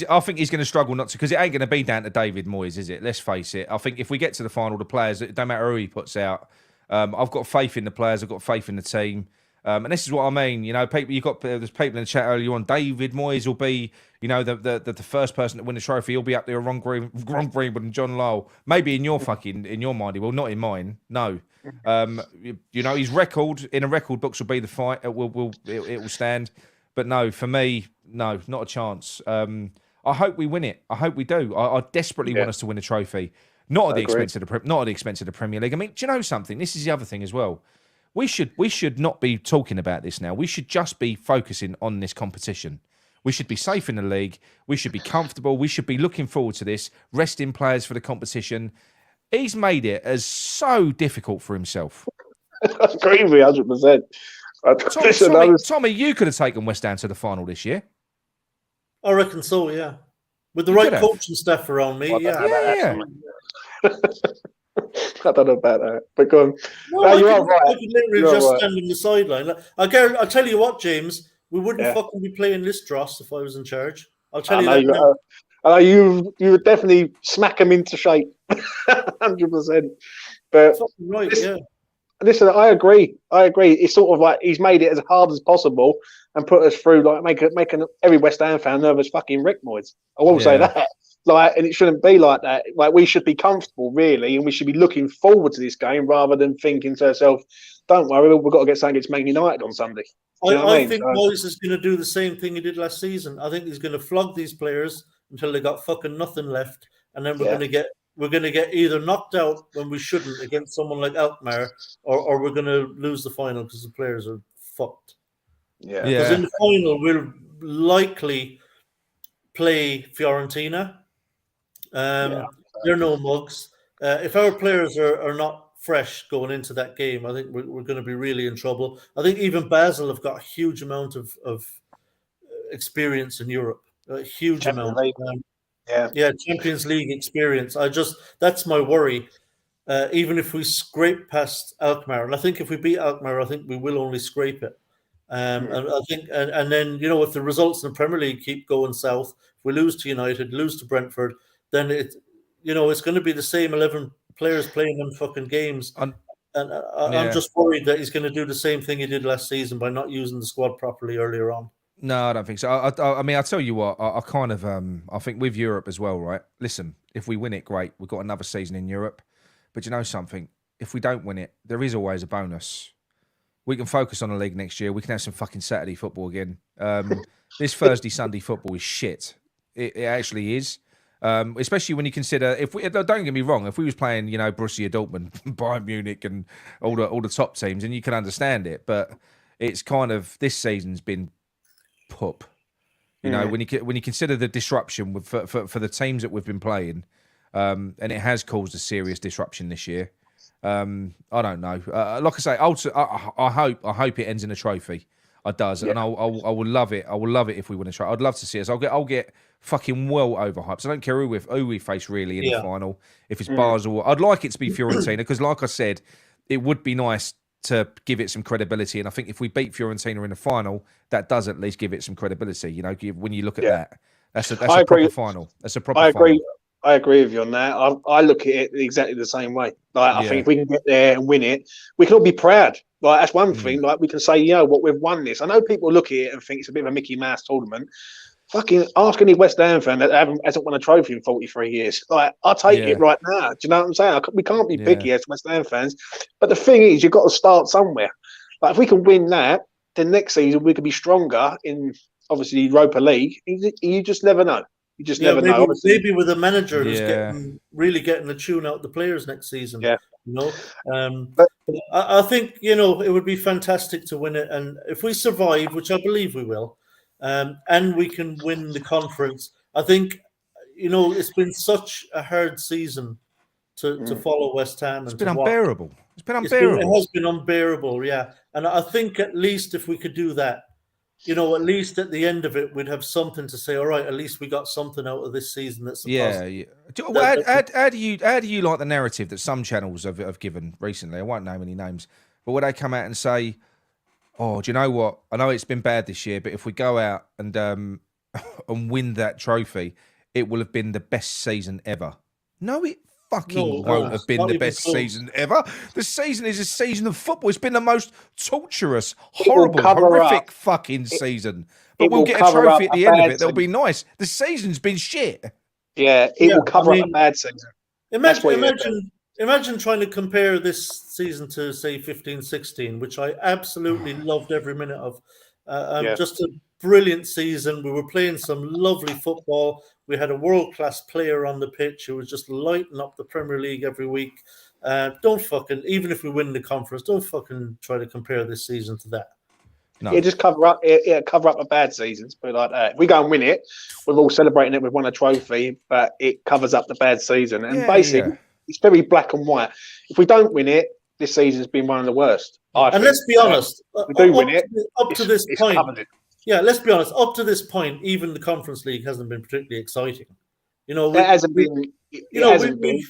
I think he's going to struggle not to, because it ain't going to be down to David Moyes, is it? Let's face it. I think if we get to the final, the players, it don't matter who he puts out. I've got faith in the players. I've got faith in the team. And this is what I mean. You know, people. You got there's people in the chat earlier on. David Moyes will be, you know, the first person to win the trophy. He'll be up there, Ron Greenwood and John Lyle. Maybe in your mind, he will, not in mine. No. You know, his record in a record books will be the fight. It will stand. But no, for me, no, not a chance. I hope we win it. I hope we do. I desperately want us to win a trophy, not at the expense of the Premier League. I mean, do you know something? This is the other thing as well. We should not be talking about this now. We should just be focusing on this competition. We should be safe in the league. We should be comfortable. We should be looking forward to this, resting players for the competition. He's made it as so difficult for himself. I agree with you 100%. Tommy, you could have taken West Ham to the final this year. I reckon so, yeah. With the right coaching staff around me, yeah. I don't know about that, but go on. No, you are right. I could literally just stand on the sideline. I'll tell you what, James, we wouldn't fucking be playing this dross if I was in charge. I'll tell you that. You would definitely smack him into shape, 100%. But right, listen, I agree. It's sort of like he's made it as hard as possible and put us through, like making every West Ham fan nervous. Fucking Rick Moyes. I will say that. Like, and it shouldn't be like that. Like, we should be comfortable, really, and we should be looking forward to this game rather than thinking to ourselves, "Don't worry, we've got to get something against Man United on Sunday." I think Moyes is going to do the same thing he did last season. I think he's going to flog these players until they got fucking nothing left, and then we're going to get either knocked out when we shouldn't against someone like Alkmaar, or we're going to lose the final because the players are fucked. Yeah, because in the final we'll likely play Fiorentina. They're no mugs. If our players are not fresh going into that game, I think we're going to be really in trouble. I think even Basel have got a huge amount of experience in Europe. A huge amount. Champions League experience. That's my worry. Even if we scrape past Alkmaar, and I think if we beat Alkmaar, I think we will only scrape it. And I think, and then, you know, if the results in the Premier League keep going south, if we lose to United, lose to Brentford, then it's going to be the same 11 players playing them fucking games. I'm just worried that he's going to do the same thing he did last season by not using the squad properly earlier on. No, I don't think so. I mean, I'll tell you what, I kind of, I think with Europe as well, right? Listen, if we win it, great. We've got another season in Europe. But you know something? If we don't win it, there is always a bonus. We can focus on the league next year. We can have some fucking Saturday football again. This Thursday, Sunday football is shit. It actually is. Especially when you consider, don't get me wrong, if we was playing, you know, Borussia Dortmund, Bayern Munich, and all the top teams, and you can understand it, but it's kind of, this season's been poop. You know, when you consider the disruption for the teams that we've been playing, and it has caused a serious disruption this year. I don't know. Like I say, I hope it ends in a trophy. I does, and I will love it. I will love it if we win a trophy. I'd love to see us. I'll get fucking well overhyped. So I don't care who we face really in the final. If it's Basel, I'd like it to be Fiorentina because, like I said, it would be nice to give it some credibility. And I think if we beat Fiorentina in the final, that does at least give it some credibility. You know, when you look at that, that's a proper final. That's a proper I agree. final. I agree with you on that. I look at it exactly the same way. Like, I think if we can get there and win it, we can all be proud. Like, that's one thing. Like, we can say, what, we've won this. I know people look at it and think it's a bit of a Mickey Mouse tournament. Fucking ask any West Ham fan that hasn't won a trophy in 43 years. Like, I'll take it right now. Do you know what I'm saying? We can't be picky as West Ham fans. But the thing is, you've got to start somewhere. Like, if we can win that, then next season we could be stronger in, obviously, Europa League. You just never know. You just never know. Maybe with a manager who's really getting the tune out of the players next season. Yeah. You know, but I think, it would be fantastic to win it. And if we survive, which I believe we will, and we can win the conference, I think, it's been such a hard season to follow West Ham. It's been unbearable. It's been unbearable. It has been unbearable, yeah. And I think at least if we could do that, at least at the end of it, we'd have something to say. All right, at least we got something out of this season. That's How do you like the narrative that some channels have given recently? I won't name any names, but where they come out and say, "Oh, do you know what? I know it's been bad this year, but if we go out and and win that trophy, it will have been the best season ever." No, it fucking won't have been the best season ever. The season is a season of football. It's been the most torturous, horrible, horrific fucking season. But we'll get a trophy at the end of it. That'll be nice. The season's been shit. Yeah, it will cover up a bad season. Imagine trying to compare this season to, say, 15-16, which I absolutely loved every minute of. Just a brilliant season. We were playing some lovely football. We had a world-class player on the pitch who was just lighting up the Premier League every week. Even if we win the conference, don't fucking try to compare this season to that. No. Yeah, just cover up a bad season, put it like that. If we go and win it, we're all celebrating it. We've won a trophy, but it covers up the bad season. And basically, it's very black and white. If we don't win it, this season's been one of the worst. Let's be honest, we do win it. Up to this point, let's be honest. Up to this point, even the Conference League hasn't been particularly exciting. It hasn't been.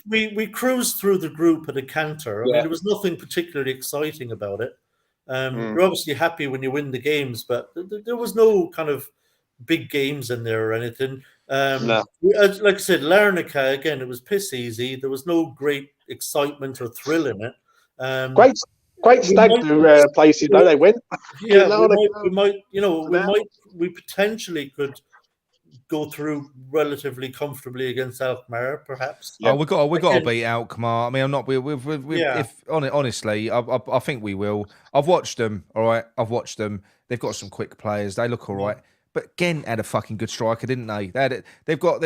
We cruised through the group at a canter. I mean, there was nothing particularly exciting about it. You're obviously happy when you win the games, but there was no kind of big games in there or anything. No. Like I said, Larnaca, again, it was piss easy. There was no great excitement or thrill in it. Great stag do places, though they went. Yeah, we potentially could go through relatively comfortably against Alkmaar, perhaps. Yeah. We got to beat Alkmaar. I mean, I'm not. Honestly, I think we will. I've watched them. All right, I've watched them. They've got some quick players. They look all right. But Ghent had a fucking good striker, didn't they? They've got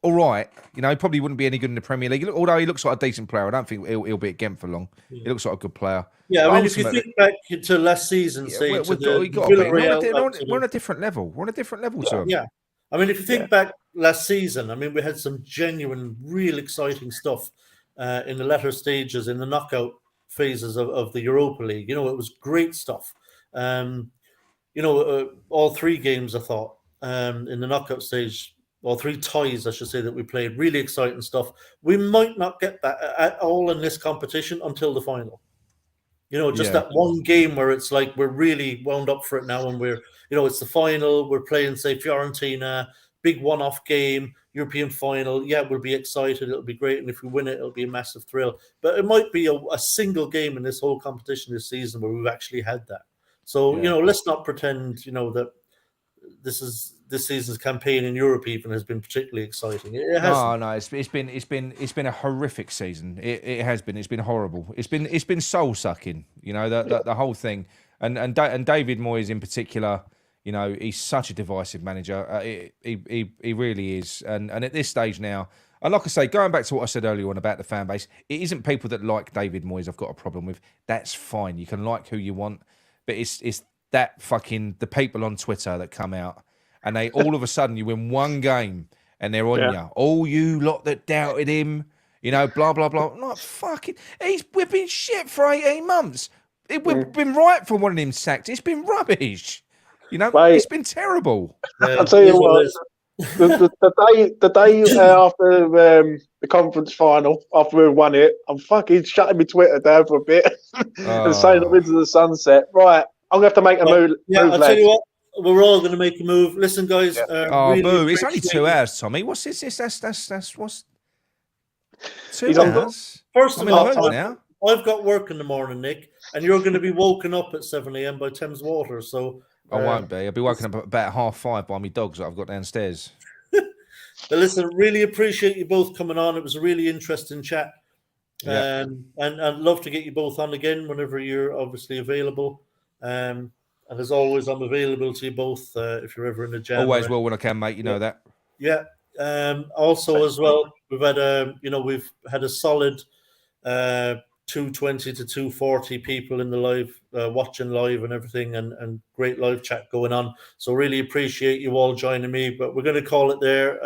all right. He probably wouldn't be any good in the Premier League. Although he looks like a decent player, I don't think he'll be at Ghent for long. He looks like a good player. Yeah, I mean, if you think back to last season, we're on a different level. We're on a different level to them. Yeah. I mean, if you think back last season, I mean, we had some genuine, real exciting stuff in the latter stages, in the knockout phases of the Europa League. It was great stuff. All three games, I thought, in the knockout stage, or three ties, I should say, that we played, really exciting stuff. We might not get that at all in this competition until the final. That one game where it's like we're really wound up for it now, and we're, it's the final. We're playing, say, Fiorentina, big one-off game, European final. Yeah, we'll be excited. It'll be great, and if we win it, it'll be a massive thrill. But it might be a single game in this whole competition this season where we've actually had that. So let's not pretend, that this season's campaign in Europe even has been particularly exciting. It hasn't. No, it's been a horrific season. It has been. It's been horrible. It's been soul sucking. The whole thing. And David Moyes in particular. He's such a divisive manager. He really is. And at this stage now, and like I say, going back to what I said earlier on about the fan base, it isn't people that like David Moyes I've got a problem with. That's fine. You can like who you want, but it's that fucking the people on Twitter that come out. And they all of a sudden you win one game and they're on you. All you lot that doubted him, blah blah blah. Not fucking. We've been shit for 18 months. We've been right for wanting him sacked. It's been rubbish. It's been terrible. I'll tell you what. the day after the conference final, after we won it, I'm fucking shutting my Twitter down for a bit and saying I'm into the sunset. Right, I'm gonna have to make a move. Yeah, move, I'll lads. tell you what. We're all going to make a move. Listen, guys. Yeah. Oh, really boo! It's only appreciate 2 it. hours, Tommy. What's this? That's what's 2 He's on hours. First I'm of in all, the mood now. I've got work in the morning, Nick, and you're going to be woken up at 7 a.m. by Thames Water. So I won't be. I'll be woken up about 5:30 by my dogs that I've got downstairs. But listen, really appreciate you both coming on. It was a really interesting chat. Yeah. And I'd love to get you both on again whenever you're obviously available. And as always, I'm available to you both if you're ever in the jam. Always will when I can, mate. You know that. Yeah. Also, as well, we've had a solid 220 to 240 people in the live watching live and everything, and great live chat going on. So really appreciate you all joining me. But we're going to call it there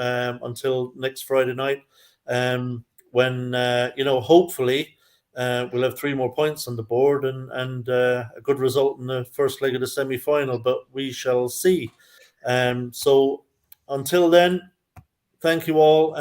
until next Friday night, when hopefully we'll have 3 more points on the board and a good result in the first leg of the semi-final. But we shall see. So until then, thank you all.